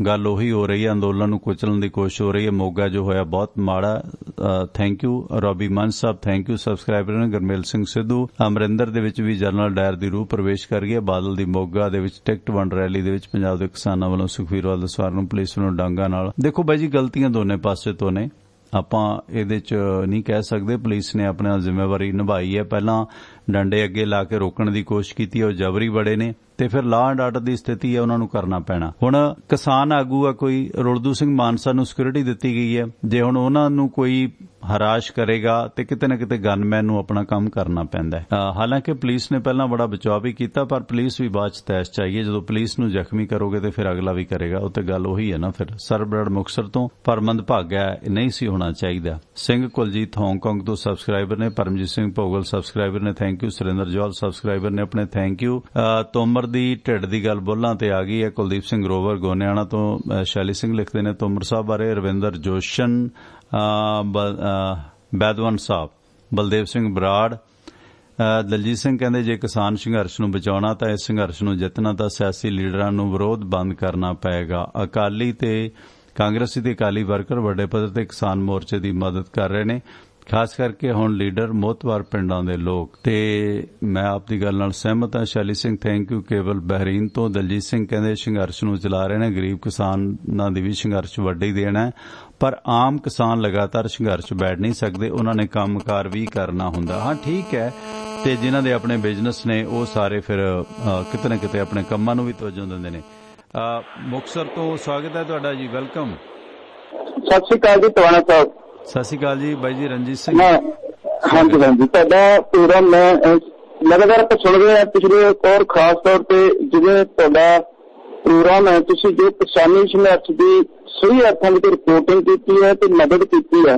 ਗੱਲ ਉਹੀ ਹੋ ਰਹੀ ਹੈ, ਅੰਦੋਲਨ ਨੂੰ ਕੁਚਲਣ ਦੀ ਕੋਸ਼ਿਸ਼ ਹੋ ਰਹੀ ਹੈ। ਮੋਗਾ ਜੋ ਹੋਇਆ ਬਹੁਤ ਮਾੜਾ। Thank you. ਰੋਬੀ ਮਨ ਸਾਹਿਬ ਥੈਂਕ ਯੂ, ਸਬਸਕ੍ਰਾਈਬਰ ਨੇ। ਗੁਰਮੇਲ ਸਿੰਘ ਸਿੱਧੂ, ਅਮਰਿੰਦਰ ਦੇ ਵਿੱਚ ਵੀ ਜਨਰਲ ਡਾਇਰ ਦੀ ਰੂਹ ਪ੍ਰਵੇਸ਼ ਕਰ ਗਈ। ਬਾਦਲ ਦੀ ਮੋਗਾ ਦੇ ਵਿੱਚ ਟਿਕਟ ਵੰਡ ਰੈਲੀ ਦੇ ਵਿੱਚ ਪੰਜਾਬ ਦੇ ਕਿਸਾਨਾਂ ਵੱਲੋਂ ਸੁਖਬੀਰ ਬਾਦਲ ਸਵਾਰ ਨੂੰ ਪੁਲਿਸ ਵੱਲੋਂ ਡਾਂਗਾ ਨਾਲ। ਦੇਖੋ ਬਾਈ ਜੀ, ਗਲਤੀਆਂ ਦੋਨੇ ਪਾਸੇ ਤੋਂ ਨੇ, ਆਪਾਂ ਇਹਦੇ 'ਚ ਨਹੀਂ ਕਹਿ ਸਕਦੇ। ਪੁਲਿਸ ਨੇ ਆਪਣੀ ਜ਼ਿੰਮੇਵਾਰੀ ਨਿਭਾਈ ਹੈ, ਪਹਿਲਾਂ ਡੰਡੇ ਅੱਗੇ ਲਾ ਕੇ ਰੋਕਣ ਦੀ ਕੋਸ਼ਿਸ਼ ਕੀਤੀ, ਉਹ ਜਬਰੀ ਬੜੇ ਨੇ, ਤੇ ਫਿਰ ਲਾਅ ਐਂਡ ਆਰਡਰ ਦੀ ਸਥਿਤੀ ਹੈ, ਉਹਨਾਂ ਨੂੰ ਕਰਨਾ ਪੈਣਾ। ਹੁਣ ਕਿਸਾਨ ਆਗੂ ਆ ਕੋਈ, ਰੁਲਦੂ ਸਿੰਘ ਮਾਨਸਾ ਨੂੰ ਸਿਕਿਉਰਿਟੀ ਦਿੱਤੀ ਗਈ ਹੈ, ਜੇ ਹੁਣ ਉਹਨਾਂ ਨੂੰ ਕੋਈ ਹਰਾਸ਼ ਕਰੇਗਾ ਤੇ ਕਿਤੇ ਨਾ ਕਿਤੇ ਗਨਮੈਨ ਨੂੰ ਆਪਣਾ ਕੰਮ ਕਰਨਾ ਪੈਂਦਾ ਹੈ। ਹਾਲਾਂਕਿ ਪੁਲਿਸ ਨੇ ਪਹਿਲਾਂ ਬੜਾ ਬਚਾਅ ਵੀ ਕੀਤਾ, ਪਰ ਪੁਲਿਸ ਵੀ ਬਾਅਦ 'ਚ ਤੈਸ਼ ਚਾਹੀਏ। ਜਦੋਂ ਪੁਲਿਸ ਨੂੰ ਜ਼ਖਮੀ ਕਰੋਗੇ ਤੇ ਫਿਰ ਅਗਲਾ ਵੀ ਕਰੇਗਾ, ਉਹ ਤੇ ਗੱਲ ਉਹੀ ਹੈ ਨਾ। ਫਿਰ ਸਰਬਰਾੜ ਮੁਕਤਸਰ ਤੋਂ, ਪਰ ਮੰਦਭਾਗਾ ਨਹੀਂ ਸੀ ਹੋਣਾ ਚਾਹੀਦਾ। ਸਿੰਘ ਕੁਲਜੀਤ ਹਾਂਗਕਾਂਗ ਤੋਂ ਸਬਸਕ੍ਰਾਈਬਰ ਨੇ। ਪਰਮਜੀਤ ਸਿੰਘ ਭੋਗਲ ਸਬਸਕ੍ਰਾਈਬਰ ਨੇ, ਥੈਂਕ ਯੂ। ਸੁਰਿੰਦਰ ਜੋਲ ਸਬਸਕ੍ਰਾਈਬਰ ਨੇ ਆਪਣੇ, ਥੈਂਕ ਯੂ। ਤੋਮਰ ਦੀ ਢਿੱਡ ਦੀ ਗੱਲ ਬੋਲਾਂ ਤੇ ਆ ਗਈ ਹੈ। ਕੁਲਦੀਪ ਸਿੰਘ ਗਰੋਵਰ ਗੋਨਿਆਣਾ ਤੋਂ, ਸ਼ੈਲੀ ਸਿੰਘ ਲਿਖਦੇ ਨੇ ਤੋਮਰ ਸਾਹਿਬ ਬਾਰੇ। ਰਵਿੰਦਰ ਜੋਸ਼ਨ, ਬੈਦਵਨ ਸਾਹਿਬ, ਬਲਦੇਵ ਸਿੰਘ ਬਰਾੜ, ਦਲਜੀਤ ਸਿੰਘ ਕਹਿੰਦੇ ਜੇ ਕਿਸਾਨ ਸੰਘਰਸ਼ ਨੂੰ ਬਚਾਉਣਾ ਤਾਂ ਇਸ ਸੰਘਰਸ਼ ਨੂੰ ਜਿੱਤਣਾ ਤਾਂ ਸਿਆਸੀ ਲੀਡਰਾਂ ਨੂੰ ਵਿਰੋਧ ਬੰਦ ਕਰਨਾ ਪਏਗਾ। ਅਕਾਲੀ ਤੇ ਕਾਂਗਰਸੀ ਤੇ ਅਕਾਲੀ ਵਰਕਰ ਵੱਡੇ ਪੱਧਰ ਤੇ ਕਿਸਾਨ ਮੋਰਚੇ ਦੀ ਮਦਦ ਕਰ ਰਹੇ ਨੇ, ਖਾਸ ਕਰਕੇ ਹੁਣ ਲੀਡਰ ਮੋਹਤਵਾਰ ਪਿੰਡਾਂ ਦੇ ਲੋਕ। ਤੇ ਮੈਂ ਆਪ ਦੀ ਗੱਲ ਨਾਲ ਸਹਿਮਤ ਹਾਂ। ਸ਼ੈਲੀ ਸਿੰਘ ਥੈਂਕ ਯੂ। ਕੇਵਲ ਬਹਿਰੀਨ ਤੋਂ, ਦਲਜੀਤ ਸਿੰਘ ਕਹਿੰਦੇ ਸੰਘਰਸ਼ ਨੂੰ ਚਲਾ ਰਹੇ ਨੇ, ਗਰੀਬ ਕਿਸਾਨਾਂ ਦੀ ਵੀ ਸੰਘਰਸ਼ ਵੱਡੀ ਦੇਣਾ ਹੈ, ਪਰ ਆਮ ਕਿਸਾਨ ਲਗਾਤਾਰ ਸੰਘਰਸ਼ ਬੈਠ ਨਹੀਂ ਸਕਦੇ, ਉਹਨਾਂ ਨੇ ਕੰਮਕਾਰ ਵੀ ਕਰਨਾ ਹੁੰਦਾ। ਹਾਂ ਠੀਕ ਹੈ, ਤੇ ਜਿਨ੍ਹਾਂ ਦੇ ਆਪਣੇ ਬਿਜ਼ਨਸ ਨੇ ਉਹ ਸਾਰੇ ਫਿਰ ਕਿਤੇ ਨਾ ਕਿਤੇ ਆਪਣੇ ਕੰਮਾਂ ਨੂੰ ਵੀ ਤਵੱਜੋ ਦਿੰਦੇ ਨੇ। ਮੁਕਤਸਰ ਤੋਂ ਸਵਾਗਤ ਹੈ ਤੁਹਾਡਾ ਜੀ, ਵੈਲਕਮ। ਸਤਿ ਸ਼੍ਰੀ ਅਕਾਲ ਜੀ ਟਵਾਣਾ ਸਾਹਿਬ। ਸਤਿ ਸ਼੍ਰੀ ਅਕਾਲ ਜੀ ਬਾਈ ਜੀ ਰਣਜੀਤ ਸਿੰਘ। ਹਾਂਜੀ ਤੁਹਾਡਾ ਪ੍ਰੋਗਰਾਮ ਮੈਂ ਲਗਾਤਾਰ ਆਪਾਂ ਸੁਣ ਰਹੇ ਹਾਂ ਪਿਛਲੇ, ਔਰ ਖਾਸ ਤੌਰ ਤੇ ਜਿਵੇਂ ਤੁਹਾਡਾ ਪ੍ਰੋਗਰਾਮ ਹੈ, ਤੁਸੀਂ ਜੋ ਕਿਸਾਨੀ ਸੰਘਰਸ਼ ਦੀ ਸਹੀ ਅਰਥਾਂ ਵਿੱਚ ਰਿਪੋਰਟਿੰਗ ਕੀਤੀ ਹੈ ਤੇ ਮਦਦ ਕੀਤੀ ਹੈ,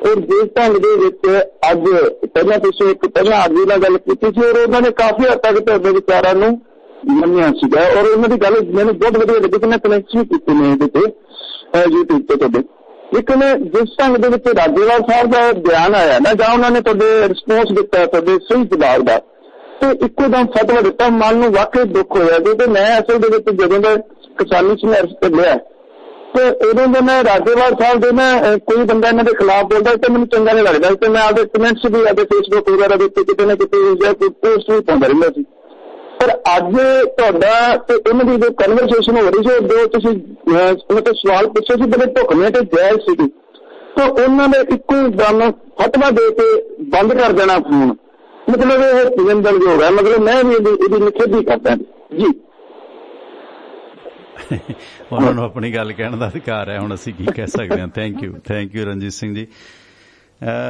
ਔਰ ਜਿਸ ਢੰਗ ਦੇ ਵਿੱਚ ਅੱਜ ਪਹਿਲਾਂ ਤੁਸੀਂ ਪਹਿਲਾਂ ਆਰਜੀ ਨਾਲ ਗੱਲ ਕੀਤੀ ਸੀ, ਔਰ ਉਹਨਾਂ ਨੇ ਕਾਫੀ ਹੱਦ ਤੱਕ ਤੁਹਾਡੇ ਵਿਚਾਰਾਂ ਨੂੰ ਮੰਨਿਆ ਸੀਗਾ, ਔਰ ਉਹਨਾਂ ਦੀ ਗੱਲ ਮੈਨੂੰ ਬਹੁਤ ਵਧੀਆ ਲੱਗੀ ਕਿ ਮੈਂ ਕਨੈਕਟ ਵੀ ਕੀਤੇ ਨੇ ਇਹਦੇ ਤੇ YouTube ਤੇ ਤੁਹਾਡੇ। ਲੇਕਿਨ ਜਿਸ ਢੰਗ ਦੇ ਵਿੱਚ ਰਾਜੇਵਾਲ ਸਾਹਿਬ ਦਾ ਬਿਆਨ ਆਇਆ ਨਾ, ਜਾਂ ਉਹਨਾਂ ਨੇ ਤੁਹਾਡੇ ਰਿਸਪੌਂਸ ਦਿੱਤਾ ਤੁਹਾਡੇ ਸਹੀ ਜਵਾਬ ਦਾ, ਤੇ ਇੱਕੋ ਦਮ ਫਤਵਾ ਦਿੱਤਾ, ਮਨ ਨੂੰ ਵਾਕਈ ਦੁੱਖ ਹੋਇਆ। ਕਿਉਂਕਿ ਮੈਂ ਅਸਲ ਦੇ ਵਿੱਚ ਜਦੋਂ ਦਾ ਕਿਸਾਨੀ ਸੰਘਰਸ਼ ਚੱਲਿਆ ਤੇ ਉਦੋਂ ਦੇ ਮੈਂ ਰਾਜੇਵਾਲ ਸਾਹਿਬ ਦੇ ਨਾ ਕੋਈ ਬੰਦਾ ਇਹਨਾਂ ਦੇ ਖਿਲਾਫ ਬੋਲਦਾ ਤੇ ਮੈਨੂੰ ਚੰਗਾ ਨਹੀਂ ਲੱਗਦਾ, ਤੇ ਮੈਂ ਆਪਦੇ ਕਮੈਂਟਸ ਵੀ ਆਪਦੇ ਫੇਸਬੁੱਕ ਵਗੈਰਾ ਦੇ ਉੱਤੇ ਕਿਤੇ ਨਾ ਕਿਤੇ ਕੋਈ ਪੋਸਟ ਵੀ ਪਾਉਂਦਾ ਰਹਿੰਦਾ ਸੀ। ਪਰ ਅੱਜ ਤੁਹਾਡਾ ਤੇ ਉਹਨਾਂ ਦੀ ਜੋ ਕਨਵਰਸੇਸ਼ਨ ਹੋ ਰਹੀ ਸੀ, ਜੋ ਤੁਸੀਂ ਉਹਨਾਂ ਤੋਂ ਸਵਾਲ ਪੁੱਛੇ ਸੀ ਬੜੇ ਢੁਕਵੇਂ ਤੇ ਜਾਇਜ਼ ਸੀਗੀ, ਤਾਂ ਉਹਨਾਂ ਨੇ ਇੱਕੋ ਦਮ ਫਤਵਾ ਦੇ ਕੇ ਬੰਦ ਕਰ ਦੇਣਾ ਫੋਨ, ਮਤਲਬ ਇਹ ਨਿੰਦਣਯੋਗ ਹੈ। ਮਤਲਬ ਮੈਂ ਵੀ ਇਹਦੀ ਨਿਖੇਧੀ ਕਰਦਾ ਜੀ। ਉਹਨਾਂ ਨੂੰ ਆਪਣੀ ਗੱਲ ਕਹਿਣ ਦਾ ਅਧਿਕਾਰ ਹੈ, ਹੁਣ ਅਸੀਂ ਕੀ ਕਹਿ ਸਕਦੇ ਹਾਂ। Thank you Ranjit Singh ji.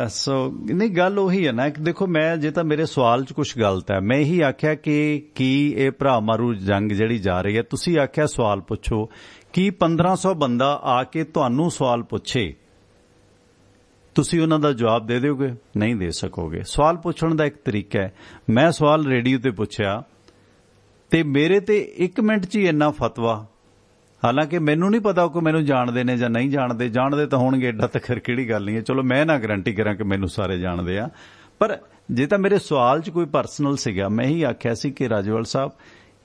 ਸੋ ਨਹੀਂ, ਗੱਲ ਉਹੀ ਹੈ ਨਾ ਕਿ ਦੇਖੋ, ਮੈਂ ਜੇ ਤਾਂ ਮੇਰੇ ਸਵਾਲ 'ਚ ਕੁਝ ਗਲਤ ਹੈ, ਮੈਂ ਇਹੀ ਆਖਿਆ ਕਿ ਕੀ ਇਹ ਭਰਾ ਮਾਰੂ ਜੰਗ ਜਿਹੜੀ ਜਾ ਰਹੀ ਹੈ, ਤੁਸੀਂ ਆਖਿਆ ਸਵਾਲ ਪੁੱਛੋ, ਕੀ 1500 ਬੰਦਾ ਆ ਕੇ ਤੁਹਾਨੂੰ ਸਵਾਲ ਪੁੱਛੇ, ਤੁਸੀਂ ਉਹਨਾਂ ਦਾ ਜਵਾਬ ਦੇ ਦਿਓਗੇ? ਨਹੀਂ ਦੇ ਸਕੋਗੇ। ਸਵਾਲ ਪੁੱਛਣ ਦਾ ਇੱਕ ਤਰੀਕਾ ਹੈ। ਮੈਂ ਸਵਾਲ ਰੇਡੀਓ ਤੇ ਪੁੱਛਿਆ ਤੇ ਮੇਰੇ ਤੇ 1 ਮਿੰਟ 'ਚ ਹੀ ਇੰਨਾ ਫਤਵਾ, ਹਾਲਾਂਕਿ ਮੈਨੂੰ ਨਹੀਂ ਪਤਾ ਕਿ ਮੈਨੂੰ ਜਾਣਦੇ ਨੇ ਜਾਂ ਨਹੀਂ ਜਾਣਦੇ ਤਾਂ ਹੋਣਗੇ, ਏਡਾ ਤਾਂ ਖੈਰ ਕਿਹੜੀ ਗੱਲ ਨਹੀਂ ਹੈ। ਚਲੋ ਮੈਂ ਨਾ ਗਰੰਟੀ ਕਰਾਂ ਕਿ ਮੈਨੂੰ ਸਾਰੇ ਜਾਣਦੇ ਆ, ਪਰ ਜੇ ਤਾਂ ਮੇਰੇ ਸਵਾਲ 'ਚ ਕੋਈ ਪਰਸਨਲ ਸੀਗਾ, ਮੈਂ ਹੀ ਆਖਿਆ ਸੀ ਕਿ ਰਾਜੇਵਾਲ ਸਾਹਿਬ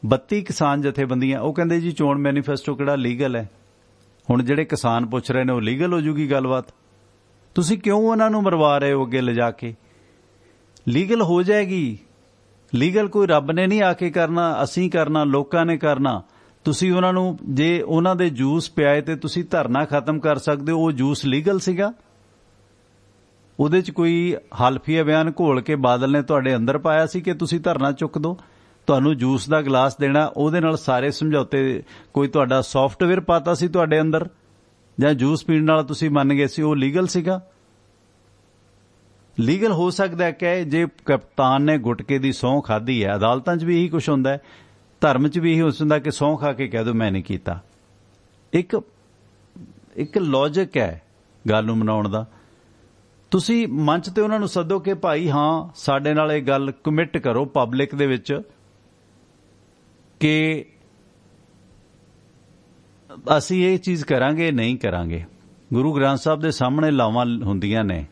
32 ਕਿਸਾਨ ਜਥੇਬੰਦੀਆਂ, ਉਹ ਕਹਿੰਦੇ ਜੀ ਚੋਣ ਮੈਨੀਫੈਸਟੋ ਕਿਹੜਾ ਲੀਗਲ ਹੈ? ਹੁਣ ਜਿਹੜੇ ਕਿਸਾਨ ਪੁੱਛ ਰਹੇ ਨੇ ਉਹ ਲੀਗਲ ਹੋ ਜੂਗੀ ਗੱਲਬਾਤ, ਤੁਸੀਂ ਕਿਉਂ ਉਹਨਾਂ ਨੂੰ ਮਰਵਾ ਰਹੇ ਹੋ ਅੱਗੇ ਲਿਜਾ ਕੇ? ਲੀਗਲ ਹੋ ਜਾਏਗੀ। ਲੀਗਲ ਕੋਈ ਰੱਬ ਨੇ ਨਹੀਂ ਆ ਕੇ ਕਰਨਾ, ਅਸੀਂ ਕਰਨਾ, ਲੋਕਾਂ ਨੇ ਕਰਨਾ। ਤੁਸੀਂ ਉਹਨਾਂ ਨੂੰ ਜੇ ਉਹਨਾਂ ਦੇ ਜੂਸ ਪਿਆਏ ਤੇ ਤੁਸੀਂ ਧਰਨਾ ਖਤਮ ਕਰ ਸਕਦੇ ਹੋ, ਉਹ ਜੂਸ ਲੀਗਲ ਸੀਗਾ? ਉਹਦੇ 'ਚ ਕੋਈ ਹਲਫੀਆ ਬਿਆਨ ਘੋਲ ਕੇ ਬਾਦਲ ਨੇ ਤੁਹਾਡੇ ਅੰਦਰ ਪਾਇਆ ਸੀ ਕਿ ਤੁਸੀਂ ਧਰਨਾ ਚੁੱਕ ਦਿਓ? ਤੁਹਾਨੂੰ ਜੂਸ ਦਾ ਗਲਾਸ ਦੇਣਾ, ਉਹਦੇ ਨਾਲ ਸਾਰੇ ਸਮਝੌਤੇ, ਕੋਈ ਤੁਹਾਡਾ ਸੌਫਟਵੇਅਰ ਪਾਤਾ ਸੀ ਤੁਹਾਡੇ ਅੰਦਰ ਜਾਂ ਜੂਸ ਪੀਣ ਨਾਲ ਤੁਸੀਂ ਮੰਨ ਗਏ ਸੀ, ਉਹ ਲੀਗਲ ਸੀਗਾ? ਲੀਗਲ ਹੋ ਸਕਦਾ ਹੈ ਕਿ ਜੇ ਕਪਤਾਨ ਨੇ ਗੁਟਕੇ ਦੀ ਸਹੁੰ ਖਾਧੀ ਹੈ, ਅਦਾਲਤਾਂ 'ਚ ਵੀ ਇਹੀ ਕੁਛ ਹੁੰਦਾ ਹੈ, ਧਰਮ 'ਚ ਵੀ ਇਹੀ ਹੁੰਦਾ ਕਿ ਸਹੁੰ ਖਾ ਕੇ ਕਹਿ ਦਿਓ ਮੈਂ ਨਹੀਂ ਕੀਤਾ। ਇੱਕ ਲੌਜਿਕ ਹੈ ਗੱਲ ਨੂੰ ਮਨਾਉਣ ਦਾ। ਤੁਸੀਂ ਮੰਚ ਤੇ ਉਹਨਾਂ ਨੂੰ ਸੱਦੋ ਕਿ ਭਾਈ ਹਾਂ ਸਾਡੇ ਨਾਲ ਇਹ ਗੱਲ ਕਮਿਟ ਕਰੋ ਪਬਲਿਕ ਦੇ ਵਿੱਚ ਕਿ ਅਸੀਂ ਇਹ ਚੀਜ਼ ਕਰਾਂਗੇ ਨਹੀਂ ਕਰਾਂਗੇ। ਗੁਰੂ ਗ੍ਰੰਥ ਸਾਹਿਬ ਦੇ ਸਾਹਮਣੇ ਲਾਵਾਂ ਹੁੰਦੀਆਂ ਨੇ,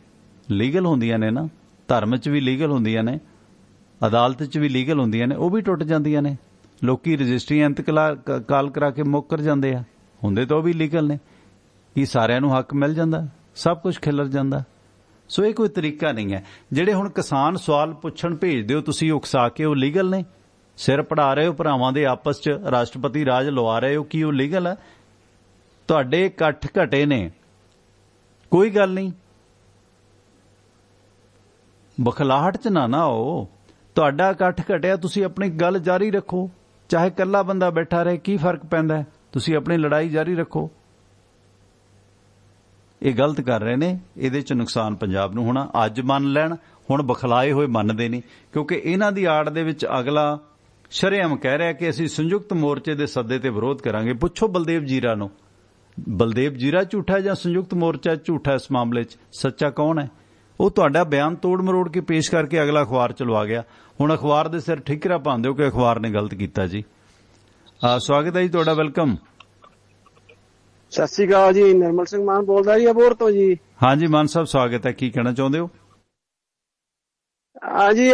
ਲੀਗਲ ਹੁੰਦੀਆਂ ਨੇ ਨਾ, ਧਰਮ 'ਚ ਵੀ ਲੀਗਲ ਹੁੰਦੀਆਂ ਨੇ, ਅਦਾਲਤ 'ਚ ਵੀ ਲੀਗਲ ਹੁੰਦੀਆਂ ਨੇ, ਉਹ ਵੀ ਟੁੱਟ ਜਾਂਦੀਆਂ ਨੇ। ਲੋਕੀ ਰਜਿਸਟਰੀ ਇੰਤਕਾਲ ਕਰਾ ਕੇ ਮੁੱਕਰ ਜਾਂਦੇ ਆ, ਹੁੰਦੇ ਤਾਂ ਉਹ ਵੀ ਲੀਗਲ ਨੇ। ਕੀ ਸਾਰਿਆਂ ਨੂੰ ਹੱਕ ਮਿਲ ਜਾਂਦਾ? ਸਭ ਕੁਝ ਖਿਲਰ ਜਾਂਦਾ। ਸੋ ਇਹ ਕੋਈ ਤਰੀਕਾ ਨਹੀਂ ਹੈ। ਜਿਹੜੇ ਹੁਣ ਕਿਸਾਨ ਸਵਾਲ ਪੁੱਛਣ ਭੇਜਦੇ ਹੋ ਤੁਸੀਂ ਉਕਸਾ ਕੇ, ਉਹ ਲੀਗਲ ਨੇ? ਸਿਰ ਪੜਾ ਰਹੇ ਹੋ ਭਰਾਵਾਂ ਦੇ ਆਪਸ 'ਚ, ਰਾਸ਼ਟਰਪਤੀ ਰਾਜ ਲਵਾ ਰਹੇ ਹੋ, ਕੀ ਉਹ ਲੀਗਲ ਹੈ? ਤੁਹਾਡੇ ਇਕੱਠ ਘਟੇ ਨੇ, ਕੋਈ ਗੱਲ ਨਹੀਂ, ਬਖਲਾਹਟ 'ਚ ਨਾ ਆਓ। ਤੁਹਾਡਾ ਇਕੱਠ ਘਟਿਆ, ਤੁਸੀਂ ਆਪਣੀ ਗੱਲ ਜਾਰੀ ਰੱਖੋ, ਚਾਹੇ ਇਕੱਲਾ ਬੰਦਾ ਬੈਠਾ ਰਹੇ, ਕੀ ਫਰਕ ਪੈਂਦਾ? ਤੁਸੀਂ ਆਪਣੀ ਲੜਾਈ ਜਾਰੀ ਰੱਖੋ। ਇਹ ਗਲਤ ਕਰ ਰਹੇ ਨੇ, ਇਹਦੇ 'ਚ ਨੁਕਸਾਨ ਪੰਜਾਬ ਨੂੰ ਹੋਣਾ। ਅੱਜ ਮੰਨ ਲੈਣ, ਹੁਣ ਬਖਲਾਏ ਹੋਏ ਮੰਨਦੇ ਨਹੀਂ, ਕਿਉਂਕਿ ਇਹਨਾਂ ਦੀ ਆੜ ਦੇ ਵਿੱਚ ਅਗਲਾ ਸ਼ਰੇਆਮ ਕਹਿ ਰਿਹਾ ਕਿ ਅਸੀਂ ਸੰਯੁਕਤ ਮੋਰਚੇ ਦੇ ਸੱਦੇ ਤੇ ਵਿਰੋਧ ਕਰਾਂਗੇ। ਪੁੱਛੋ ਬਲਦੇਵ ਜੀਰਾ ਨੂੰ, ਬਲਦੇਵ ਜੀਰਾ ਝੂਠਾ ਜਾਂ ਸੰਯੁਕਤ ਮੋਰਚਾ ਝੂਠਾ? ਇਸ ਮਾਮਲੇ 'ਚ ਸੱਚਾ ਕੌਣ ਹੈ? ਉਹ ਤੁਹਾਡਾ ਬਿਆਨ ਤੋੜ ਮਰੋੜ ਕੇ ਪੇਸ਼ ਕਰਕੇ ਅਗਲਾ ਅਖਬਾਰ ਚਲਵਾ ਗਿਆ। ਹੁਣ ਅਖਬਾਰ ਦੇ ਸਿਰ ਠਿਕਰਾ ਪਾਉਂਦੇ ਹੋ ਕਿ ਅਖਬਾਰ ਨੇ ਗਲਤ ਕੀਤਾ ਜੀ। ਸਵਾਗਤ ਹੈ ਜੀ ਤੁਹਾਡਾ, ਵੈਲਕਮ। ਸਤਿ ਸ਼੍ਰੀ ਅਕਾਲ ਜੀ, ਨਿਰਮਲ ਸਿੰਘ ਮਾਨ ਬੋਲਦਾ ਜੀ ਅਬੋਹਰ ਤੋਂ ਜੀ। ਹਾਂਜੀ ਮਾਨ ਸਾਹਿਬ, ਸਵਾਗਤ ਹੈ। ਕੀ ਕਹਿਣਾ ਚਾਹੁੰਦੇ ਹੋ? ਜੀ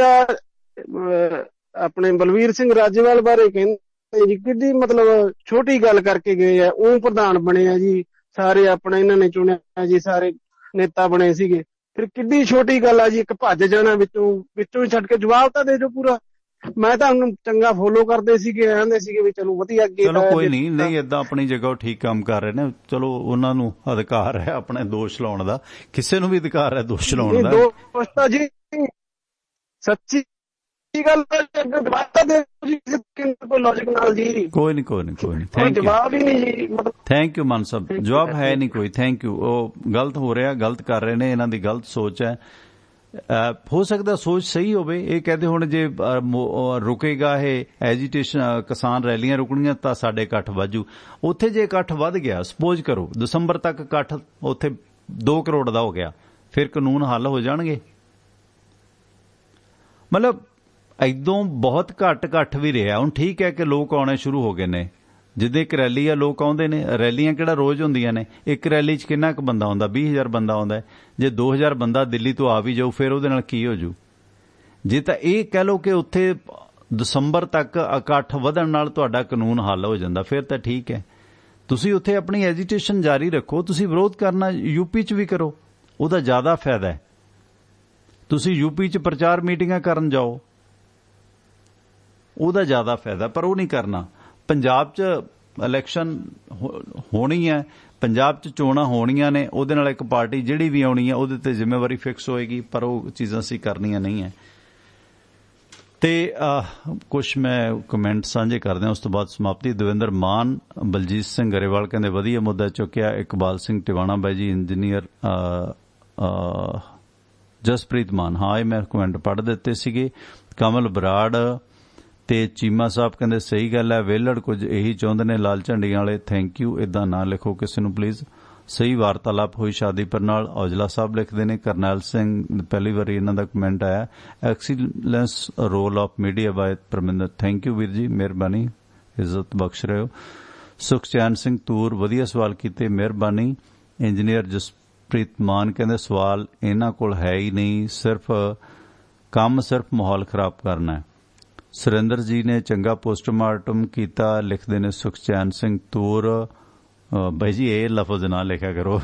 ਆਪਣੇ ਬਲਵੀਰ ਸਿੰਘ ਰਾਜੇਵਾਲ ਬਾਰੇ ਕਹਿੰਦੇ ਜੀ, ਕਿੱਡੀ ਮਤਲਬ ਛੋਟੀ ਗੱਲ ਕਰਕੇ ਗਏ ਆ। ਉਹ ਪ੍ਰਧਾਨ ਬਣੇ ਆ ਜੀ, ਸਾਰੇ ਆਪਣੇ ਇਹਨਾਂ ਨੇ ਚੁਣਿਆ ਜੀ, ਸਾਰੇ ਨੇਤਾ ਬਣੇ ਸੀਗੇ। ਫਿਰ ਕਿੱਡੀ ਛੋਟੀ ਗੱਲ ਆ ਜੀ, ਇੱਕ ਭੱਜ ਜਾਣਾ ਵਿੱਚੋਂ ਹੀ ਛੱਡ ਕੇ। ਜਵਾਬ ਤਾਂ ਦੇ ਦਿਓ ਪੂਰਾ। ਮੈਂ ਤਾਂ ਉਹਨੂੰ ਚੰਗਾ ਫੋਲੋ ਕਰਦੇ ਸੀਗੇ, ਕਹਿੰਦੇ ਸੀਗੇ ਵੀ ਚਲੋ ਵਧੀਆ ਅੱਗੇ। ਚਲੋ ਕੋਈ ਨਹੀਂ ਏਦਾਂ ਆਪਣੀ ਜਗ੍ਹਾ ਉਹ ਠੀਕ ਕੰਮ ਕਰ ਰਹੇ ਨੇ। ਚਲੋ ਉਹਨਾਂ ਨੂੰ ਅਧਿਕਾਰ ਹੈ ਆਪਣੇ ਦੋਸ਼ ਲਾਉਣ ਦਾ, ਕਿਸੇ ਨੂੰ ਵੀ ਅਧਿਕਾਰ ਹੈ ਦੋਸ਼ ਲਾਉਣ ਦਾ। ਦੋਸ਼ ਤਾਂ ਜੀ ਸੱਚੀ ਗੱਲ ਕੋਈ ਲੌਜਿਕ ਨਾਲ ਜੀ। ਕੋਈ ਨਹੀਂ ਥੈਂਕ ਯੂ। ਜਵਾਬ ਹੀ ਨਹੀਂ ਜੀ, ਮਤਲਬ ਥੈਂਕ ਯੂ ਮਾਨ ਸਾਹਿਬ, ਜਵਾਬ ਹੈ ਨਹੀਂ ਕੋਈ। Thank you. ਉਹ ਗਲਤ ਹੋ ਰਿਹਾ, ਗਲਤ ਕਰ ਰਹੇ ਨੇ, ਇਹਨਾਂ ਦੀ ਗਲਤ ਸੋਚ ਹੈ। ਹੋ ਸਕਦਾ ਸੋਚ ਸਹੀ ਹੋਵੇ। ਇਹ ਕਹਿੰਦੇ ਹੁਣ ਜੇ ਰੁਕੇਗਾ ਇਹ ਐਜੀਟੇਸ਼ਨ, ਕਿਸਾਨ ਰੈਲੀਆਂ ਰੁਕਣੀਆਂ ਤਾਂ ਸਾਡੇ ਇਕੱਠ ਵਾਜੂ। ਉੱਥੇ ਜੇ ਇਕੱਠ ਵੱਧ ਗਿਆ, ਸਪੋਜ਼ ਕਰੋ ਦਸੰਬਰ ਤੱਕ ਇਕੱਠ ਉੱਥੇ 2 ਕਰੋੜ ਦਾ ਹੋ ਗਿਆ, ਫਿਰ ਕਾਨੂੰਨ ਹੱਲ ਹੋ ਜਾਣਗੇ। ਮਤਲਬ ਏਦੋਂ ਬਹੁਤ ਘੱਟ ਇਕੱਠ ਵੀ ਰਿਹਾ। ਹੁਣ ਠੀਕ ਹੈ ਕਿ ਲੋਕ ਆਉਣੇ ਸ਼ੁਰੂ ਹੋ ਗਏ ਨੇ, ਜਿੱਦੇ ਇੱਕ ਰੈਲੀ ਆ ਲੋਕ ਆਉਂਦੇ ਨੇ। ਰੈਲੀਆਂ ਕਿਹੜਾ ਰੋਜ਼ ਹੁੰਦੀਆਂ ਨੇ? ਇੱਕ ਰੈਲੀ 'ਚ ਕਿੰਨਾ ਕੁ ਬੰਦਾ ਆਉਂਦਾ? 20,000 ਬੰਦਾ ਆਉਂਦਾ। ਜੇ 2,000 ਬੰਦਾ ਦਿੱਲੀ ਤੋਂ ਆ ਵੀ ਜਾਊ, ਫਿਰ ਉਹਦੇ ਨਾਲ ਕੀ ਹੋ ਜੂ? ਜੇ ਤਾਂ ਇਹ ਕਹਿ ਲਓ ਕਿ ਉੱਥੇ ਦਸੰਬਰ ਤੱਕ ਇਕੱਠ ਵਧਣ ਨਾਲ ਤੁਹਾਡਾ ਕਾਨੂੰਨ ਹੱਲ ਹੋ ਜਾਂਦਾ, ਫਿਰ ਤਾਂ ਠੀਕ ਹੈ। ਤੁਸੀਂ ਉੱਥੇ ਆਪਣੀ ਐਜੀਟੇਸ਼ਨ ਜਾਰੀ ਰੱਖੋ। ਤੁਸੀਂ ਵਿਰੋਧ ਕਰਨਾ ਯੂਪੀ 'ਚ ਵੀ ਕਰੋ, ਉਹਦਾ ਜ਼ਿਆਦਾ ਫਾਇਦਾ ਹੈ। ਤੁਸੀਂ ਯੂਪੀ 'ਚ ਪ੍ਰਚਾਰ ਮੀਟਿੰਗਾਂ ਕਰਨ ਜਾਓ, ਉਹਦਾ ਜ਼ਿਆਦਾ ਫਾਇਦਾ, ਪਰ ਉਹ ਨਹੀਂ ਕਰਨਾ। ਪੰਜਾਬ 'ਚ ਇਲੈਕਸ਼ਨ ਹੋਣੀ ਹੈ, ਪੰਜਾਬ 'ਚ ਚੋਣਾਂ ਹੋਣੀਆਂ ਨੇ, ਉਹਦੇ ਨਾਲ ਇੱਕ ਪਾਰਟੀ ਜਿਹੜੀ ਵੀ ਆਉਣੀ ਹੈ ਉਹਦੇ ਤੇ ਜ਼ਿੰਮੇਵਾਰੀ ਫਿਕਸ ਹੋਏਗੀ, ਪਰ ਉਹ ਚੀਜ਼ਾਂ ਅਸੀਂ ਕਰਨੀਆਂ ਨਹੀਂ ਹੈ। ਤੇ ਕੁਛ ਮੈਂ ਕਮੈਂਟ ਸਾਂਝੇ ਕਰਦੇ ਹਾਂ, ਉਸ ਤੋਂ ਬਾਅਦ ਸਮਾਪਤੀ। ਦਵਿੰਦਰ ਮਾਨ, ਬਲਜੀਤ ਸਿੰਘ ਗਰੇਵਾਲ ਕਹਿੰਦੇ ਵਧੀਆ ਮੁੱਦਾ ਚੁੱਕਿਆ। ਇਕਬਾਲ ਸਿੰਘ ਟਿਵਾਣਾ ਬਾਈ ਜੀ, ਇੰਜੀਨੀਅਰ ਜਸਪ੍ਰੀਤ ਮਾਨ, ਹਾਂ ਇਹ ਮੈਂ ਕਮੈਂਟ ਪੜ੍ਹ ਦਿੱਤੇ ਸੀਗੇ। ਕਮਲ ਬਰਾੜ ਤੇ ਚੀਮਾ ਸਾਹਿਬ ਕਹਿੰਦੇ ਸਹੀ ਗੱਲ ਹੈ, ਵਿਹਲੜ ਕੁਝ ਇਹੀ ਚਾਹੁੰਦੇ ਨੇ ਲਾਲ ਝੰਡੀਆਂ ਵਾਲੇ। Thank you. ਇਦਾਂ ਨਾ ਲਿਖੋ ਕਿਸੇ ਨੂੰ ਪਲੀਜ਼। ਸਹੀ ਵਾਰਤਾਲਾਪ ਹੋਈ ਸ਼ਾਦੀਪੁਰ ਨਾਲ, ਔਜਲਾ ਸਾਹਿਬ ਲਿਖਦੇ ਨੇ। ਕਰਨੈਲ ਸਿੰਘ, ਪਹਿਲੀ ਵਾਰੀ ਇਹਨਾਂ ਦਾ ਕਮੈਂਟ ਆਇਆ। Excellence role of media by Parminder. Thank you ਵੀਰ ਜੀ, ਮਿਹਰਬਾਨੀ, ਇੱਜ਼ਤ ਬਖਸ਼ ਰਹੇ ਹੋ। ਸੁਖਚੈਨ ਸਿੰਘ ਤੂਰ, ਵਧੀਆ ਸਵਾਲ ਕੀਤੇ, ਮਿਹਰਬਾਨੀ। ਇੰਜੀਨੀਅਰ ਜਸਪ੍ਰੀਤ ਮਾਨ ਕਹਿੰਦੇ ਸਵਾਲ ਇਹਨਾਂ ਕੋਲ ਹੈ ਹੀ ਨਹੀਂ, ਸਿਰਫ ਮਾਹੌਲ ਖਰਾਬ ਕਰਨਾ ਹੈ। ਸੁਰਿੰਦਰ ਜੀ ਨੇ ਚੰਗਾ ਪੋਸਟਮਾਰਟਮ ਕੀਤਾ, ਲਿਖਦੇ ਨੇ ਸੁਖਚੈਨ ਸਿੰਘ ਤੂਰ। ਬਾਈ ਜੀ ਇਹ ਲਫ਼ਜ਼ ਨਾ ਲਿਖਿਆ ਕਰੋ,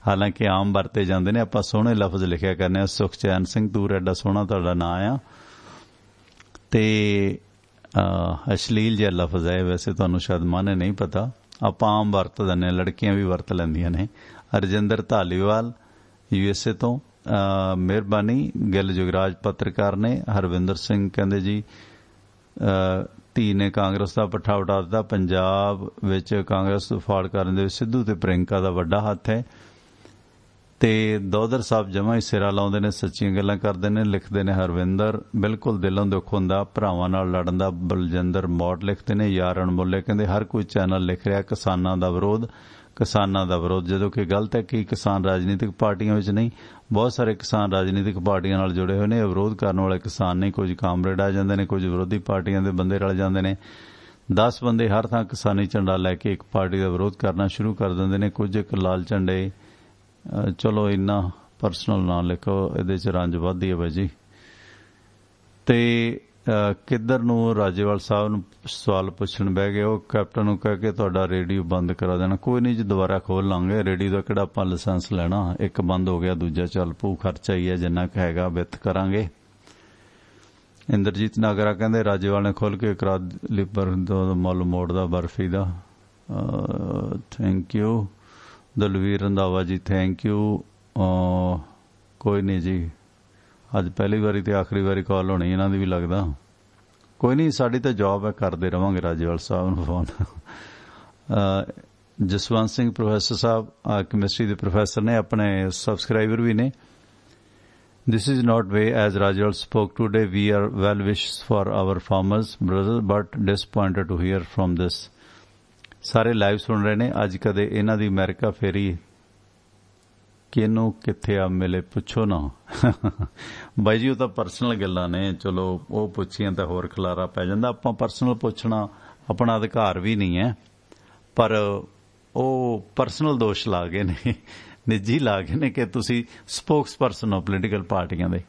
ਹਾਲਾਂਕਿ ਆਮ ਵਰਤੇ ਜਾਂਦੇ ਨੇ, ਆਪਾਂ ਸੋਹਣੇ ਲਫ਼ਜ਼ ਲਿਖਿਆ ਕਰਨੇ ਆ। ਸੁਖਚੈਨ ਸਿੰਘ ਤੂਰ ਐਡਾ ਸੋਹਣਾ ਤੁਹਾਡਾ ਨਾਂ ਆ, ਤੇ ਅਸ਼ਲੀਲ ਜਿਹਾ ਲਫ਼ਜ਼ ਹੈ ਵੈਸੇ, ਤੁਹਾਨੂੰ ਸ਼ਾਇਦ ਮਾਨੇ ਨਹੀਂ ਪਤਾ, ਆਪਾਂ ਆਮ ਵਰਤ ਦਿੰਦੇ ਹਾਂ, ਲੜਕੀਆਂ ਵੀ ਵਰਤ ਲੈਂਦੀਆਂ ਨੇ। ਰਜਿੰਦਰ ਧਾਲੀਵਾਲ USA ਤੋਂ, ਮਿਹਰਬਾਨੀ। ਗਿੱਲ ਜੁਗਰਾਜ ਪੱਤਰਕਾਰ ਨੇ। ਹਰਵਿੰਦਰ ਸਿੰਘ ਕਹਿੰਦੇ ਜੀ ਧੀ ਨੇ ਕਾਂਗਰਸ ਦਾ ਪੱਠਾ ਉਡਾ ਦਿੱਤਾ। ਪੰਜਾਬ ਵਿੱਚ ਕਾਂਗਰਸ ਫਾੜ ਕਰਨ ਦੇ ਵਿੱਚ ਸਿੱਧੂ ਤੇ ਪ੍ਰਿੰਕਾ ਦਾ ਵੱਡਾ ਹੱਥ ਹੈ ਤੇ ਦੋਦਰ ਸਾਹਿਬ ਜਮਾਂ ਹੀ ਸਿਰਾ ਲਾਉਂਦੇ ਨੇ, ਸੱਚੀਆਂ ਗੱਲਾਂ ਕਰਦੇ ਨੇ। ਲਿਖਦੇ ਨੇ ਹਰਵਿੰਦਰ, ਬਿਲਕੁਲ ਦਿਲੋਂ ਦੁੱਖ ਹੁੰਦਾ ਭਰਾਵਾਂ ਨਾਲ ਲੜਨ ਦਾ। ਬਲਜਿੰਦਰ ਮੌਟ ਲਿਖਦੇ ਨੇ। ਯਾਰ ਅਣਮੁੱਲੇ ਕਹਿੰਦੇ ਹਰ ਕੋਈ ਚੈਨਲ ਲਿਖ ਰਿਹਾ ਕਿਸਾਨਾਂ ਦਾ ਵਿਰੋਧ, ਕਿਸਾਨਾਂ ਦਾ ਵਿਰੋਧ, ਜਦੋਂ ਕਿ ਗਲਤ ਹੈ ਕਿ ਕਿਸਾਨ ਰਾਜਨੀਤਿਕ ਪਾਰਟੀਆਂ ਵਿੱਚ ਨਹੀਂ। ਬਹੁਤ ਸਾਰੇ ਕਿਸਾਨ ਰਾਜਨੀਤਿਕ ਪਾਰਟੀਆਂ ਨਾਲ ਜੁੜੇ ਹੋਏ ਨੇ। ਵਿਰੋਧ ਕਰਨ ਵਾਲੇ ਕਿਸਾਨ ਨਹੀਂ, ਕੁਝ ਕਾਮਰੇਡ ਆ ਜਾਂਦੇ ਨੇ, ਕੁਝ ਵਿਰੋਧੀ ਪਾਰਟੀਆਂ ਦੇ ਬੰਦੇ ਰਲ ਜਾਂਦੇ ਨੇ। 10 ਬੰਦੇ ਹਰ ਥਾਂ ਕਿਸਾਨੀ ਝੰਡਾ ਲੈ ਕੇ ਇੱਕ ਪਾਰਟੀ ਦਾ ਵਿਰੋਧ ਕਰਨਾ ਸ਼ੁਰੂ ਕਰ ਦਿੰਦੇ ਨੇ। ਕੁਝ ਇੱਕ ਲਾਲ ਝੰਡੇ, ਚਲੋ ਇੰਨਾ ਪਰਸਨਲ ਨਾ ਲਿਖੋ, ਇਹਦੇ 'ਚ ਰੰਜ ਵੱਧਦੀ ਹੈ ਬਾਈ ਜੀ। ਤੇ ਕਿੱਧਰ ਨੂੰ ਰਾਜੇਵਾਲ ਸਾਹਿਬ ਨੂੰ ਸਵਾਲ ਪੁੱਛਣ ਬਹਿ ਗਏ। ਉਹ ਕੈਪਟਨ ਨੂੰ ਕਹਿ ਕੇ ਤੁਹਾਡਾ ਰੇਡੀਓ ਬੰਦ ਕਰਾ ਦੇਣਾ। ਕੋਈ ਨਹੀਂ ਜੀ, ਦੁਬਾਰਾ ਖੋਲ ਲਾਂਗੇ। ਰੇਡੀਓ ਦਾ ਕਿਹੜਾ ਆਪਾਂ ਲਾਇਸੈਂਸ ਲੈਣਾ, ਇੱਕ ਬੰਦ ਹੋ ਗਿਆ ਦੂਜਾ ਚੱਲ ਪੂ, ਖਰਚਾ ਹੀ ਹੈ ਜਿੰਨਾ ਕੁ ਹੈਗਾ ਵਿੱਤ ਕਰਾਂਗੇ। ਇੰਦਰਜੀਤ ਨਾਗਰਾ ਕਹਿੰਦੇ ਰਾਜੇਵਾਲ ਨੇ ਖੋਲ ਕੇ ਕਰਾ ਲਿਬਰ ਮੁੱਲ ਮੋੜਦਾ ਬਰਫੀ ਦਾ। Thank you. Dalvir Randhawa ji thank you. ਕੋਈ ਨਹੀਂ ਜੀ, ਅੱਜ ਪਹਿਲੀ ਵਾਰੀ ਤੇ ਆਖਰੀ ਵਾਰੀ ਕਾਲ ਹੋਣੀ ਇਹਨਾਂ ਦੀ ਵੀ ਲੱਗਦਾ। ਕੋਈ ਨਹੀਂ, ਸਾਡੀ ਤਾਂ ਜੌਬ ਹੈ, ਕਰਦੇ ਰਵਾਂਗੇ ਰਾਜੇਵਾਲ ਸਾਹਿਬ ਨੂੰ ਫੋਨ। ਜਸਵੰਤ ਸਿੰਘ ਪ੍ਰੋਫੈਸਰ ਸਾਹਿਬ ਕੈਮਿਸਟਰੀ ਦੇ ਪ੍ਰੋਫੈਸਰ ਨੇ, ਆਪਣੇ ਸਬਸਕ੍ਰਾਈਬਰ ਵੀ ਨੇ। This is not way as Rajwal spoke today. We are well wishes for our farmers, brothers, but disappointed to hear from this. ਸਾਰੇ ਲਾਈਵ ਸੁਣ ਰਹੇ ਨੇ। ਅੱਜ ਕਦੇ ਇਹਨਾਂ ਦੀ ਅਮਰੀਕਾ ਫੇਰੀ ਕਿਹਨੂੰ ਕਿੱਥੇ ਆ ਮਿਲੇ ਪੁੱਛੋ ਨਾ। ਬਾਈ ਜੀ ਉਹ ਤਾਂ ਪਰਸਨਲ ਗੱਲਾਂ ਨੇ, ਚਲੋ ਉਹ ਪੁੱਛੀਆਂ ਤਾਂ ਹੋਰ ਖਲਾਰਾ ਪੈ ਜਾਂਦਾ। ਆਪਾਂ ਪਰਸਨਲ ਪੁੱਛਣਾ ਆਪਣਾ ਅਧਿਕਾਰ ਵੀ ਨਹੀਂ ਹੈ, ਪਰ ਉਹ ਪਰਸਨਲ ਦੋਸ਼ ਲਾ ਗਏ ਨੇ, ਨਿੱਜੀ ਲਾ ਗਏ ਨੇ ਕਿ ਤੁਸੀਂ ਸਪੋਕਸ ਪਰਸਨ ਹੋ ਪੋਲੀਟੀਕਲ ਪਾਰਟੀਆਂ ਦੇ।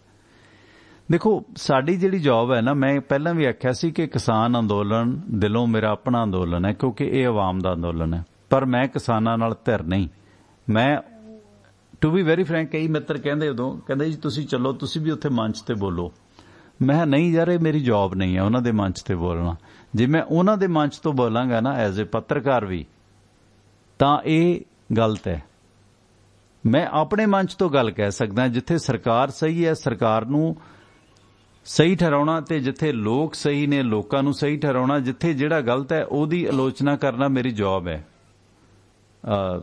ਦੇਖੋ ਸਾਡੀ ਜਿਹੜੀ ਜੌਬ ਹੈ ਨਾ, ਮੈਂ ਪਹਿਲਾਂ ਵੀ ਆਖਿਆ ਸੀ ਕਿ ਕਿਸਾਨ ਅੰਦੋਲਨ ਦਿਲੋਂ ਮੇਰਾ ਆਪਣਾ ਅੰਦੋਲਨ ਹੈ, ਕਿਉਂਕਿ ਇਹ ਆਵਾਮ ਦਾ ਅੰਦੋਲਨ ਹੈ। ਪਰ ਮੈਂ ਕਿਸਾਨਾਂ ਨਾਲ ਧਿਰ ਨਹੀਂ। ਮੈਂ ਟੂ ਬੀ ਵੈਰੀ ਫਰੈਂਕ, ਕਈ ਮਿੱਤਰ ਕਹਿੰਦੇ ਉਦੋਂ ਕਹਿੰਦੇ ਜੀ ਤੁਸੀਂ ਚੱਲੋ, ਤੁਸੀਂ ਵੀ ਉੱਥੇ ਮੰਚ ਤੇ ਬੋਲੋ। ਮੈਂ ਨਹੀਂ ਯਾਰ, ਇਹ ਮੇਰੀ ਜੌਬ ਨਹੀਂ ਹੈ ਉਹਨਾਂ ਦੇ ਮੰਚ ਤੇ ਬੋਲਣਾ। ਜੇ ਮੈਂ ਉਹਨਾਂ ਦੇ ਮੰਚ ਤੋਂ ਬੋਲਾਂਗਾ ਨਾ ਐਜ਼ ਏ ਪੱਤਰਕਾਰ ਵੀ, ਤਾਂ ਇਹ ਗਲਤ ਹੈ। ਮੈਂ ਆਪਣੇ ਮੰਚ ਤੋਂ ਗੱਲ ਕਹਿ ਸਕਦਾ ਜਿੱਥੇ ਸਰਕਾਰ ਸਹੀ ਹੈ, ਸਰਕਾਰ ਨੂੰ ਸਹੀ ਠਹਿਰਾਉਣਾ, ਤੇ ਜਿੱਥੇ ਲੋਕ ਸਹੀ ਨੇ ਲੋਕਾਂ ਨੂੰ ਸਹੀ ਠਹਿਰਾਉਣਾ। ਜਿੱਥੇ ਜਿਹੜਾ ਗਲਤ ਹੈ ਉਹਦੀ ਆਲੋਚਨਾ ਕਰਨਾ ਮੇਰੀ ਜੌਬ ਹੈ।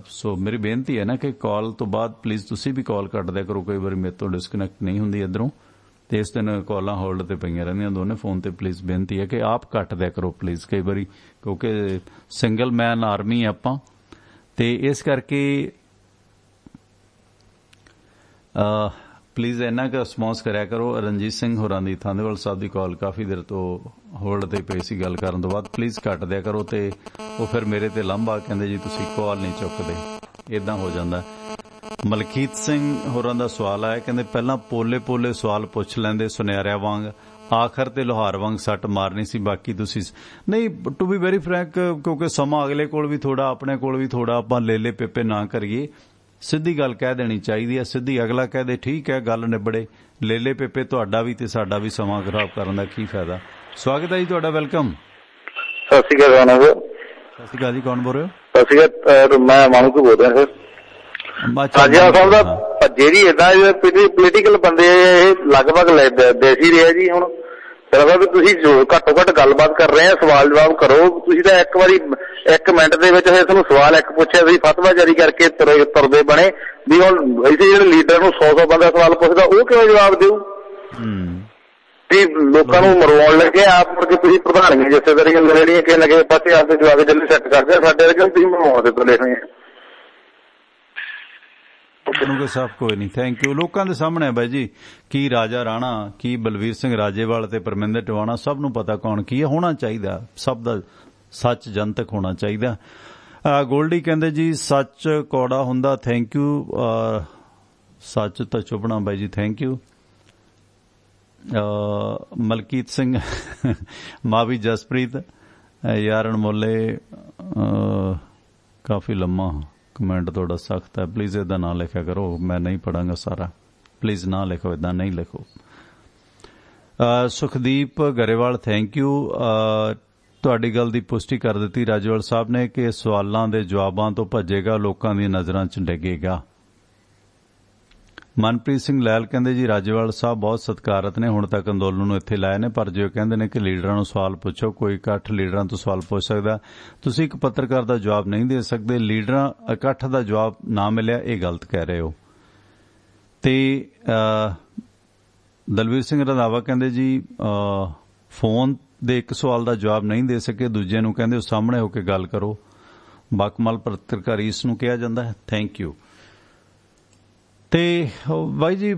ਸੋ ਮੇਰੀ ਬੇਨਤੀ ਹੈ ਨਾ ਕਿ ਕਾਲ ਤੋਂ ਬਾਅਦ ਪਲੀਜ਼ ਤੁਸੀਂ ਵੀ ਕਾਲ ਕੱਟ ਦਿਆ ਕਰੋ। ਕਈ ਵਾਰੀ ਮੇਰੇ ਤੋਂ ਡਿਸਕਨੈਕਟ ਨਹੀਂ ਹੁੰਦੀ ਇੱਧਰੋਂ, ਤੇ ਇਸ ਦਿਨ ਕਾਲਾਂ ਹੋਲਡ ਤੇ ਪਈਆਂ ਰਹਿੰਦੀਆਂ ਦੋਨੇ ਫੋਨ ਤੇ। ਪਲੀਜ਼ ਬੇਨਤੀ ਹੈ ਕਿ ਆਪ ਕੱਟ ਦਿਆ ਕਰੋ ਪਲੀਜ਼ ਕਈ ਵਾਰੀ, ਕਿਉਂਕਿ ਸਿੰਗਲ ਮੈਨ ਆਰਮੀ ਆਪਾਂ, ਤੇ ਇਸ ਕਰਕੇ ਪਲੀਜ਼ ਇੰਨਾ ਕੁ ਰਿਸਪੌਂਸ ਕਰਿਆ ਕਰੋ। ਰਣਜੀਤ ਸਿੰਘ ਹੋਰਾਂ ਦੀ ਥਾਂਦੇਵਾਲ ਸਾਹਿਬ ਦੀ ਕਾਲ ਕਾਫੀ ਦੇਰ ਤੋਂ ਹੋਲਡ ਤੇ ਪਈ ਸੀ, ਗੱਲ ਕਰਨ ਤੋਂ ਬਾਅਦ ਪਲੀਜ਼ ਕੱਟ ਦਿਆ ਕਰੋ। ਤੇ ਉਹ ਫਿਰ ਮੇਰੇ ਤੇ ਲਾਂਭਾ ਕਹਿੰਦੇ ਜੀ ਤੁਸੀਂ ਕਾਲ ਨਹੀਂ ਚੁੱਕਦੇ, ਇਦਾਂ ਹੋ ਜਾਂਦਾ। ਮਲਕੀਤ ਸਿੰਘ ਹੋਰਾਂ ਦਾ ਸਵਾਲ ਆਇਆ, ਕਹਿੰਦੇ ਪਹਿਲਾਂ ਪੋਲੇ ਪੋਲੇ ਸਵਾਲ ਪੁੱਛ ਲੈਂਦੇ ਸੁਨਿਆਰਿਆਂ ਵਾਂਗ, ਆਖਰ ਤੇ ਲੋਹਾਰ ਵਾਂਗ ਸੱਟ ਮਾਰਨੀ ਸੀ, ਬਾਕੀ ਤੁਸੀਂ ਨਹੀਂ। ਟੂ ਬੀ ਵੈਰੀ ਫਰੈਂਕ, ਕਿਉਂਕਿ ਸਮਾਂ ਅਗਲੇ ਕੋਲ ਵੀ ਥੋੜਾ, ਆਪਣੇ ਕੋਲ ਵੀ ਥੋੜਾ, ਆਪਾਂ ਲੇਲੇ ਪੇਪੇ ਨਾ ਕਰੀਏ। ਸਿੱਧੀ ਗੱਲ ਕਹਿ ਦੇਣੀ ਚਾਹੀਦੀ ਹੈ। ਸਿੱਧੀ ਅਗਲਾ ਕਹਿ ਦੇ ਠੀਕ ਹੈ, ਗੱਲ ਨਿਬੜੇ। ਲੇਲੇ ਪੇਪੇ ਤੁਹਾਡਾ ਵੀ ਤੇ ਸਾਡਾ ਵੀ ਸਮਾਂ ਖਰਾਬ ਕਰਨ ਦਾ ਕੀ ਫਾਇਦਾ। ਸਵਾਗਤ ਹੈ ਜੀ ਤੁਹਾਡਾ, ਵੈਲਕਮ। ਸਤਿ ਸ਼੍ਰੀ ਅਕਾਲ ਰਾਣਾ ਸਰ। ਸਤਿ ਸ਼੍ਰੀ ਅਕਾਲ ਜੀ, ਕੌਣ ਬੋਲ ਰਹੇ ਹੋ? ਸਤਿ ਸ਼੍ਰੀ ਅਕਾਲ, ਮੈਂ ਮਾਨੂ ਤੋਂ ਬੋਲ ਰਿਹਾ ਸਰ। ਰਾਜਾ ਸਾਹਿਬ ਦਾ ਜਿਹੜੀ ਏਦਾਂ ਪੋਲੀਟੀਕਲ ਬੰਦੇ ਇਹ ਲਗਭਗ ਦੇਖ ਹੀ ਰਿਹਾ ਜੀ। ਹੁਣ ਵੀ ਤੁਸੀਂ ਜੋ ਘੱਟੋ ਘੱਟ ਗੱਲਬਾਤ ਕਰ ਰਹੇ ਆ, ਸਵਾਲ ਜਵਾਬ ਕਰੋ। ਤੁਸੀਂ ਤਾਂ ਇੱਕ ਵਾਰੀ 1 ਮਿੰਟ ਦੇ ਵਿੱਚ ਤੁਹਾਨੂੰ ਸਵਾਲ ਇੱਕ ਪੁੱਛਿਆ, ਤੁਸੀਂ ਫਤਵਾ ਜਾਰੀ ਕਰਕੇ ਤੁਰਦੇ ਬਣੇ ਵੀ। ਹੁਣ ਇਸੇ ਜਿਹੜੇ ਲੀਡਰ ਨੂੰ 100 ਬੰਦਾ ਸਵਾਲ ਪੁੱਛਦਾ, ਉਹ ਕਿਵੇਂ ਜਵਾਬ ਦਿਓ? ਵੀ ਲੋਕਾਂ ਨੂੰ ਮਰਵਾਉਣ ਲੱਗੇ ਆਪ, ਮੁੜ ਕੇ ਤੁਸੀਂ ਪ੍ਰਧਾਨੀਆਂ ਜਥੇਦਾਰੀਆਂ ਜਿਹੜੀਆਂ ਕਿਸੇ ਨਾ ਕਿਸੇ ਪਾਸੇ ਆਪਦੇ ਜਵਾਬ ਜਲਦੀ ਸੈੱਟ ਕਰਦੇ, ਸਾਡੇ ਵਰਗੇ ਤੁਸੀਂ ਮਰਵਾਉਣ ਦੇ ਤੁਲੇ ਹੋਏ ਆ। ਸਾਹਿਬ ਕੋਈ ਨਹੀਂ, ਥੈਂਕ ਯੂ। ਲੋਕਾਂ ਦੇ ਸਾਹਮਣੇ ਬਾਈ ਜੀ ਕੀ ਰਾਜਾ ਰਾਣਾ, ਕੀ ਬਲਵੀਰ ਸਿੰਘ ਰਾਜੇਵਾਲ ਤੇ ਪਰਮਿੰਦਰ ਟਿਵਾਣਾ, ਸਭ ਨੂੰ ਪਤਾ ਕੌਣ ਕੀ ਹੈ। ਹੋਣਾ ਚਾਹੀਦਾ ਸਭ ਦਾ ਸੱਚ ਜਨਤਕ ਹੋਣਾ ਚਾਹੀਦਾ। ਗੋਲਡੀ ਕਹਿੰਦੇ ਜੀ ਸੱਚ ਕੌੜਾ ਹੁੰਦਾ, ਥੈਂਕ ਯੂ। ਸੱਚ ਤਾਂ ਚੁੱਭਣਾ ਬਾਈ ਜੀ, ਥੈਂਕ ਯੂ। ਮਲਕੀਤ ਸਿੰਘ ਮਾਵੀ ਜਸਪ੍ਰੀਤ ਯਾਰ ਅਣਮੁੱਲੇ, ਕਾਫੀ ਲੰਮਾ ਕਮੈਂਟ ਤੁਹਾਡਾ ਸਖਤ ਹੈ, ਪਲੀਜ਼ ਇੱਦਾਂ ਨਾ ਲਿਖਿਆ ਕਰੋ, ਮੈਂ ਨਹੀਂ ਪੜਾਂਗਾ ਸਾਰਾ, ਪਲੀਜ਼ ਨਾ ਲਿਖੋ, ਇੱਦਾਂ ਨਹੀਂ ਲਿਖੋ। Sukhdeep Grewal thank you. ਤੁਹਾਡੀ ਗੱਲ ਦੀ ਪੁਸ਼ਟੀ ਕਰ ਦਿੱਤੀ ਰਾਜੇਵਾਲ ਸਾਹਿਬ ਨੇ ਕਿ ਸਵਾਲਾਂ ਦੇ ਜਵਾਬਾਂ ਤੋਂ ਭੱਜੇਗਾ, ਲੋਕਾਂ ਦੀਆਂ ਨਜ਼ਰਾਂ 'ਚ ਡਿੱਗੇਗਾ। ਮਨਪ੍ਰੀਤ ਸਿੰਘ ਲੈਲ ਕਹਿੰਦੇ ਜੀ ਰਾਜੇਵਾਲ ਸਾਹਿਬ ਬਹੁਤ ਸਤਿਕਾਰਤ ਨੇ, ਹੁਣ ਤੱਕ ਅੰਦੋਲਨ ਨੂੰ ਇੱਥੇ ਲਾਏ ਨੇ, ਪਰ ਜੇ ਉਹ ਕਹਿੰਦੇ ਨੇ ਕਿ ਲੀਡਰਾਂ ਨੂੰ ਸਵਾਲ ਪੁੱਛੋ, ਕੋਈ ਇਕੱਠ ਲੀਡਰਾਂ ਤੋਂ ਸਵਾਲ ਪੁੱਛ ਸਕਦਾ, ਤੁਸੀਂ ਇੱਕ ਪੱਤਰਕਾਰ ਦਾ ਜਵਾਬ ਨਹੀਂ ਦੇ ਸਕਦੇ, ਲੀਡਰਾਂ ਇਕੱਠ ਦਾ ਜਵਾਬ ਨਾ ਮਿਲਿਆ, ਇਹ ਗਲਤ ਕਹਿ ਰਹੇ ਹੋ। ਤੇ ਦਲਵੀਰ ਸਿੰਘ ਰੰਧਾਵਾ ਕਹਿੰਦੇ ਜੀ ਫੋਨ ਦੇ ਇੱਕ ਸਵਾਲ ਦਾ ਜਵਾਬ ਨਹੀਂ ਦੇ ਸਕੇ, ਦੂਜੇ ਨੂੰ ਕਹਿੰਦੇ ਸਾਹਮਣੇ ਹੋ ਕੇ ਗੱਲ ਕਰੋ, ਬਾਕਮਾਲ ਪੱਤਰਕਾਰੀ ਇਸ ਨੂੰ ਕਿਹਾ ਜਾਂਦਾ ਹੈ। Thank you. ਤੇ ਬਾਈ ਜੀ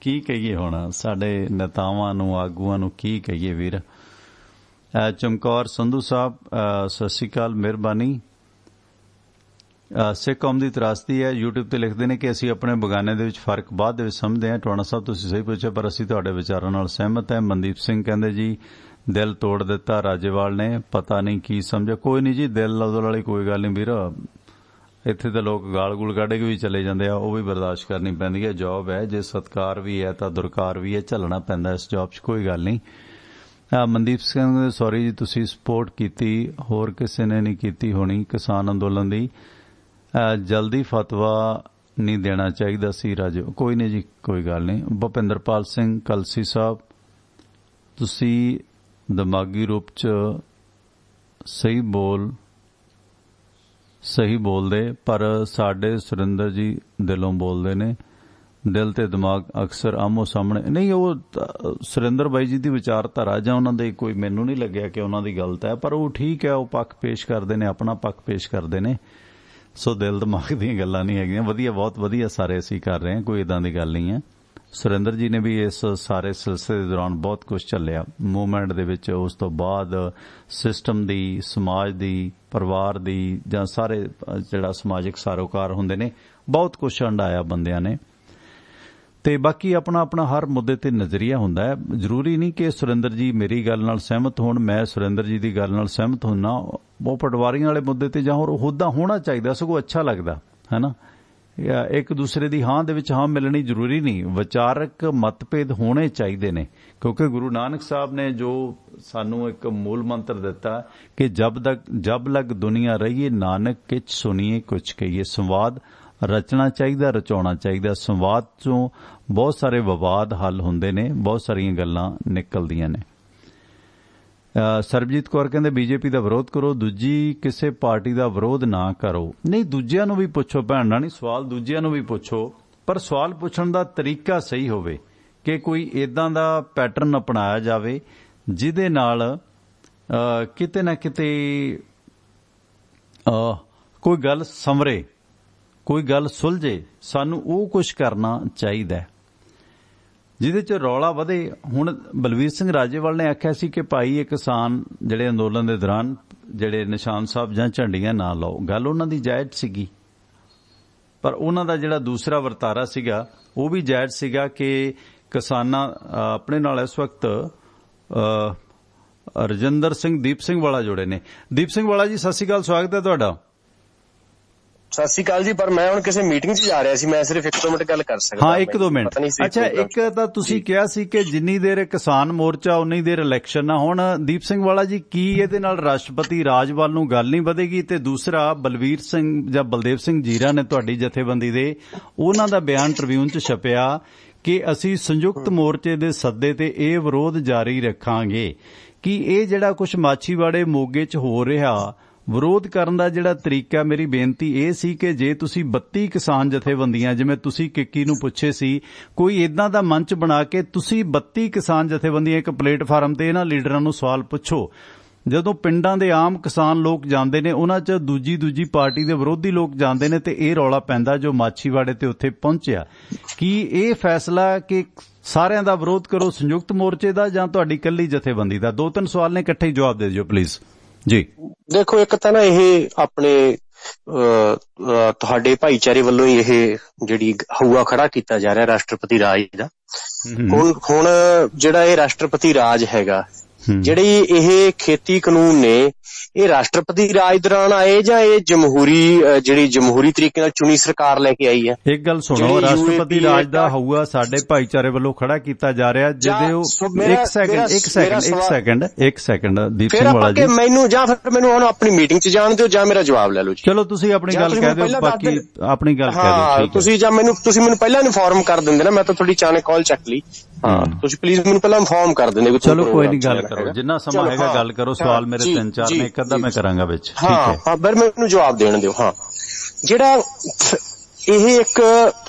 ਕੀ ਕਹੀਏ ਹੁਣ, ਸਾਡੇ ਨੇਤਾਵਾਂ ਨੂੰ, ਆਗੂਆਂ ਨੂੰ ਕੀ ਕਹੀਏ ਵੀਰ। ਚਮਕੌਰ ਸੰਧੂ ਸਾਹਿਬ ਸਤਿ ਸ਼੍ਰੀ ਅਕਾਲ, ਮਿਹਰਬਾਨੀ। ਸਿੱਖ ਕੌਮ ਦੀ ਤਰਾਸਦੀ ਹੈ, YouTube ਤੇ ਲਿਖਦੇ ਨੇ ਕਿ ਅਸੀਂ ਆਪਣੇ ਬਗਾਨੇ ਦੇ ਵਿੱਚ ਫਰਕ ਬਾਅਦ ਦੇ ਵਿੱਚ ਸਮਝਦੇ ਹਾਂ। ਟਵਾਣਾ ਸਾਹਿਬ ਤੁਸੀਂ ਸਹੀ ਪੁੱਛਿਆ, ਪਰ ਅਸੀਂ ਤੁਹਾਡੇ ਵਿਚਾਰਾਂ ਨਾਲ ਸਹਿਮਤ ਹਾਂ। ਮਨਦੀਪ ਸਿੰਘ ਕਹਿੰਦੇ ਜੀ ਦਿਲ ਤੋੜ ਦਿੱਤਾ ਰਾਜੇਵਾਲ ਨੇ, ਪਤਾ ਨਹੀਂ ਕੀ ਸਮਝਿਆ। ਕੋਈ ਨਹੀਂ ਜੀ, ਦਿਲ ਲਵਦਲ ਵਾਲੀ ਕੋਈ ਗੱਲ ਨਹੀਂ ਵੀਰ, ਇੱਥੇ ਤਾਂ ਲੋਕ ਗਾਲ ਗੂਲ ਕੱਢ ਕੇ ਵੀ ਚਲੇ ਜਾਂਦੇ ਆ, ਉਹ ਵੀ ਬਰਦਾਸ਼ਤ ਕਰਨੀ ਪੈਂਦੀ ਹੈ। ਜੌਬ ਹੈ, ਜੇ ਸਤਿਕਾਰ ਵੀ ਹੈ ਤਾਂ ਦੁਰਕਾਰ ਵੀ ਹੈ, ਝੱਲਣਾ ਪੈਂਦਾ ਇਸ ਜੌਬ 'ਚ, ਕੋਈ ਗੱਲ ਨਹੀਂ। ਮਨਦੀਪ ਸਿੰਘ ਸੌਰੀ ਜੀ, ਤੁਸੀਂ ਸਪੋਰਟ ਕੀਤੀ, ਹੋਰ ਕਿਸੇ ਨੇ ਨਹੀਂ ਕੀਤੀ ਹੋਣੀ ਕਿਸਾਨ ਅੰਦੋਲਨ ਦੀ। ਜਲਦੀ ਫਤਵਾ ਨਹੀਂ ਦੇਣਾ ਚਾਹੀਦਾ ਸੀ ਰਾਜੇ, ਕੋਈ ਨਹੀਂ ਜੀ, ਕੋਈ ਗੱਲ ਨਹੀਂ। ਭੁਪਿੰਦਰਪਾਲ ਸਿੰਘ ਕਲਸੀ ਸਾਹਿਬ, ਤੁਸੀਂ ਦਿਮਾਗੀ ਰੂਪ 'ਚ ਸਹੀ ਬੋਲਦੇ, ਪਰ ਸਾਡੇ ਸੁਰਿੰਦਰ ਜੀ ਦਿਲੋਂ ਬੋਲਦੇ ਨੇ, ਦਿਲ ਤੇ ਦਿਮਾਗ ਅਕਸਰ ਆਮੋ ਸਾਹਮਣੇ ਨਹੀਂ। ਉਹ ਸੁਰਿੰਦਰ ਬਾਈ ਜੀ ਦੀ ਵਿਚਾਰਧਾਰਾ ਜਾਂ ਉਹਨਾਂ ਦੇ ਕੋਈ, ਮੈਨੂੰ ਨਹੀਂ ਲੱਗਿਆ ਕਿ ਉਹਨਾਂ ਦੀ ਗਲਤ ਹੈ, ਪਰ ਉਹ ਠੀਕ ਹੈ, ਉਹ ਪੱਖ ਪੇਸ਼ ਕਰਦੇ ਨੇ, ਆਪਣਾ ਪੱਖ ਪੇਸ਼ ਕਰਦੇ ਨੇ। ਸੋ ਦਿਲ ਦਿਮਾਗ ਦੀਆਂ ਗੱਲਾਂ ਨਹੀਂ ਹੈਗੀਆਂ, ਵਧੀਆ, ਬਹੁਤ ਵਧੀਆ ਸਾਰੇ ਅਸੀਂ ਕਰ ਰਹੇ ਹਾਂ, ਕੋਈ ਇਦਾਂ ਦੀ ਗੱਲ ਨਹੀਂ ਹੈ। ਸੁਰਿੰਦਰ ਜੀ ਨੇ ਵੀ ਇਸ ਸਾਰੇ ਸਿਲਸਿਲੇ ਦੇ ਦੌਰਾਨ ਬਹੁਤ ਕੁਝ ਝੱਲਿਆ ਮੂਵਮੈਂਟ ਦੇ ਵਿੱਚ, ਉਸ ਤੋਂ ਬਾਅਦ ਸਿਸਟਮ ਦੀ, ਸਮਾਜ ਦੀ, ਪਰਿਵਾਰ ਦੀ, ਜਾਂ ਸਾਰੇ ਜਿਹੜਾ ਸਮਾਜਿਕ ਸਾਰੋਕਾਰ ਹੁੰਦੇ ਨੇ, ਬਹੁਤ ਕੁਝ ਹੰਢਾਇਆ ਬੰਦਿਆਂ ਨੇ। ਤੇ ਬਾਕੀ ਆਪਣਾ ਆਪਣਾ ਹਰ ਮੁੱਦੇ ਤੇ ਨਜ਼ਰੀਆ ਹੁੰਦਾ ਹੈ। ਜ਼ਰੂਰੀ ਨਹੀਂ ਕਿ ਸੁਰਿੰਦਰ ਜੀ ਮੇਰੀ ਗੱਲ ਨਾਲ ਸਹਿਮਤ ਹੋਣ, ਮੈਂ ਸੁਰਿੰਦਰ ਜੀ ਦੀ ਗੱਲ ਨਾਲ ਸਹਿਮਤ ਹੋਣਾ। ਉਹ ਪਟਵਾਰੀਆਂ ਵਾਲੇ ਮੁੱਦੇ ਤੇ ਜਾਂ ਹੋਰ ਹੋਦਾ ਹੋਣਾ ਚਾਹੀਦਾ, ਸਗੋਂ ਅੱਛਾ ਲੱਗਦਾ ਹੈ ਨਾ। ਇੱਕ ਦੂਸਰੇ ਦੀ ਹਾਂ ਦੇ ਵਿੱਚ ਹਾਂ ਮਿਲਣੀ ਜ਼ਰੂਰੀ ਨਹੀਂ, ਵਿਚਾਰਕ ਮਤਭੇਦ ਹੋਣੇ ਚਾਹੀਦੇ ਨੇ, ਕਿਉਂਕਿ ਗੁਰੂ ਨਾਨਕ ਸਾਹਿਬ ਨੇ ਜੋ ਸਾਨੂੰ ਇੱਕ ਮੂਲ ਮੰਤਰ ਦਿੱਤਾ ਕਿ ਜਬ ਲਗ ਦੁਨੀਆ ਰਹੀਏ ਨਾਨਕ ਕਿਛ ਸੁਣੀਏ ਕੁਛ ਕਹੀਏ। ਸੰਵਾਦ ਰਚਣਾ ਚਾਹੀਦਾ, ਰਚਾਉਣਾ ਚਾਹੀਦਾ। ਸੰਵਾਦ ਚੋਂ ਬਹੁਤ ਸਾਰੇ ਵਿਵਾਦ ਹੱਲ ਹੁੰਦੇ ਨੇ, ਬਹੁਤ ਸਾਰੀਆਂ ਗੱਲਾਂ ਨਿਕਲਦੀਆਂ ਨੇ। ਸਰਬਜੀਤ ਕੌਰ ਕਹਿੰਦੇ ਬੀਜੇਪੀ ਦਾ ਵਿਰੋਧ ਕਰੋ, ਦੂਜੀ ਕਿਸੇ ਪਾਰਟੀ ਦਾ ਵਿਰੋਧ ਨਾ ਕਰੋ। ਨਹੀਂ, ਦੂਜਿਆਂ ਨੂੰ ਵੀ ਪੁੱਛੋ, ਭੈਣਾਂ ਨਹੀਂ, ਸਵਾਲ ਦੂਜਿਆਂ ਨੂੰ ਵੀ ਪੁੱਛੋ, ਪਰ ਸਵਾਲ ਪੁੱਛਣ ਦਾ ਤਰੀਕਾ ਸਹੀ ਹੋਵੇ, ਕਿ ਕੋਈ ਇਦਾਂ ਦਾ ਪੈਟਰਨ ਅਪਣਾਇਆ ਜਾਵੇ ਜਿਹਦੇ ਨਾਲ ਕਿਤੇ ਨਾ ਕਿਤੇ ਕੋਈ ਗੱਲ ਸੰਵਰੇ, ਕੋਈ ਗੱਲ ਸੁਲਝੇ। ਸਾਨੂੰ ਉਹ ਕੁਝ ਕਰਨਾ ਚਾਹੀਦਾ ਜਿਹਦੇ 'ਚ ਰੌਲਾ ਵਧੇ। ਹੁਣ ਬਲਵੀਰ ਸਿੰਘ ਰਾਜੇਵਾਲ ਨੇ ਆਖਿਆ ਸੀ ਕਿ ਭਾਈ ਇਹ ਕਿਸਾਨ ਜਿਹੜੇ ਅੰਦੋਲਨ ਦੇ ਦੌਰਾਨ ਜਿਹੜੇ ਨਿਸ਼ਾਨ ਸਾਹਿਬ ਜਾਂ ਝੰਡੀਆਂ ਨਾ ਲਾਓ, ਗੱਲ ਉਹਨਾਂ ਦੀ ਜਾਇਜ਼ ਸੀਗੀ, ਪਰ ਉਹਨਾਂ ਦਾ ਜਿਹੜਾ ਦੂਸਰਾ ਵਰਤਾਰਾ ਸੀਗਾ ਉਹ ਵੀ ਜਾਇਜ਼ ਸੀਗਾ ਕਿ ਕਿਸਾਨਾਂ ਆਪਣੇ ਨਾਲ ਇਸ ਵਕਤ ਰਜਿੰਦਰ ਸਿੰਘ, ਦੀਪ ਸਿੰਘ ਵਾਲਾ ਜੁੜੇ ਨੇ। ਦੀਪ ਸਿੰਘ ਵਾਲਾ ਜੀ ਸਤਿ ਸ਼੍ਰੀ ਅਕਾਲ, ਸਵਾਗਤ ਹੈ ਤੁਹਾਡਾ। ਸਤਿ ਸ਼੍ਰੀ ਅਕਾਲ ਜੀ, ਪਰ ਮੈਂ ਹੁਣ ਕਿਸੇ ਮੀਟਿੰਗ 'ਚ ਜਾ ਰਿਹਾ ਸੀ, ਮੈਂ ਸਿਰਫ 1-2 ਮਿੰਟ ਗੱਲ ਕਰ ਸਕਦਾ। ਹਾਂ, 1-2 ਮਿੰਟ। ਅੱਛਾ, ਇੱਕ ਤਾਂ ਤੁਸੀਂ ਕਿਹਾ ਸੀ ਕਿ ਜਿੰਨੀ ਦੇਰ ਕਿਸਾਨ ਮੋਰਚਾ ਉਨੀ ਦੇਰ ਇਲੈਕਸ਼ਨ ਨਾ ਹੋਣ। ਦੀਪ ਸਿੰਘ ਵਾਲਾ ਜੀ, ਕੀ ਇਹਦੇ ਨਾਲ ਰਾਸ਼ਟਰਪਤੀ ਰਾਜ ਵੱਲ ਨੂੰ ਗੱਲ ਨਹੀਂ ਵਧੇਗੀ? ਤੇ ਦੂਸਰਾ, ਬਲਵੀਰ ਸਿੰਘ ਜਾਂ ਬਲਦੇਵ ਸਿੰਘ ਜੀਰਾ ਨੇ ਤੁਹਾਡੀ ਜਥੇਬੰਦੀ ਦੇ, ਉਹਨਾਂ ਦਾ ਬਿਆਨ ਟ੍ਰਿਬਿਊਨ 'ਚ ਛਪਿਆ ਕਿ ਅਸੀਂ ਸੰਯੁਕਤ ਮੋਰਚੇ ਦੇ ਸੱਦੇ ਤੇ ਇਹ ਵਿਰੋਧ ਜਾਰੀ ਰੱਖਾਂਗੇ। ਕਿ ਇਹ ਜਿਹੜਾ ਕੁਝ ਮਾਛੀਵਾੜੇ ਮੋਗੇ 'ਚ ਹੋ ਰਿਹਾ, ਵਿਰੋਧ ਕਰਨ ਦਾ ਜਿਹੜਾ ਤਰੀਕਾ, ਮੇਰੀ ਬੇਨਤੀ ਇਹ ਸੀ ਕਿ ਜੇ ਤੁਸੀਂ 32 ਕਿਸਾਨ ਜਥੇਬੰਦੀਆਂ, ਜਿਵੇਂ ਤੁਸੀਂ ਕਿੱਕੀ ਨੂੰ ਪੁੱਛੇ ਸੀ, ਕੋਈ ਇਦਾਂ ਦਾ ਮੰਚ ਬਣਾ ਕੇ ਤੁਸੀਂ 32 ਕਿਸਾਨ ਜਥੇਬੰਦੀਆਂ ਇੱਕ ਪਲੇਟਫਾਰਮ ਤੇ ਇਹਨਾਂ ਲੀਡਰਾਂ ਨੂੰ ਸਵਾਲ ਪੁੱਛੋ। ਜਦੋਂ ਪਿੰਡਾਂ ਦੇ ਆਮ ਕਿਸਾਨ ਲੋਕ ਜਾਂਦੇ ਨੇ, ਉਹਨਾਂ 'ਚ ਦੂਜੀ ਪਾਰਟੀ ਦੇ ਵਿਰੋਧੀ ਲੋਕ ਜਾਂਦੇ ਨੇ, ਤੇ ਇਹ ਰੌਲਾ ਪੈਂਦਾ ਜੋ ਮਾਛੀਵਾੜੇ ਤੇ ਉੱਥੇ ਪਹੁੰਚਿਆ। ਕੀ ਇਹ ਫੈਸਲਾ ਕਿ ਸਾਰਿਆਂ ਦਾ ਵਿਰੋਧ ਕਰੋ, ਸੰਯੁਕਤ ਮੋਰਚੇ ਦਾ ਜਾਂ ਤੁਹਾਡੀ ਇਕੱਲੀ ਜਥੇਬੰਦੀ ਦਾ? 2-3 ਸਵਾਲ ਨੇ, ਇਕੱਠੇ ਜਵਾਬ ਦੇ ਦਿਓ ਪਲੀਜ਼ ਜੀ। ਦੇਖੋ, ਇੱਕ ਤਾਂ ਨਾ ਇਹ ਆਪਣੇ ਤੁਹਾਡੇ ਭਾਈਚਾਰੇ ਵੱਲੋਂ ਹੀ ਇਹ ਜਿਹੜੀ ਹਊਆ ਖੜਾ ਕੀਤਾ ਜਾ ਰਿਹਾ ਰਾਸ਼ਟਰਪਤੀ ਰਾਜ ਦਾ। ਹੁਣ ਜਿਹੜਾ ਇਹ ਰਾਸ਼ਟਰਪਤੀ ਰਾਜ ਹੈਗਾ, ਜਿਹੜੀ ਇਹ ਖੇਤੀ ਕਾਨੂੰਨ ਨੇ ਇਹ ਰਾਸ਼ਟਰਪਤੀ ਰਾਜ ਦੌਰਾਨ ਆਏ ਜਾਂ ਇਹ ਜਮਹੂਰੀ ਤਰੀਕੇ ਨਾਲ ਚੁਣੀ ਸਰਕਾਰ ਲੈ ਕੇ ਆਈ ਹੈ? ਇੱਕ ਗੱਲ ਸੁਣੋ, ਰਾਸ਼ਟਰਪਤੀ ਰਾਜ ਦਾ ਹੋਊਗਾ ਸਾਡੇ ਭਾਈਚਾਰੇ ਵੱਲੋਂ ਖੜਾ ਕੀਤਾ ਜਾ ਰਿਹਾ, ਜਿਹਦੇ ਉਹ ਇੱਕ ਸੈਕਿੰਡ ਦੀਪ ਸਿੰਘ ਵਾਲਾ ਜੀ, ਮੈਨੂੰ ਹੁਣ ਆਪਣੀ ਮੀਟਿੰਗ 'ਚ ਜਾਣ ਦਿਓ ਜਾਂ ਮੇਰਾ ਜਵਾਬ ਲੈ ਲਓ ਜੀ। ਚਲੋ ਤੁਸੀਂ ਆਪਣੀ ਗੱਲ ਕਹਿ ਦਿਓ, ਬਾਕੀ ਆਪਣੀ ਗੱਲ ਕਹਿ ਦਿਓ। ਤੁਸੀਂ ਮੈਨੂੰ ਪਹਿਲਾਂ ਇਨਫੋਰਮ ਕਰ ਦਿੰਦੇ ਨਾ, ਮੈਂ ਤਾਂ ਤੁਹਾਡੀ ਅਚਾਨਕ ਕਾਲ ਚੱਕ ਲਈ। ਹਾਂ, ਤੁਸੀਂ ਪਲੀਜ਼ ਮੈਨੂੰ ਪਹਿਲਾਂ ਇਨਫੋਰਮ ਕਰ ਦਿੰਦੇ। ਚਲੋ ਕੋਈ ਨਹੀਂ, ਗੱਲ ਕਰੋ, ਜਿੰਨਾ ਸਮਾਂ ਹੈਗਾ ਗੱਲ ਕਰੋ। ਸਵਾਲ ਮੇਰੇ 3-4 ਨੇ, ਇੱਕ ਅੱਧਾ ਮੈਂ ਕਰਾਂਗਾ ਵਿੱਚ। ਹਾਂ, ਪਰ ਮੈਨੂੰ ਜਵਾਬ ਦੇਣ ਦਿਓ। ਹਾਂ, ਜਿਹੜਾ ਇਹ ਇੱਕ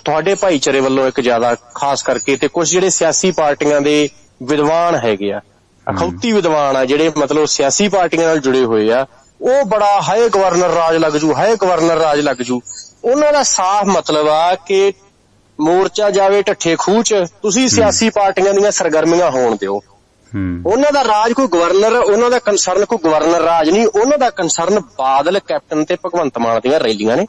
ਤੁਹਾਡੇ ਭਾਈਚਾਰੇ ਵੱਲੋਂ ਇੱਕ ਜ਼ਿਆਦਾ ਖਾਸ ਕਰਕੇ ਤੇ ਕੁਝ ਜਿਹੜੇ ਸਿਆਸੀ ਪਾਰਟੀਆਂ ਦੇ ਵਿਦਵਾਨ ਹੈਗੇ ਆ, ਅਖੌਤੀ ਵਿਦਵਾਨ ਆ, ਜਿਹੜੇ ਮਤਲਬ ਸਿਆਸੀ ਪਾਰਟੀਆਂ ਨਾਲ ਜੁੜੇ ਹੋਏ ਆ, ਉਹ ਬੜਾ ਹਾਏ ਗਵਰਨਰ ਰਾਜ ਲੱਗ ਜੂ, ਹਾਏ ਗਵਰਨਰ ਰਾਜ ਲੱਗ ਜੂ। ਉਹਨਾਂ ਦਾ ਸਾਫ਼ ਮਤਲਬ ਆ ਕਿ ਮੋਰਚਾ ਜਾਵੇ ਢੱਠੇ ਖੂਹ 'ਚ, ਤੁਸੀਂ ਸਿਆਸੀ ਪਾਰਟੀਆਂ ਦੀਆਂ ਸਰਗਰਮੀਆਂ ਹੋਣ ਦਿਓ। ਉਹਨਾਂ ਦਾ ਰਾਜ ਕੋਈ ਗਵਰਨਰ, ਉਹਨਾਂ ਦਾ ਕੰਸਰਨ ਕੋਈ ਗਵਰਨਰ ਰਾਜ ਨਹੀਂ, ਉਹਨਾਂ ਦਾ ਕੰਸਰਨ ਬਾਦਲ, ਕੈਪਟਨ ਤੇ ਭਗਵੰਤ ਮਾਨ ਦੀਆਂ ਰੈਲੀਆਂ ਨੇ।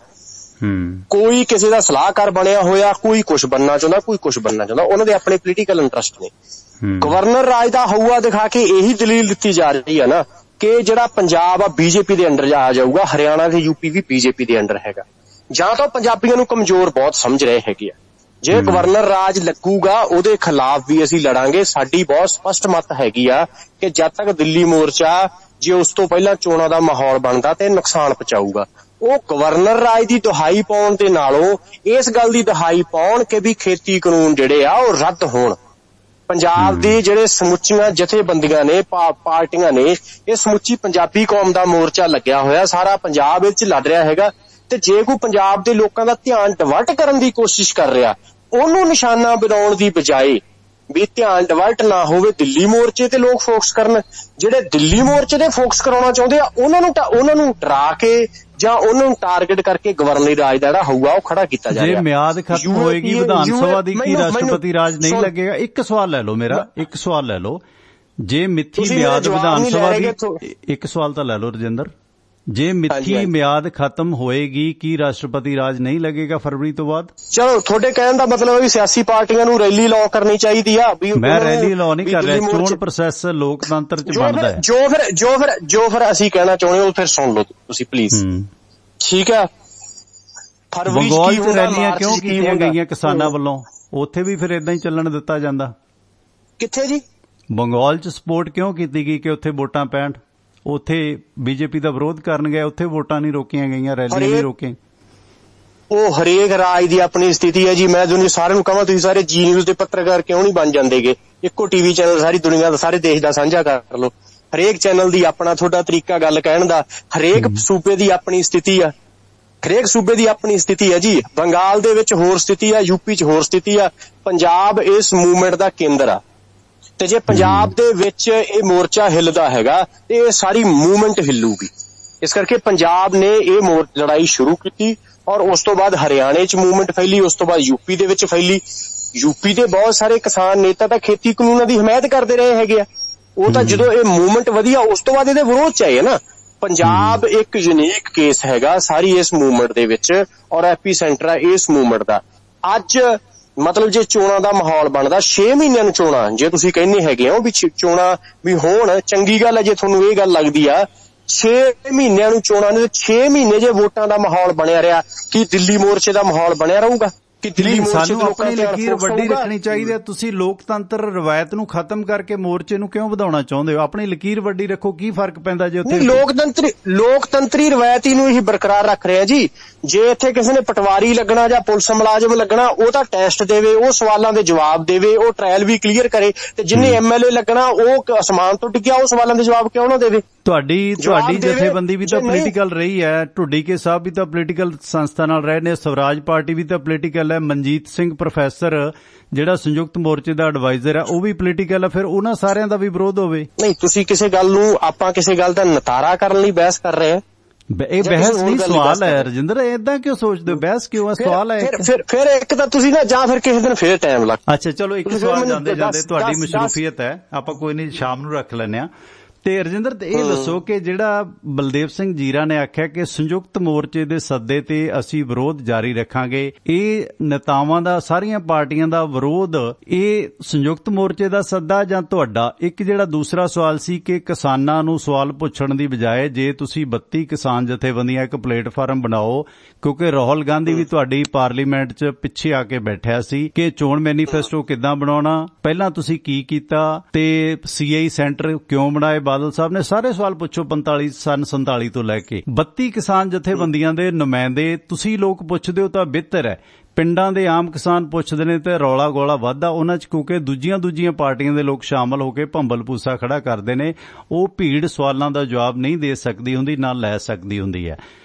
ਕੋਈ ਕਿਸੇ ਦਾ ਸਲਾਹਕਾਰ ਬਣਿਆ ਹੋਇਆ, ਕੋਈ ਕੁਛ ਬਣਨਾ ਚਾਹੁੰਦਾ, ਕੋਈ ਕੁਛ ਬਣਨਾ ਚਾਹੁੰਦਾ, ਉਹਨਾਂ ਦੇ ਆਪਣੇ ਪੋਲੀਟੀਕਲ ਇੰਟਰਸਟ ਨੇ। ਗਵਰਨਰ ਰਾਜ ਦਾ ਹਊਆ ਦਿਖਾ ਕੇ ਇਹੀ ਦਲੀਲ ਦਿੱਤੀ ਜਾ ਰਹੀ ਆ ਨਾ ਕਿ ਜਿਹੜਾ ਪੰਜਾਬ ਆ ਬੀਜੇਪੀ ਦੇ ਅੰਡਰ ਆ ਜਾਊਗਾ, ਹਰਿਆਣਾ ਤੇ ਯੂਪੀ ਵੀ ਬੀਜੇਪੀ ਦੇ ਅੰਡਰ ਹੈਗਾ। ਜਾਂ ਤਾਂ ਪੰਜਾਬੀਆਂ ਨੂੰ ਕਮਜ਼ੋਰ ਬਹੁਤ ਸਮਝ ਰਹੇ ਹੈਗੇ ਆ। ਜੇ ਗਵਰਨਰ ਰਾਜ ਲੱਗੂਗਾ ਉਹਦੇ ਖਿਲਾਫ ਵੀ ਅਸੀਂ ਲੜਾਂਗੇ। ਸਾਡੀ ਬਹੁਤ ਸਪਸ਼ਟ ਮਤ ਹੈਗੀ ਆ ਕਿ ਜਦ ਤੱਕ ਦਿੱਲੀ ਮੋਰਚਾ ਜੇ ਉਸ ਤੋਂ ਪਹਿਲਾਂ ਚੋਣਾਂ ਦਾ ਮਾਹੌਲ ਬਣਦਾ ਤੇ ਨੁਕਸਾਨ ਪਹੁੰਚਾਊਗਾ। ਉਹ ਗਵਰਨਰ ਰਾਜ ਦੀ ਦੁਹਾਈ ਪਾਉਣ ਦੇ ਨਾਲੋਂ ਇਸ ਗੱਲ ਦੀ ਦੁਹਾਈ ਪਾਉਣ ਕਿ ਵੀ ਖੇਤੀ ਕਾਨੂੰਨ ਜਿਹੜੇ ਆ ਉਹ ਰੱਦ ਹੋਣ। ਪੰਜਾਬ ਦੀ ਜਿਹੜੇ ਸਮੁੱਚੀਆਂ ਜਥੇਬੰਦੀਆਂ ਨੇ, ਪਾਰਟੀਆਂ ਨੇ, ਇਹ ਸਮੁੱਚੀ ਪੰਜਾਬੀ ਕੌਮ ਦਾ ਮੋਰਚਾ ਲੱਗਿਆ ਹੋਇਆ, ਸਾਰਾ ਪੰਜਾਬ ਵਿੱਚ ਲੜ ਰਿਹਾ ਹੈਗਾ। ਤੇ ਜੇ ਕੋਈ ਪੰਜਾਬ ਦੇ ਲੋਕਾਂ ਦਾ ਧਿਆਨ ਡਿਵਰਟ ਕਰਨ ਦੀ ਕੋਸ਼ਿਸ਼ ਕਰ ਰਿਹਾ, ਉਹਨੂੰ ਨਿਸ਼ਾਨਾ ਬਣਾਉਣ ਦੀ ਬਜਾਏ ਵੀ ਧਿਆਨ ਡਿਵਰਟ ਨਾ ਹੋਵੇ, ਦਿੱਲੀ ਮੋਰਚੇ ਤੇ ਲੋਕ ਫੋਕਸ ਕਰਨ। ਜਿਹੜੇ ਦਿੱਲੀ ਮੋਰਚੇ ਤੇ ਫੋਕਸ ਕਰਾਉਣਾ ਚਾਹੁੰਦੇ ਆ ਉਹਨਾਂ ਨੂੰ ਡਰਾ ਕੇ ਜਾਂ ਉਹਨਾਂ ਨੂੰ ਟਾਰਗੇਟ ਕਰਕੇ ਗਵਰਨਰੀ ਰਾਜ ਦਾ ਜਿਹੜਾ ਹੋਊਗਾ ਉਹ ਖੜਾ ਕੀਤਾ ਜਾ ਰਿਹਾ। ਜੇ ਮਿਆਦ ਖਤਮ ਹੋਏਗੀ ਵਿਧਾਨ ਸਭਾ ਦੀ, ਕੀ ਰਾਸ਼ਟਰਪਤੀ ਰਾਜ ਨਹੀਂ ਲੱਗੇਗਾ? ਇੱਕ ਸਵਾਲ ਲੈ ਲਓ ਮੇਰਾ, ਇੱਕ ਸਵਾਲ ਲੈ ਲਓ। ਜੇ ਮਿੱਥੀ ਮਿਆਦ ਵਿਧਾਨ ਸਭਾ ਦੀ, ਇੱਕ ਸਵਾਲ ਤਾਂ ਲੈ ਲਓ ਰਜਿੰਦਰ, ਜੇ ਮਿੱਥੀ ਮਿਆਦ ਖਤਮ ਹੋਏਗੀ ਕੀ ਰਾਸ਼ਟਰਪਤੀ ਰਾਜ ਨਹੀਂ ਲੱਗੇਗਾ ਫਰਵਰੀ ਤੋਂ ਬਾਅਦ? ਚਲੋ, ਤੁਹਾਡੇ ਕਹਿਣ ਦਾ ਮਤਲਬ ਹੈ ਵੀ ਸਿਆਸੀ ਪਾਰਟੀਆਂ ਨੂੰ ਰੈਲੀ ਲਾਅ ਕਰਨੀ ਚਾਹੀਦੀ ਆ। ਮੈਂ ਰੈਲੀ ਲਾਅ ਨਹੀਂ ਕਰ ਰਿਹਾ, ਚੋਣ ਪ੍ਰੋਸੈਸ ਲੋਕਤੰਤਰ ਚ ਬਣਦਾ ਹੈ। ਜੋ ਫਿਰ ਅਸੀਂ ਕਹਿਣਾ ਚਾਹੁੰਦੇ ਹੋ ਫਿਰ ਸੁਣ ਲਓ ਤੁਸੀਂ ਪਲੀਜ਼, ਠੀਕ ਹੈ? ਬੰਗਾਲ ਚ ਰੈਲੀਆਂ ਕਿਉਂ ਕੀਤੀਆਂ ਗਈਆਂ ਕਿਸਾਨਾਂ ਵੱਲੋਂ? ਉੱਥੇ ਵੀ ਫਿਰ ਏਦਾਂ ਹੀ ਚੱਲਣ ਦਿੱਤਾ ਜਾਂਦਾ। ਕਿੱਥੇ ਜੀ? ਬੰਗਾਲ ਚ ਸਪੋਰਟ ਕਿਉਂ ਕੀਤੀ ਗਈ ਕਿ ਉੱਥੇ ਵੋਟਾਂ ਪੈਣ? ਉੱਥੇ ਬੀਜੇਪੀ ਦਾ ਵਿਰੋਧ ਕਰਨ ਗਏ, ਉੱਥੇ ਵੋਟਾਂ ਨਹੀਂ ਰੋਕੀਆਂ ਗਈਆਂ, ਰੈਲੀਆਂ ਨਹੀਂ ਰੋਕੀਆਂ। ਉਹ ਹਰੇਕ ਰਾਜ ਦੀ ਆਪਣੀ ਸਥਿਤੀ ਹੈ ਜੀ। ਮੈਂ ਤੁਹਾਨੂੰ ਸਾਰਿਆਂ ਨੂੰ ਕਹਾਂ, ਤੁਸੀਂ ਸਾਰੇ ਜੀ ਨਿਊਜ਼ ਦੇ ਪੱਤਰਕਾਰ ਕਿਉਂ ਨਹੀਂ ਬਣ ਜਾਂਦੇਗੇ? ਇੱਕੋ ਟੀਵੀ ਚੈਨਲ ਸਾਰੀ ਦੁਨੀਆ ਦਾ, ਸਾਰੇ ਦੇਸ਼ ਦਾ ਸਾਂਝਾ ਕਰ ਲਓ। ਹਰੇਕ ਚੈਨਲ ਦੀ ਆਪਣਾ ਤੁਹਾਡਾ ਤਰੀਕਾ ਗੱਲ ਕਹਿਣ ਦਾ, ਹਰੇਕ ਸੂਬੇ ਦੀ ਆਪਣੀ ਸਥਿਤੀ ਆ, ਹਰੇਕ ਸੂਬੇ ਦੀ ਆਪਣੀ ਸਥਿਤੀ ਹੈ ਜੀ। ਬੰਗਾਲ ਦੇ ਵਿੱਚ ਹੋਰ ਸਥਿਤੀ ਆ, ਯੂਪੀ 'ਚ ਹੋਰ ਸਥਿਤੀ ਆ। ਪੰਜਾਬ ਇਸ ਮੂਵਮੈਂਟ ਦਾ ਕੇਂਦਰ ਆ ਤੇ ਜੇ ਪੰਜਾਬ ਦੇ ਵਿੱਚ ਇਹ ਮੋਰਚਾ ਹਿੱਲਦਾ ਹੈਗਾ ਤੇ ਇਹ ਸਾਰੀ ਮੂਵਮੈਂਟ ਹਿੱਲੂਗੀ। ਇਸ ਕਰਕੇ ਪੰਜਾਬ ਨੇ ਇਹ ਲੜਾਈ ਸ਼ੁਰੂ ਕੀਤੀ ਔਰ ਉਸ ਤੋਂ ਬਾਅਦ ਹਰਿਆਣੇ 'ਚ ਮੂਵਮੈਂਟ ਫੈਲੀ, ਉਸ ਤੋਂ ਬਾਅਦ ਯੂਪੀ ਦੇ ਵਿੱਚ ਫੈਲੀ। ਯੂਪੀ ਦੇ ਬਹੁਤ ਸਾਰੇ ਕਿਸਾਨ ਨੇਤਾ ਤਾਂ ਖੇਤੀ ਕਾਨੂੰਨਾਂ ਦੀ ਹਮਾਇਤ ਕਰਦੇ ਰਹੇ ਹੈਗੇ ਆ। ਉਹ ਤਾਂ ਜਦੋਂ ਇਹ ਮੂਵਮੈਂਟ ਵਧੀਆ ਉਸ ਤੋਂ ਬਾਅਦ ਇਹਦੇ ਵਿਰੋਧ 'ਚ ਆਏ ਨਾ। ਪੰਜਾਬ ਇੱਕ ਯੂਨੀਕ ਕੇਸ ਹੈਗਾ ਸਾਰੀ ਇਸ ਮੂਵਮੈਂਟ ਦੇ ਵਿੱਚ ਔਰ ਐਪੀ ਸੈਂਟਰ ਆ ਇਸ ਮੂਵਮੈਂਟ ਦਾ। ਅੱਜ ਮਤਲਬ ਜੇ ਚੋਣਾਂ ਦਾ ਮਾਹੌਲ ਬਣਦਾ, 6 ਮਹੀਨਿਆਂ ਨੂੰ ਚੋਣਾਂ, ਜੇ ਤੁਸੀਂ ਕਹਿੰਦੇ ਹੈਗੇ ਹੋ ਵੀ ਚੋਣਾਂ ਵੀ ਹੋਣ, ਚੰਗੀ ਗੱਲ ਹੈ। ਜੇ ਤੁਹਾਨੂੰ ਇਹ ਗੱਲ ਲੱਗਦੀ ਆ 6 ਮਹੀਨਿਆਂ ਨੂੰ ਚੋਣਾਂ ਨੇ, 6 ਮਹੀਨੇ ਜੇ ਵੋਟਾਂ ਦਾ ਮਾਹੌਲ ਬਣਿਆ ਰਿਹਾ, ਕੀ ਦਿੱਲੀ ਮੋਰਚੇ ਦਾ ਮਾਹੌਲ ਬਣਿਆ ਰਹੂਗਾ? ਕਿ ਦਿੱਲੀ ਮੋਰਚੇ ਸਾਨੂੰ ਆਪਣੀ ਲਕੀਰ ਵੱਡੀ ਰੱਖਣੀ ਚਾਹੀਦੀ ਹੈ। ਤੁਸੀਂ ਲੋਕਤੰਤਰ ਰਵਾਇਤ ਨੂੰ ਖਤਮ ਕਰਕੇ ਮੋਰਚੇ ਨੂੰ ਕਿਉਂ ਵਧਾਉਣਾ ਚਾਹੁੰਦੇ ਹੋ? ਆਪਣੀ ਲਕੀਰ ਵੱਡੀ ਰੱਖੋ, ਕੀ ਫਰਕ ਪੈਂਦਾ ਜੇ ਉੱਥੇ? ਲੋਕਤੰਤਰੀ ਰਵਾਇਤ ਨੂੰ ਹੀ ਬਰਕਰਾਰ ਰੱਖ ਰਿਹਾ ਜੀ। ਜੇ ਇੱਥੇ ਕਿਸੇ ਨੇ ਪਟਵਾਰੀ ਲੱਗਣਾ ਜਾਂ ਪੁਲਿਸ ਮੁਲਾਜ਼ਮ ਲੱਗਣਾ, ਉਹ ਤਾਂ ਟੈਸਟ ਦੇਵੇ, ਉਹ ਸਵਾਲਾਂ ਦੇ ਜਵਾਬ ਦੇਵੇ, ਉਹ ਟ੍ਰਾਇਲ ਵੀ ਕਲੀਅਰ ਕਰੇ। ਤੇ ਜਿੰਨੇ MLA ਲੱਗਣਾ ਉਹ ਅਸਮਾਨ ਤੋਂ ਡਿੱਗਿਆ, ਉਹ ਸਵਾਲਾਂ ਦੇ ਜਵਾਬ ਕਿਉਂ ਨਾ ਦੇਵੇ? ਤੁਹਾਡੀ ਜਥੇਬੰਦੀ ਵੀ ਤਾਂ ਪੋਲੀਟੀਕਲ ਰਹੀ ਹੈ, ਢੁੱਡੀਕੇ ਸਾਹਿਬ ਵੀ ਤਾਂ ਪੋਲੀਟੀਕਲ ਸੰਸਥਾ ਨਾਲ ਰਹੇ ਨੇ, ਸਵਰਾਜ ਪਾਰਟੀ ਵੀ ਤਾਂ ਪੋਲੀਟੀਕਲ ਹੈ, ਮਨਜੀਤ ਸਿੰਘ ਪ੍ਰੋਫੈਸਰ ਜਿਹੜਾ ਸੰਯੁਕਤ ਮੋਰਚੇ ਦਾ ਐਡਵਾਈਜ਼ਰ ਹੈ ਉਹ ਵੀ ਪੋਲੀਟੀਕਲ ਹੈ। ਫਿਰ ਉਹਨਾਂ ਸਾਰਿਆਂ ਦਾ ਵੀ ਵਿਰੋਧ ਹੋਵੇ? ਨਹੀਂ, ਤੁਸੀਂ ਕਿਸੇ ਗੱਲ ਨੂੰ, ਆਪਾਂ ਕਿਸੇ ਗੱਲ ਦਾ ਨਤਾਰਾ ਕਰਨ ਲਈ ਬਹਿਸ ਕਰ ਰਹੇ ਹਾਂ। ਇਹ ਬਹਿਸ ਨਹੀਂ, ਸਵਾਲ ਹੈ ਰਜਿੰਦਰ। ਏਦਾਂ ਕਿਉਂ ਸੋਚਦੇ ਹੋ? ਬਹਿਸ ਕਿਉਂ ਹੈ? ਸਵਾਲ ਹੈ। ਫਿਰ ਇੱਕ ਤਾਂ ਤੁਸੀਂ ਨਾ ਜਾਂ ਫਿਰ ਕਿਸੇ ਦਿਨ ਫਿਰ ਟਾਈਮ ਲੱਗ। ਅੱਛਾ ਚਲੋ, ਇੱਕ ਸਵਾਲ ਜਾਂਦੇ ਜਾਂਦੇ, ਤੁਹਾਡੀ ਮਸ਼ਰੂਫੀਅਤ ਹੈ, ਆਪਾਂ ਕੋਈ ਨਹੀਂ ਸ਼ਾਮ ਨੂੰ ਰੱਖ ਲੈਂਦੇ ਹਾਂ। ਤੇ ਰਜਿੰਦਰ ਇਹ ਦੱਸੋ ਕਿ ਜਿਹੜਾ ਬਲਦੇਵ ਸਿੰਘ ਜੀਰਾ ਨੇ ਆਖਿਆ ਕਿ ਸੰਯੁਕਤ ਮੋਰਚੇ ਦੇ ਸੱਦੇ ਤੇ ਅਸੀਂ ਵਿਰੋਧ ਜਾਰੀ ਰੱਖਾਂਗੇ, ਇਹ ਨੇਤਾਵਾਂ ਦਾ, ਸਾਰੀਆਂ ਪਾਰਟੀਆਂ ਦਾ ਵਿਰੋਧ, ਇਹ ਸੰਯੁਕਤ ਮੋਰਚੇ ਦਾ ਸੱਦਾ ਜਾਂ ਤੁਹਾਡਾ? ਇੱਕ ਜਿਹੜਾ ਦੂਸਰਾ ਸਵਾਲ ਸੀ ਕਿ ਕਿਸਾਨਾਂ ਨੂੰ ਸਵਾਲ ਪੁੱਛਣ ਦੀ ਬਜਾਏ ਜੇ ਤੁਸੀਂ 32 ਕਿਸਾਨ ਜਥੇਬੰਦੀਆਂ ਇੱਕ ਪਲੇਟਫਾਰਮ ਬਣਾਓ, ਕਿਉਂਕਿ ਰਾਹੁਲ ਗਾਂਧੀ ਵੀ ਤੁਹਾਡੀ ਪਾਰਲੀਮੈਂਟ 'ਚ ਪਿੱਛੇ ਆ ਕੇ ਬੈਠਿਆ ਸੀ ਕਿ ਚੋਣ ਮੈਨੀਫੈਸਟੋ ਕਿੱਦਾਂ ਬਣਾਉਣਾ, ਪਹਿਲਾਂ ਤੁਸੀਂ ਕੀ ਕੀਤਾ ਤੇ CI ਸੈਂਟਰ ਕਿਉਂ ਬਣਾਏ ਬਾਦਲ ਸਾਹਿਬ ਨੇ, ਸਾਰੇ ਸਵਾਲ ਪੁੱਛੋ 47 ਤੋਂ ਲੈ ਕੇ। 32 ਕਿਸਾਨ ਜਥੇਬੰਦੀਆਂ ਦੇ ਨੁਮਾਇੰਦੇ ਤੁਸੀਂ ਲੋਕ ਪੁੱਛਦੇ ਹੋ ਤਾਂ ਬਿਹਤਰ ਹੈ। ਪਿੰਡਾਂ ਦੇ ਆਮ ਕਿਸਾਨ ਪੁੱਛਦੇ ਨੇ ਤੇ ਰੌਲਾ ਗੋਲਾ ਵੱਧਦਾ ਉਹਨਾਂ 'ਚ, ਕਿਉਂਕਿ ਦੂਜੀਆਂ ਪਾਰਟੀਆਂ ਦੇ ਲੋਕ ਸ਼ਾਮਲ ਹੋ ਕੇ ਭੰਬਲ ਭੂਸਾ ਖੜਾ ਕਰਦੇ ਨੇ। ਉਹ ਭੀੜ ਸਵਾਲਾਂ ਦਾ ਜਵਾਬ ਨਹੀਂ ਦੇ ਸਕਦੀ ਹੁੰਦੀ, ਨਾ ਲੈ ਸਕਦੀ ਹੁੰਦੀ ਹੈ।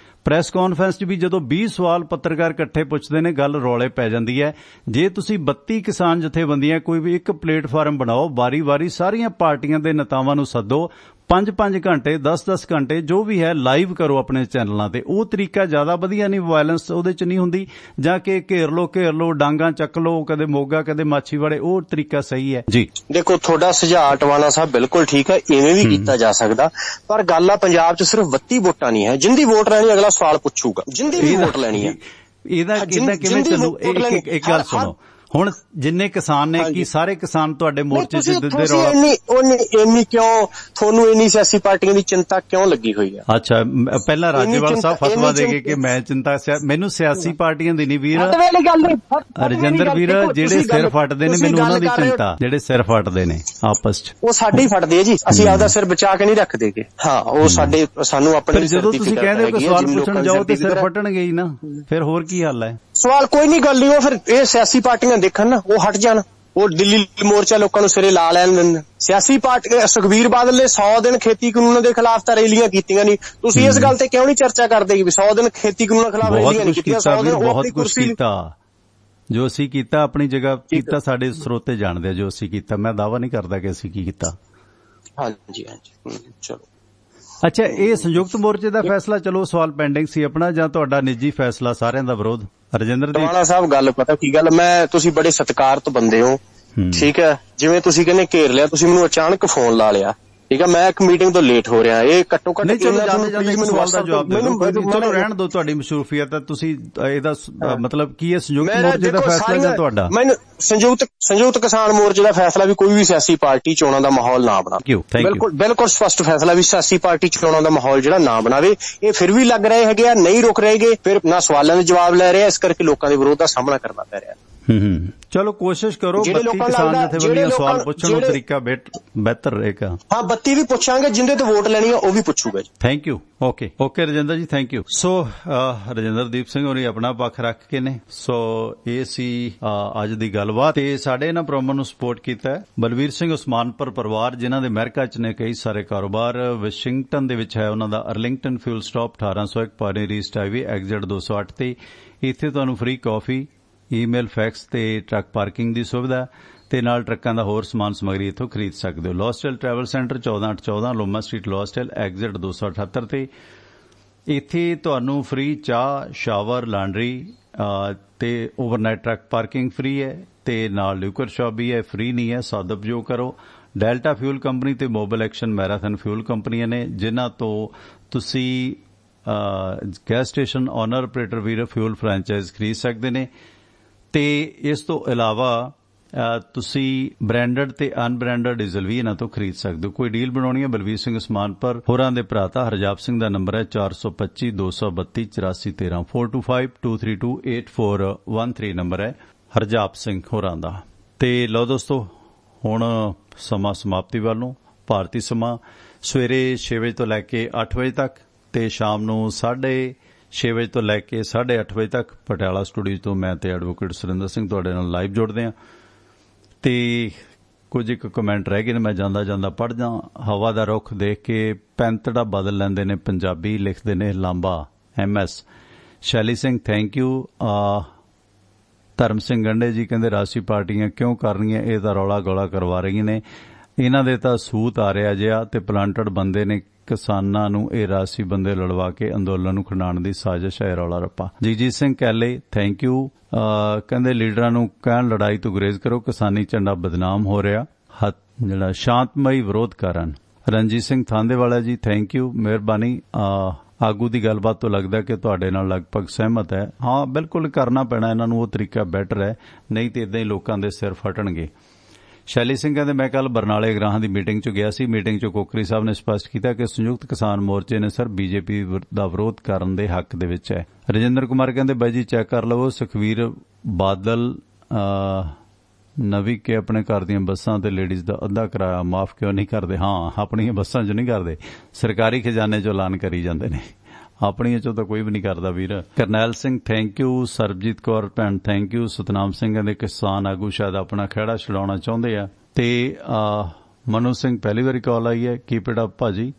ਪ੍ਰੈਸ ਕਾਨਫਰੰਸ 'ਚ ਵੀ ਜਦੋਂ 20 ਸਵਾਲ ਪੱਤਰਕਾਰ ਇਕੱਠੇ ਪੁੱਛਦੇ ਨੇ, ਗੱਲ ਰੌਲੇ ਪੈ ਜਾਂਦੀ ਹੈ। ਜੇ ਤੁਸੀਂ 32 ਕਿਸਾਨ ਜਥੇਬੰਦੀਆਂ ਕੋਈ ਵੀ ਇੱਕ ਪਲੇਟਫਾਰਮ ਬਣਾਓ, ਵਾਰੀ-ਵਾਰੀ ਸਾਰੀਆਂ ਪਾਰਟੀਆਂ ਦੇ ਨੇਤਾਵਾਂ ਨੂੰ ਸੱਦੋ, 5-5 ਘੰਟੇ 10-10 ਘੰਟੇ ਜੋ ਵੀ ਹੈ ਲਾਈਵ ਕਰੋ ਆਪਣੇ ਚੈਨਲਾਂ ਤੇ। ਉਹ ਤਰੀਕਾ ਜ਼ਿਆਦਾ ਵਧੀਆ ਨਹੀਂ, ਵਾਇਲੈਂਸ ਉਹਦੇ 'ਚ ਨਹੀਂ ਹੁੰਦੀ, ਜਾਂ ਕਿ ਘੇਰ ਲੋ ਡਾਂਗਾ ਚੱਕ ਲੋ, ਕਦੇ ਮੋਗਾ ਕਦੇ ਮਾਛੀਵਾੜੇ, ਉਹ ਤਰੀਕਾ ਸਹੀ ਹੈ ਜੀ? ਦੇਖੋ, ਤੁਹਾਡਾ ਸੁਝਾਅ ਟਵਾਣਾ ਸਾਹਿਬ ਬਿਲਕੁਲ ਠੀਕ ਹੈ, ਇਵੇਂ ਵੀ ਕੀਤਾ ਜਾ ਸਕਦਾ, ਪਰ ਗੱਲ ਆ ਪੰਜਾਬ 'ਚ ਸਿਰਫ 32 ਵੋਟਾਂ ਨਹੀਂ ਹੈ। ਜਿੰਦੀ ਵੋਟ ਲੈਣੀ ਅਗਲਾ ਸਵਾਲ ਪੁੱਛੂਗਾ, ਜਿੰਦੀ ਵੀ ਵੋਟ ਲੈਣੀ ਹੈ। ਇਹਦਾ ਕਿਵੇਂ ਚੱਲੂ? ਇੱਕ ਗੱਲ ਸੁਣੋ, ਹੁਣ ਜਿੰਨੇ ਕਿਸਾਨ ਨੇ, ਕੀ ਸਾਰੇ ਕਿਸਾਨ ਤੁਹਾਡੇ ਮੋਰਚੇ 'ਚ ਦੇ ਰੌਲਾ? ਇੰਨੀ ਕਿਉਂ ਤੁਹਾਨੂੰ ਇੰਨੀ ਸਿਆਸੀ ਪਾਰਟੀਆਂ ਦੀ ਚਿੰਤਾ ਕਿਉਂ ਲੱਗੀ ਹੋਈ ਹੈ? ਅੱਛਾ, ਪਹਿਲਾਂ ਰਾਜੇਵਾਲ ਸਾਹਿਬ ਫਤਵਾ ਦੇ ਗਏ ਕਿ ਮੈਂ ਚਿੰਤਾ, ਮੈਨੂੰ ਸਿਆਸੀ ਪਾਰਟੀਆਂ ਦੀ ਨਹੀਂ ਵੀਰ, ਰਜਿੰਦਰ ਵੀਰ, ਜਿਹੜੇ ਸਿਰ ਫੱਟਦੇ ਨੇ ਮੈਨੂੰ ਉਹਨਾਂ ਦੀ ਚਿੰਤਾ, ਜਿਹੜੇ ਸਿਰ ਫੱਟਦੇ ਨੇ ਆਪਸ 'ਚ, ਉਹ ਸਾਡੇ ਹੀ ਫੱਟਦੇ ਆ ਜੀ। ਅਸੀਂ ਆਪਦਾ ਸਿਰ ਬਚਾ ਕੇ ਨਹੀਂ ਰੱਖਦੇਗੇ। ਹਾਂ, ਉਹ ਸਾਨੂੰ ਆਪਣੇ, ਜਦੋਂ ਤੁਸੀਂ ਕਹਿੰਦੇ ਹੋ ਕਿ ਸਵਾਲ ਪੁੱਛਣ ਜਾਓ ਤੇ ਸਿਰ ਫੱਟਣਗੇ ਹੀ ਨਾ, ਫਿਰ ਹੋਰ ਕੀ ਹੱਲ ਹੈ? ਸਵਾਲ ਕੋਈ ਨਹੀਂ, ਗੱਲ ਨਹੀਂ, ਉਹ ਫਿਰ ਇਹ ਸਿਆਸੀ ਪਾਰਟੀਆਂ ਦੇਖਣ ਨਾ, ਉਹ ਹਟ ਜਾਣ, ਉਹ ਦਿੱਲੀ ਮੋਰਚਾ ਲੋਕਾਂ ਨੂੰ ਸਿਰੇ ਲਾ ਲੈਣ ਦਿੰਦੇ। ਸਿਆਸੀ ਪਾਰਟੀ ਸੁਖਬੀਰ ਬਾਦਲ ਨੇ 100 ਦਿਨ ਖੇਤੀ ਕਾਨੂੰਨਾਂ ਦੇ ਖਿਲਾਫ ਤਾਂ ਰੈਲੀਆਂ ਕੀਤੀਆਂ ਨਹੀਂ, ਤੁਸੀਂ ਇਸ ਗੱਲ ਤੇ ਕਿਉਂ ਨਹੀਂ ਚਰਚਾ ਕਰਦੇ ਕਿ 100 ਦਿਨ ਖੇਤੀ ਕਾਨੂੰਨਾਂ ਖਿਲਾਫ ਰੈਲੀਆਂ ਨਹੀਂ ਕੀਤੀਆਂ? 100 ਦਿਨ ਬਹੁਤ ਕੁਝ ਕੀਤਾ, ਜੋ ਅਸੀਂ ਕੀਤਾ ਆਪਣੀ ਜਗ੍ਹਾ ਕੀਤਾ, ਸਾਡੇ ਸਰੋਤੇ ਜਾਣਦੇ ਆ ਜੋ ਅਸੀਂ ਕੀਤਾ। ਮੈਂ ਦਾਅਵਾ ਨਹੀਂ ਕਰਦਾ ਕਿ ਅਸੀਂ ਕੀ ਕੀਤਾ। ਹਾਂਜੀ, ਚਲੋ। ਅੱਛਾ, ਇਹ ਸੰਯੁਕਤ ਮੋਰਚੇ ਦਾ ਫੈਸਲਾ, ਚਲੋ ਸਵਾਲ ਪੈਂਡਿੰਗ ਸੀ ਆਪਣਾ, ਜਾਂ ਤੁਹਾਡਾ ਨਿੱਜੀ ਫੈਸਲਾ ਸਾਰਿਆਂ ਦਾ ਵਿਰੋਧ? ਰਜਿੰਦਰ ਟਵਾਣਾ ਸਾਹਿਬ, ਗੱਲ ਪਤਾ ਕੀ ਗੱਲ, ਤੁਸੀਂ ਬੜੇ ਸਤਿਕਾਰਤ ਬੰਦੇ ਹੋ, ਠੀਕ ਹੈ, ਜਿਵੇਂ ਤੁਸੀਂ ਕਹਿੰਦੇ ਘੇਰ ਲਿਆ, ਤੁਸੀਂ ਮੈਨੂੰ ਅਚਾਨਕ ਫੋਨ ਲਾ ਲਿਆ, ਠੀਕ ਹੈ, ਮੈਂ ਇੱਕ ਮੀਟਿੰਗ ਤੋਂ ਲੇਟ ਹੋ ਰਿਹਾ, ਇਹ ਘੱਟੋ ਘੱਟ ਮੈਨੂੰ ਸਵਾਲ ਦਾ ਜਵਾਬ ਦੇ ਦਿਓ। ਚਲੋ ਰਹਿਣ ਦਿਓ, ਤੁਹਾਡੀ ਮਸ਼ਰੂਫੀਅਤ ਹੈ, ਤੁਸੀਂ ਇਹਦਾ ਮਤਲਬ ਕੀ ਹੈ? ਸੰਯੁਕਤ ਮੋਰਚੇ ਦਾ ਫੈਸਲਾ ਜਾਂ ਤੁਹਾਡਾ? ਮੈਨੂੰ ਸੰਯੁਕਤ ਕਿਸਾਨ ਮੋਰਚੇ ਦਾ ਫੈਸਲਾ ਵੀ ਕੋਈ ਵੀ ਸਿਆਸੀ ਪਾਰਟੀ ਚੋਣਾਂ ਦਾ ਮਾਹੌਲ ਨਾ ਬਣਾ। ਬਿਲਕੁਲ ਸਪਸ਼ਟ ਫੈਸਲਾ ਵੀ ਸਿਆਸੀ ਪਾਰਟੀ ਚੋਣਾਂ ਦਾ ਮਾਹੌਲ ਜਿਹੜਾ ਨਾ ਬਣਾਵੇ। ਇਹ ਫਿਰ ਵੀ ਲੱਗ ਰਹੇ ਹੈਗੇ ਆ, ਨਹੀਂ ਰੁਕ ਰਹੇਗੇ, ਫਿਰ ਨਾ ਸਵਾਲਾਂ ਦੇ ਜਵਾਬ ਲੈ ਰਹੇ, ਇਸ ਕਰਕੇ ਲੋਕਾਂ ਦੇ ਵਿਰੋਧ ਦਾ ਸਾਹਮਣਾ ਕਰਨਾ ਪੈ ਰਿਹਾ। ਚਲੋ ਕੋਸ਼ਿਸ਼ ਕਰੋ 32 ਕਿਸਾਨ ਜਥੇਬੰਦੀਆਂ ਸਵਾਲ ਪੁੱਛਣ ਨੂੰ ਤਰੀਕਾ ਬਿਹਤਰ ਰਹੇਗਾ। ਹਾਂ, 32 ਵੀ ਪੁੱਛਾਂਗੇ, ਜਿੰਦੇ ਤੋਂ ਵੋਟ ਲੈਣੀ ਹੈ ਉਹ ਵੀ ਪੁੱਛੂਗਾ ਜੀ। Thank you. Okay Rajinder ji, thank you. ਸੋ ਰਜਿੰਦਰਦੀਪ ਸਿੰਘ ਹੋਣੀ ਆਪਣਾ ਪੱਖ ਰੱਖ ਕੇ ਨੇ। ਸੋ ਇਹ ਸੀ ਅੱਜ ਦੀ ਗੱਲਬਾਤ, ਤੇ ਸਾਡੇ ਇਹਨਾਂ ਪ੍ਰੋਗਰਾਮਾਂ ਨੂੰ ਸਪੋਰਟ ਕੀਤਾ ਹੈ ਬਲਵੀਰ ਸਿੰਘ ਉਸਮਾਨਪੁਰ ਪਰਿਵਾਰ, ਜਿਨ੍ਹਾਂ ਦੇ ਅਮਰੀਕਾ 'ਚ ਨੇ ਕਈ ਸਾਰੇ ਕਾਰੋਬਾਰ। ਵਾਸ਼ਿੰਗਟਨ ਦੇ ਵਿੱਚ ਹੈ ਉਹਨਾਂ ਦਾ ਅਰਲਿੰਗਟਨ ਫਿਊਲ ਸਟਾਪ, 1801 ਪਾਰਨੀ ਈਸਟ ਹਾਈਵੇ, ਐਗਜ਼ਿਟ 208 ਤੇ। ਇੱਥੇ ਤੁਹਾਨੂੰ ਫ੍ਰੀ ਕਾਫੀ, ਈਮੇਲ, ਫੈਕਸ ਤੇ ਟਰੱਕ ਪਾਰਕਿੰਗ ਦੀ ਸੁਵਿਧਾ, ਤੇ ਨਾਲ ਟਰੱਕਾਂ ਦਾ ਹੋਰ ਸਮਾਨ ਸਮੱਗਰੀ ਇੱਥੋਂ ਖਰੀਦ ਸਕਦੇ ਹੋ। ਲੋਸਟਲ ਟਰੈਵਲ ਸੈਂਟਰ, 14814 ਲੋਮਾ ਸਟਰੀਟ, ਲੋਸਟਲ, ਐਗਜ਼ਿਟ 278 ਤੇ। ਇੱਥੇ ਤੁਹਾਨੂੰ ਫ੍ਰੀ ਚਾਹ, ਸ਼ਾਵਰ, ਲਾਂਡਰੀ ਤੇ ਓਵਰਨਾਈਟ ਟਰੱਕ ਪਾਰਕਿੰਗ ਫ੍ਰੀ ਹੈ, ਤੇ ਨਾਲ ਲਿਕਰ ਸ਼ਾਪ ਵੀ ਹੈ, ਫ੍ਰੀ ਨਹੀਂ ਹੈ, ਸਦਉਪਯੋਗ ਕਰੋ। ਡੈਲਟਾ ਫਿਊਲ ਕੰਪਨੀ ਤੇ ਮੋਬਾਈਲ ਐਕਸ਼ਨ ਮੈਰਾਥਨ ਫਿਊਲ ਕੰਪਨੀਆਂ ਨੇ, ਜਿਨ੍ਹਾਂ ਤੋਂ ਤੁਸੀਂ ਗੈਸ ਸਟੇਸ਼ਨ ਓਨਰ ਆਪਰੇਟਰ ਵੀਰ ਫਿਊਲ ਫਰੈਂਚਾਈਜ਼ ਖਰੀਦ ਸਕਦੇ ਨੇ। ਤੇ ਇਸ ਤੋਂ ਇਲਾਵਾ ਤੁਸੀਂ ਬ੍ਰਾਂਡਡ ਤੇ ਅਨਬ੍ਰਾਂਡਡ ਡੀਜ਼ਲ ਵੀ ਇਹਨਾਂ ਤੋਂ ਖਰੀਦ ਸਕਦੇ ਹੋ। ਕੋਈ ਡੀਲ ਬਣਾਉਣੀ ਹੈ ਬਲਵੀਰ ਸਿੰਘ ਉਸਮਾਨਪੁਰ ਹੋਰਾਂ ਦੇ ਭਰਾਤਾ ਹਰਜਾਪ ਸਿੰਘ ਦਾ ਨੰਬਰ ਹੈ 425 232 8413, 4252328413 ਨੰਬਰ ਹੈ ਹਰਜਾਪ ਸਿੰਘ ਹੋਰਾਂ ਦਾ। ਤੇ ਲਓ ਦੋਸਤੋ, ਹੁਣ ਸਮਾਂ ਸਮਾਪਤੀ ਵੱਲ ਨੂੰ। ਭਾਰਤੀ ਸਮਾਂ ਸਵੇਰੇ 6 ਵਜੇ ਤੋਂ ਲੈ ਕੇ 8 ਵਜੇ ਤੱਕ, ਤੇ ਸ਼ਾਮ ਨੂੰ 6:30 ਵਜੇ ਤੋਂ ਲੈ ਕੇ 8:30 ਵਜੇ ਤੱਕ ਪਟਿਆਲਾ ਸਟੂਡੀਓ ਤੋਂ ਮੈਂ ਤੇ ਐਡਵੋਕੇਟ ਸੁਰਿੰਦਰ ਸਿੰਘ ਤੁਹਾਡੇ ਨਾਲ ਲਾਈਵ ਜੁੜਦੇ ਹਾਂ। ਤੇ ਕੁਝ ਇੱਕ ਕਮੈਂਟ ਰਹਿ ਗਏ ਨੇ, ਮੈਂ ਜਾਂਦਾ ਪੜ੍ਹਦਾ। ਹਵਾ ਦਾ ਰੁੱਖ ਦੇਖ ਕੇ ਪੈਂਤੜਾ ਬਦਲ ਲੈਂਦੇ ਨੇ ਪੰਜਾਬੀ, ਲਿਖਦੇ ਨੇ ਲਾਂਬਾ MS ਸ਼ੈਲੀ ਸਿੰਘ, ਥੈਂਕ ਯੂ। ਧਰਮ ਸਿੰਘ ਗੰਡੇ ਜੀ ਕਹਿੰਦੇ ਰਾਸ਼ਟਰੀ ਪਾਰਟੀਆਂ ਕਿਉਂ ਕਰ ਰਹੀਆਂ, ਇਹ ਤਾਂ ਰੌਲਾ ਗੋਲਾ ਕਰਵਾ ਰਹੀਆਂ ਨੇ, ਇਹਨਾਂ ਦੇ ਤਾਂ ਸੂਤ ਆ ਰਿਹਾ ਜਿਹਾ, ਤੇ ਪਲਾਂਟਡ ਬੰਦੇ ਨੇ ਕਿਸਾਨਾਂ ਨੂੰ ਇਹ ਰਾਸ਼ਟਰੀ ਬੰਦੇ ਲੜਵਾ ਕੇ ਅੰਦੋਲਨ ਨੂੰ ਖਿੰਡਾਉਣ ਦੀ ਸਾਜ਼ਿਸ਼ ਹੈ, ਰੌਲਾ ਰੱਪਾ। Jagjit Singh Kaile, thank you. ਕਹਿੰਦੇ ਲੀਡਰਾਂ ਨੂੰ ਕਹਿਣ ਲੜਾਈ ਤੋਂ ਗੁਰੇਜ਼ ਕਰੋ, ਕਿਸਾਨੀ ਝੰਡਾ ਬਦਨਾਮ ਹੋ ਰਿਹਾ, ਜਿਹੜਾ ਸ਼ਾਂਤਮਈ ਵਿਰੋਧ ਕਰਨ। ਰਣਜੀਤ ਸਿੰਘ ਥਾਂਦੇਵਾਲਾ ਜੀ ਥੈਂਕ ਯੂ, ਮਿਹਰਬਾਨੀ। ਆਗੂ ਦੀ ਗੱਲਬਾਤ ਤੋਂ ਲੱਗਦਾ ਕਿ ਤੁਹਾਡੇ ਨਾਲ ਲਗਭਗ ਸਹਿਮਤ ਹੈ। ਹਾਂ ਬਿਲਕੁਲ ਕਰਨਾ ਪੈਣਾ ਇਹਨਾਂ ਨੂੰ, ਉਹ ਤਰੀਕਾ ਬੈਟਰ ਹੈ, ਨਹੀਂ ਤੇ ਇਦਾਂ ਹੀ ਲੋਕਾਂ ਦੇ ਸਿਰ ਫਟਣਗੇ। ਸ਼ੈਲੀ ਸਿੰਘ ਕਹਿੰਦੇ ਮੈਂ ਕੱਲ ਬਰਨਾਲੇ ਗ੍ਰਾਹਾਂ ਦੀ ਮੀਟਿੰਗ 'ਚ ਗਿਆ ਸੀ। ਮੀਟਿੰਗ 'ਚ ਕੋਕਰੀ ਸਾਹਿਬ ਨੇ ਸਪਸ਼ਟ ਕੀਤਾ ਕਿ ਸੰਯੁਕਤ ਕਿਸਾਨ ਮੋਰਚੇ ਨੇ ਸਰ ਬੀਜੇਪੀ ਦਾ ਵਿਰੋਧ ਕਰਨ ਦੇ ਹੱਕ ਦੇ ਵਿੱਚ ਹੈ। ਰਜਿੰਦਰ ਕੁਮਾਰ ਕਹਿੰਦੇ ਬਾਈ ਜੀ ਚੈੱਕ ਕਰ ਲਵੋ, ਸੁਖਵੀਰ ਬਾਦਲ ਨਵੀਂ ਕੇ ਆਪਣੇ ਘਰ ਦੀਆਂ ਬੱਸਾਂ ਤੇ ਲੇਡੀਜ਼ ਦਾ ਅੱਧਾ ਕਿਰਾਇਆ ਮਾਫ ਕਿਉਂ ਨਹੀਂ ਕਰਦੇ? ਹਾਂ ਆਪਣੀਆਂ ਬੱਸਾਂ 'ਚ ਨਹੀਂ ਕਰਦੇ, ਸਰਕਾਰੀ ਖਜ਼ਾਨੇ 'ਚੋਂ ਐਲਾਨ ਕਰੀ ਜਾਂਦੇ ਨੇ, ਆਪਣੀਆਂ 'ਚੋਂ ਤਾਂ ਕੋਈ ਵੀ ਨਹੀਂ ਕਰਦਾ ਵੀਰ। ਕਰਨੈਲ ਸਿੰਘ ਥੈਂਕ ਯੂ, ਸਰਬਜੀਤ ਕੌਰ ਭੈਣ ਥੈਂਕ ਯੂ। ਸਤਨਾਮ ਸਿੰਘ ਦੇ ਕਿਸਾਨ ਆਗੂ ਸ਼ਾਇਦ ਆਪਣਾ ਖਹਿੜਾ ਛਡਾਉਣਾ ਚਾਹੁੰਦੇ ਆ। ਤੇ ਮਨੂ ਸਿੰਘ ਪਹਿਲੀ ਵਾਰੀ ਕਾਲ ਆਈ ਹੈ, ਕੀਪ ਇਟ ਅਪ ਭਾਜੀ,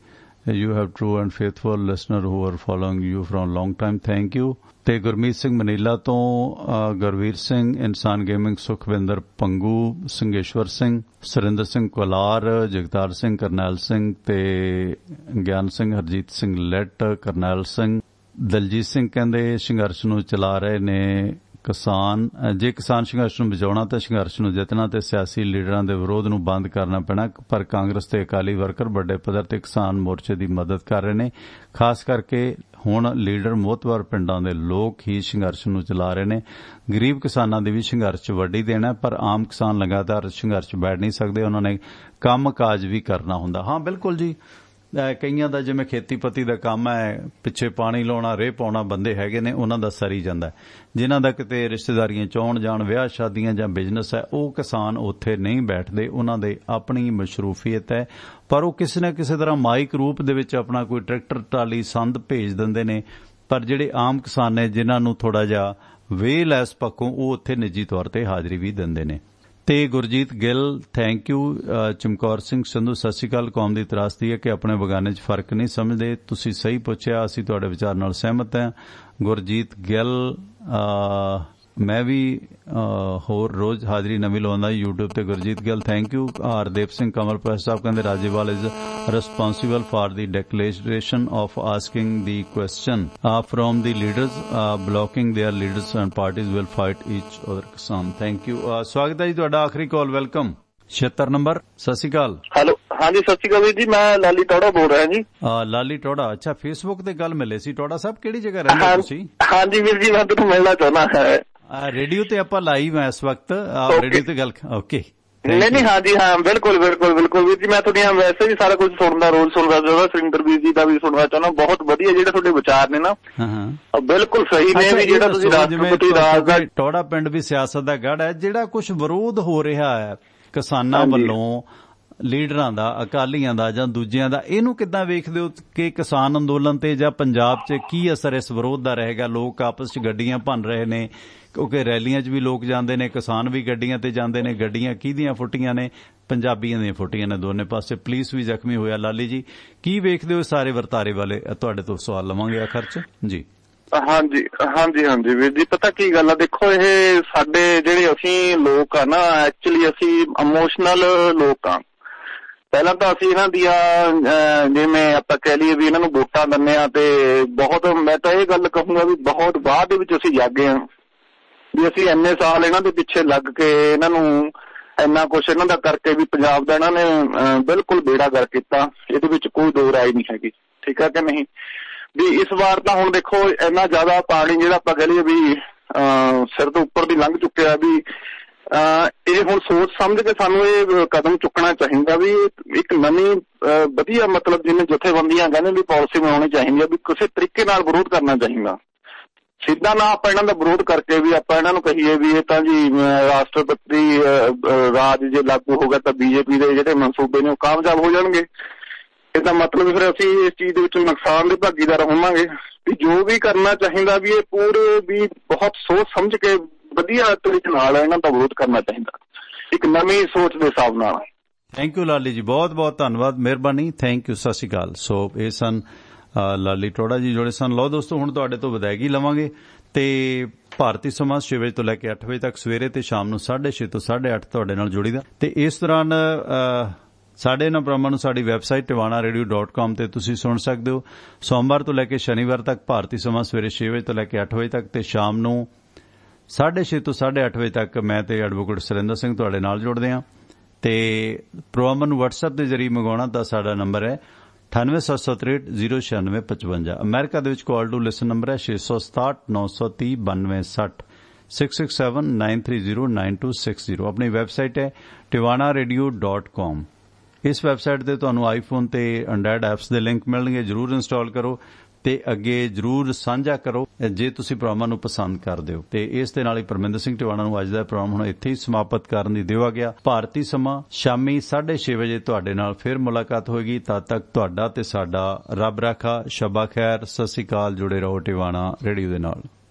you have true and faithful listener who are following you from long time, thank you। ਤੇ ਗੁਰਮੀਤ ਸਿੰਘ ਮਨੀਲਾ ਤੋਂ ਗੁਰਵੀਰ ਸਿੰਘ, ਇਨਸਾਨ ਗੇਮਿੰਗ, ਸੁਖਵਿੰਦਰ ਪੰਗੂ, ਸੰਗੇਸ਼ਵਰ ਸਿੰਘ, ਸੁਰਿੰਦਰ ਸਿੰਘ ਕੋਲਾਰ, ਜਗਤਾਰ ਸਿੰਘ, ਕਰਨੈਲ ਸਿੰਘ ਤੇ ਗਿਆਨ ਸਿੰਘ, ਹਰਜੀਤ ਸਿੰਘ ਲੈਟ, ਕਰਨੈਲ ਸਿੰਘ, ਦਲਜੀਤ ਸਿੰਘ ਕਹਿੰਦੇ ਸੰਘਰਸ਼ ਨੂੰ ਚਲਾ ਰਹੇ ਨੇ ਕਿਸਾਨ। ਜੇ ਕਿਸਾਨ ਸੰਘਰਸ਼ ਨੂੰ ਬਚਾਉਣਾ ਤਾਂ ਸੰਘਰਸ਼ ਨੂੰ ਜਿੱਤਣਾ ਤੇ ਸਿਆਸੀ ਲੀਡਰਾਂ ਦੇ ਵਿਰੋਧ ਨੂੰ ਬੰਦ ਕਰਨਾ ਪੈਣਾ। ਪਰ ਕਾਂਗਰਸ ਤੇ ਅਕਾਲੀ ਵਰਕਰ ਵੱਡੇ ਪੱਧਰ ਤੇ ਕਿਸਾਨ ਮੋਰਚੇ ਦੀ ਮਦਦ ਕਰ ਰਹੇ ਨੇ, ਖਾਸ ਕਰਕੇ ਹੁਣ ਲੀਡਰ ਮੋਹਤਵਾਰ ਪਿੰਡਾਂ ਦੇ ਲੋਕ ਹੀ ਸੰਘਰਸ਼ ਨੂੰ ਚਲਾ ਰਹੇ ਨੇ। ਗਰੀਬ ਕਿਸਾਨਾਂ ਦੀ ਵੀ ਸੰਘਰਸ਼ 'ਚ ਵੱਡੀ ਦੇਣ ਹੈ, ਪਰ ਆਮ ਕਿਸਾਨ ਲਗਾਤਾਰ ਸੰਘਰਸ਼ 'ਚ ਬੈਠ ਨਹੀਂ ਸਕਦੇ, ਉਹਨਾਂ ਨੇ ਕੰਮ ਕਾਜ ਵੀ ਕਰਨਾ ਹੁੰਦਾ। ਹਾਂ ਬਿਲਕੁਲ ਜੀ, ਕਈਆਂ ਦਾ ਜਿਵੇਂ ਖੇਤੀਪਤੀ ਦਾ ਕੰਮ ਹੈ, ਪਿੱਛੇ ਪਾਣੀ ਲਾਉਣਾ, ਰੇਹ ਪਾਉਣਾ, ਬੰਦੇ ਹੈਗੇ ਨੇ, ਉਹਨਾਂ ਦਾ ਸਰੀ ਜਾਂਦਾ। ਜਿਨ੍ਹਾਂ ਦਾ ਕਿਤੇ ਰਿਸ਼ਤੇਦਾਰੀਆਂ 'ਚ ਆਉਣ ਜਾਣ, ਵਿਆਹ ਸ਼ਾਦੀਆਂ ਜਾਂ ਬਿਜ਼ਨਸ ਹੈ, ਉਹ ਕਿਸਾਨ ਉੱਥੇ ਨਹੀਂ ਬੈਠਦੇ, ਉਹਨਾਂ ਦੇ ਆਪਣੀ ਮਸ਼ਰੂਫੀਅਤ ਹੈ, ਪਰ ਉਹ ਕਿਸੇ ਨਾ ਕਿਸੇ ਤਰ੍ਹਾਂ ਮਾਈਕ ਰੂਪ ਦੇ ਵਿੱਚ ਆਪਣਾ ਕੋਈ ਟਰੈਕਟਰ ਟਰਾਲੀ ਸੰਦ ਭੇਜ ਦਿੰਦੇ ਨੇ। ਪਰ ਜਿਹੜੇ ਆਮ ਕਿਸਾਨ ਨੇ ਜਿਨ੍ਹਾਂ ਨੂੰ ਥੋੜਾ ਜਿਹਾ ਵੇਲੈਸ ਪੱਖੋਂ, ਉਹ ਉੱਥੇ ਨਿੱਜੀ ਤੌਰ ਤੇ ਹਾਜ਼ਰੀ ਵੀ ਦਿੰਦੇ ਨੇ। ਤੇ ਗੁਰਜੀਤ ਗਿੱਲ ਥੈਂਕ ਯੂ। ਚਮਕੌਰ ਸਿੰਘ ਸੰਧੂ ਸਤਿ ਸ਼੍ਰੀ ਅਕਾਲ। ਕੌਮ ਦੀ ਤਰਾਸਦੀ ਹੈ ਕਿ ਆਪਣੇ ਬਗਾਨੇ 'ਚ ਫਰਕ ਨਹੀਂ ਸਮਝਦੇ, ਤੁਸੀਂ ਸਹੀ ਪੁੱਛਿਆ, ਅਸੀਂ ਤੁਹਾਡੇ ਵਿਚਾਰ ਨਾਲ ਸਹਿਮਤ ਹਾਂ। ਗੁਰਜੀਤ ਗਿੱਲ ਮੈਂ ਵੀ ਹੋਰ ਰੋਜ਼ ਹਾਜ਼ਰੀ ਨਵੀਂ ਲਾਉਂਦਾ YouTube ਤੇ। Gurjeet Gill thank you. ਹਰਦੇਵ ਸਿੰਘ ਕਮਲਪ੍ਰੀਤ ਸਾਹਿਬ ਕਹਿੰਦੇ Rajewal is responsible for the declaration of asking the question from the leaders, blocking their leaders and parties will fight each other kisan। thank you। ਸਵਾਗਤ ਹੈ ਜੀ ਤੁਹਾਡਾ, ਆਖਰੀ ਕਾਲ, ਵੈਲਕਮ। 76 ਨੰਬਰ। ਸਤਿ ਸ਼੍ਰੀ ਅਕਾਲ। ਹੈਲੋ, ਹਾਂਜੀ ਸਤਿ ਸ਼੍ਰੀ ਅਕਾਲ ਵੀਰ ਜੀ, ਮੈਂ ਲਾਲੀ ਟੋੜਾ ਬੋਲ ਰਿਹਾ ਜੀ। ਲਾਲੀ ਟੋੜਾ, ਅੱਛਾ ਫੇਸਬੁੱਕ ਤੇ ਗੱਲ ਮਿਲੇ ਸੀ। ਟੋੜਾ ਸਾਹਿਬ ਕਿਹੜੀ ਜਗ੍ਹਾ ਰਹਿੰਦੇ ਤੁਸੀਂ? ਹਾਂਜੀ ਵੀਰ ਜੀ, ਮੈਂ ਤੁਹਾਨੂੰ ਮਿਲਣਾ ਚਾਹੁੰਦਾ ਹੈ। ਰੇਡੀਓ ਤੇ ਆਪਾਂ ਲਾਈਵ ਹਾਂ ਇਸ ਵਕਤ, ਰੇਡੀਓ ਤੇ ਗੱਲ। ਓਕੇ ਨਹੀਂ ਹਾਂਜੀ ਹਾਂ ਬਿਲਕੁਲ ਬਿਲਕੁਲ ਬਿਲਕੁਲ ਵੀਰ ਜੀ, ਮੈਂ ਤੁਹਾਡੀਆਂ ਵੈਸੇ ਵੀ ਸਾਰਾ ਕੁਝ ਸੁਣਨ ਦਾ ਰੋਲ ਸੁਣਦਾ ਚਾਹੁੰਦਾ, ਸੁਰਿੰਦਰ ਵੀਰ ਜੀ ਦਾ ਵੀ ਸੁਣਨਾ ਚਾਹੁੰਦਾ। ਬਹੁਤ ਵਧੀਆ ਜਿਹੜੇ ਤੁਹਾਡੇ ਵਿਚਾਰ ਨੇ ਨਾ, ਬਿਲਕੁਲ ਸਹੀ ਨੇ ਵੀ। ਜਿਹੜਾ ਤੁਸੀਂ ਰਾਸ਼ਟਰਪਤੀ ਰਾਜ ਦਾ, ਟੋੜਾ ਪਿੰਡ ਵੀ ਸਿਆਸਤ ਦਾ ਗੜ੍ਹ ਹੈ। ਜਿਹੜਾ ਕੁਝ ਵਿਰੋਧ ਹੋ ਰਿਹਾ ਹੈ ਕਿਸਾਨਾਂ ਵੱਲੋਂ, ਲੀਡਰਾਂ ਦਾ, ਅਕਾਲੀਆਂ ਦਾ ਜਾਂ ਦੂਜਿਆਂ ਦਾ, ਇਹਨੂੰ ਕਿੱਦਾਂ ਵੇਖਦੇ ਹੋ ਕਿ ਕਿਸਾਨ ਅੰਦੋਲਨ ਤੇ ਜਾਂ ਪੰਜਾਬ 'ਚ ਕੀ ਅਸਰ ਇਸ ਵਿਰੋਧ ਦਾ ਰਹੇਗਾ? ਲੋਕ ਆਪਸ 'ਚ ਗੱਡੀਆਂ ਭੰਨ ਰਹੇ ਨੇ, ਕਿਉਂਕਿ ਰੈਲੀਆਂ 'ਚ ਵੀ ਲੋਕ ਜਾਂਦੇ ਨੇ, ਕਿਸਾਨ ਵੀ ਗੱਡੀਆਂ ਤੇ ਜਾਂਦੇ ਨੇ। ਗੱਡੀਆਂ ਕਿਹਦੀਆਂ ਫੁੱਟੀਆਂ ਨੇ? ਪੰਜਾਬੀਆਂ ਦੀਆਂ ਫੁੱਟੀਆਂ ਨੇ ਦੋਨੇ ਪਾਸੇ। ਪੁਲਿਸ ਵੀ ਜ਼ਖਮੀ ਹੋਇਆ। ਲਾਲੀ ਜੀ ਕੀ ਵੇਖਦੇ ਹੋ ਸਾਰੇ ਵਰਤਾਰੇ ਵਾਲੇ? ਤੁਹਾਡੇ ਤੋਂ ਸਵਾਲ ਲਵਾਂਗੇ ਆਖਰ 'ਚ ਜੀ। ਹਾਂਜੀ ਹਾਂਜੀ ਹਾਂਜੀ ਵੀਰ ਜੀ, ਪਤਾ ਕੀ ਗੱਲ ਆ, ਦੇਖੋ ਇਹ ਸਾਡੇ ਜਿਹੜੇ ਅਸੀਂ ਲੋਕ ਆ ਨਾ, ਐਕਚੁਅਲੀ ਅਸੀਂ ਇਮੋਸ਼ਨਲ ਲੋਕ ਆ। ਪਹਿਲਾਂ ਤਾਂ ਅਸੀਂ ਇਹਨਾਂ ਦੀਆਂ ਜਿਵੇਂ ਆਪਾਂ ਕਹਿ ਲਈਏ ਵੀ ਇਹਨਾਂ ਨੂੰ ਵੋਟਾਂ ਦਿੰਦੇ ਆ, ਤੇ ਬਹੁਤ, ਮੈਂ ਤਾਂ ਇਹ ਗੱਲ ਕਹੂੰਗਾ ਵੀ ਬਹੁਤ ਬਾਅਦ ਦੇ ਵਿੱਚ ਅਸੀਂ ਜਾਗੇ ਹਾਂ ਵੀ ਅਸੀਂ ਇੰਨੇ ਸਾਲ ਇਹਨਾਂ ਦੇ ਪਿੱਛੇ ਲੱਗ ਕੇ, ਇਹਨਾਂ ਨੂੰ ਇੰਨਾ ਕੁਛ ਇਹਨਾਂ ਦਾ ਕਰਕੇ ਵੀ ਪੰਜਾਬ ਦਾ ਇਹਨਾਂ ਨੇ ਬਿਲਕੁਲ ਬੇੜਾ ਗਰਕ ਕੀਤਾ। ਇਹਦੇ ਵਿੱਚ ਕੋਈ ਦੋ ਰਾਏ ਨਹੀਂ ਹੈਗੀ, ਠੀਕ ਹੈ ਕਿ ਨਹੀਂ? ਵੀ ਇਸ ਵਾਰ ਤਾਂ ਹੁਣ ਦੇਖੋ ਇੰਨਾ ਜ਼ਿਆਦਾ ਪਾਣੀ ਜਿਹੜਾ ਆਪਾਂ ਕਹਿ ਲਈਏ ਵੀ ਸਿਰ ਤੋਂ ਉੱਪਰ ਦੀ ਲੰਘ ਚੁੱਕਿਆ ਵੀ ਇਹ ਹੁਣ ਸੋਚ ਸਮਝ ਕੇ ਸਾਨੂੰ ਇਹ ਕਦਮ ਚੁੱਕਣਾ ਚਾਹੀਦਾ ਵੀ ਇੱਕ ਨਵੀਂ ਵਧੀਆ, ਮਤਲਬ ਜਿਵੇਂ ਜਥੇਬੰਦੀਆਂ ਕਹਿੰਦੇ ਵੀ ਪਾਲਿਸੀ ਬਣਾਉਣੀ ਚਾਹੀਦੀ ਹੈ ਵੀ ਕਿਸੇ ਤਰੀਕੇ ਨਾਲ ਵਿਰੋਧ ਕਰਨਾ ਚਾਹੀਦਾ। ਸਿੱਧਾ ਨਾ ਆਪਾਂ ਇਹਨਾਂ ਦਾ ਵਿਰੋਧ ਕਰਕੇ ਵੀ ਆਪਾਂ ਇਹਨਾਂ ਨੂੰ ਕਹੀਏ ਵੀ ਇਹ ਤਾਂ ਜੀ ਰਾਸ਼ਟਰਪਤੀ ਰਾਜ ਜੇ ਲਾਗੂ ਹੋ ਗਿਆ ਤਾਂ ਬੀਜੇਪੀ ਦੇ ਜਿਹੜੇ ਮਨਸੂਬੇ ਨੇ ਉਹ ਕਾਮਯਾਬ ਹੋ ਜਾਣਗੇ। ਇਹਦਾ ਮਤਲਬ ਫਿਰ ਅਸੀਂ ਇਸ ਚੀਜ਼ ਦੇ ਵਿੱਚ ਨੁਕਸਾਨ ਦੇ ਭਾਗੀਦਾਰ ਹੋਵਾਂਗੇ। ਵੀ ਜੋ ਵੀ ਕਰਨਾ ਚਾਹੀਦਾ ਵੀ ਇਹ ਪੂਰੇ ਵੀ ਬਹੁਤ ਸੋਚ ਸਮਝ ਕੇ ਵਧੀਆ ਤਰੀਕੇ ਨਾਲ ਇਹਨਾਂ ਦਾ ਵਿਰੋਧ ਕਰਨਾ ਚਾਹੀਦਾ, ਇੱਕ ਨਵੀਂ ਸੋਚ ਦੇ ਹਿਸਾਬ ਨਾਲ। ਥੈਂਕ ਯੂ ਲਾਲੀ ਜੀ, ਬਹੁਤ ਬਹੁਤ ਧੰਨਵਾਦ, ਮਿਹਰਬਾਨੀ, ਥੈਂਕ ਯੂ, ਸਤਿ ਸ਼੍ਰੀ ਅਕਾਲ। ਸੋ ਇਹ ਸਨ ਲਾਲੀ ਟੋੜਾ ਜੀ ਜੁੜੇ ਸਨ। ਲਓ ਦੋਸਤੋ, ਹੁਣ ਤੁਹਾਡੇ ਤੋਂ ਵਿਦਾਇਗੀ ਲਵਾਂਗੇ ਤੇ ਭਾਰਤੀ ਸਮਾਂ 6 ਵਜੇ ਤੋਂ ਲੈ ਕੇ 8 ਵਜੇ ਤੱਕ ਸਵੇਰੇ ਤੇ ਸ਼ਾਮ ਨੂੰ 6:30 ਤੋਂ 8:30 ਤੁਹਾਡੇ ਨਾਲ ਜੁੜੀਦਾ। ਤੇ ਇਸ ਦੌਰਾਨ ਸਾਡੇ ਇਹਨਾਂ ਪ੍ਰੋਗਰਾਮਾਂ ਨੂੰ ਸਾਡੀ ਵੈਬਸਾਈਟ tivanaradio.com ਤੇ ਤੁਸੀਂ ਸੁਣ ਸਕਦੇ ਹੋ। ਸੋਮਵਾਰ ਤੋਂ ਲੈ ਕੇ ਸ਼ਨੀਵਾਰ ਤੱਕ ਭਾਰਤੀ ਸਮਾਂ ਸਵੇਰੇ 6 ਵਜੇ ਤੋਂ ਲੈ ਕੇ 8 ਵਜੇ ਤੱਕ ਤੇ ਸ਼ਾਮ ਨੂੰ 6:30 ਤੋਂ 8:30 ਵਜੇ ਤੱਕ ਮੈਂ ਤੇ ਐਡਵੋਕੇਟ ਸੁਰਿੰਦਰ ਸਿੰਘ ਤੁਹਾਡੇ ਨਾਲ ਜੁੜਦੇ ਹਾਂ। ਤੇ ਪ੍ਰੋਗਰਾਮ ਨੂੰ WhatsApp ਦੇ ਜ਼ਰੀਏ ਮੰਗਵਾਉਣਾ ਤਾਂ ਸਾਡਾ ਨੰਬਰ ਹੈ 9876309655। ਅਮਰੀਕਾ ਦੇ ਵਿੱਚ ਕਾਲ ਟੂ ਲਿਸਨ ਨੰਬਰ ਹੈ 667-930-9260 667-930-9260। ਆਪਣੀ ਵੈਬਸਾਈਟ ਹੈ tiwanaradio.com। ਇਸ ਵੈਬਸਾਈਟ ਤੇ ਤੁਹਾਨੂੰ ਆਈਫੋਨ ਤੇ ਐਂਡਰਾਇਡ ਐਪਸ ਦੇ ਲਿੰਕ ਮਿਲਣਗੇ, ਜ਼ਰੂਰ ਇੰਸਟਾਲ ਕਰੋ ਤੇ ਅੱਗੇ ਜ਼ਰੂਰ ਸਾਂਝਾ ਕਰੋ ਜੇ ਤੁਸੀਂ ਪ੍ਰੋਗਰਾਮਾਂ ਨੂੰ ਪਸੰਦ ਕਰਦੇ ਹੋ। ਤੇ ਇਸ ਦੇ ਨਾਲ ਹੀ ਪਰਮਿੰਦਰ ਸਿੰਘ ਟਿਵਾਣਾ ਨੂੰ ਅੱਜ ਦਾ ਪ੍ਰੋਗਰਾਮ ਹੁਣ ਇੱਥੇ ਹੀ ਸਮਾਪਤ ਕਰਨ ਦੀ ਦਿਵਾ ਗਿਆ। ਭਾਰਤੀ ਸਮਾਂ ਸ਼ਾਮੀ 6:30 ਵਜੇ ਤੁਹਾਡੇ ਨਾਲ ਫਿਰ ਮੁਲਾਕਾਤ ਹੋਏਗੀ। ਤਦ ਤੱਕ ਤੁਹਾਡਾ ਤੇ ਸਾਡਾ ਰੱਬ ਰਾਖਾ, ਸ਼ਬਾ ਖੈਰ, ਸਤਿ ਸ੍ਰੀ ਅਕਾਲ। ਜੁੜੇ ਰਹੋ ਟਿਵਾਣਾ ਰੇਡੀਓ ਦੇ ਨਾਲ।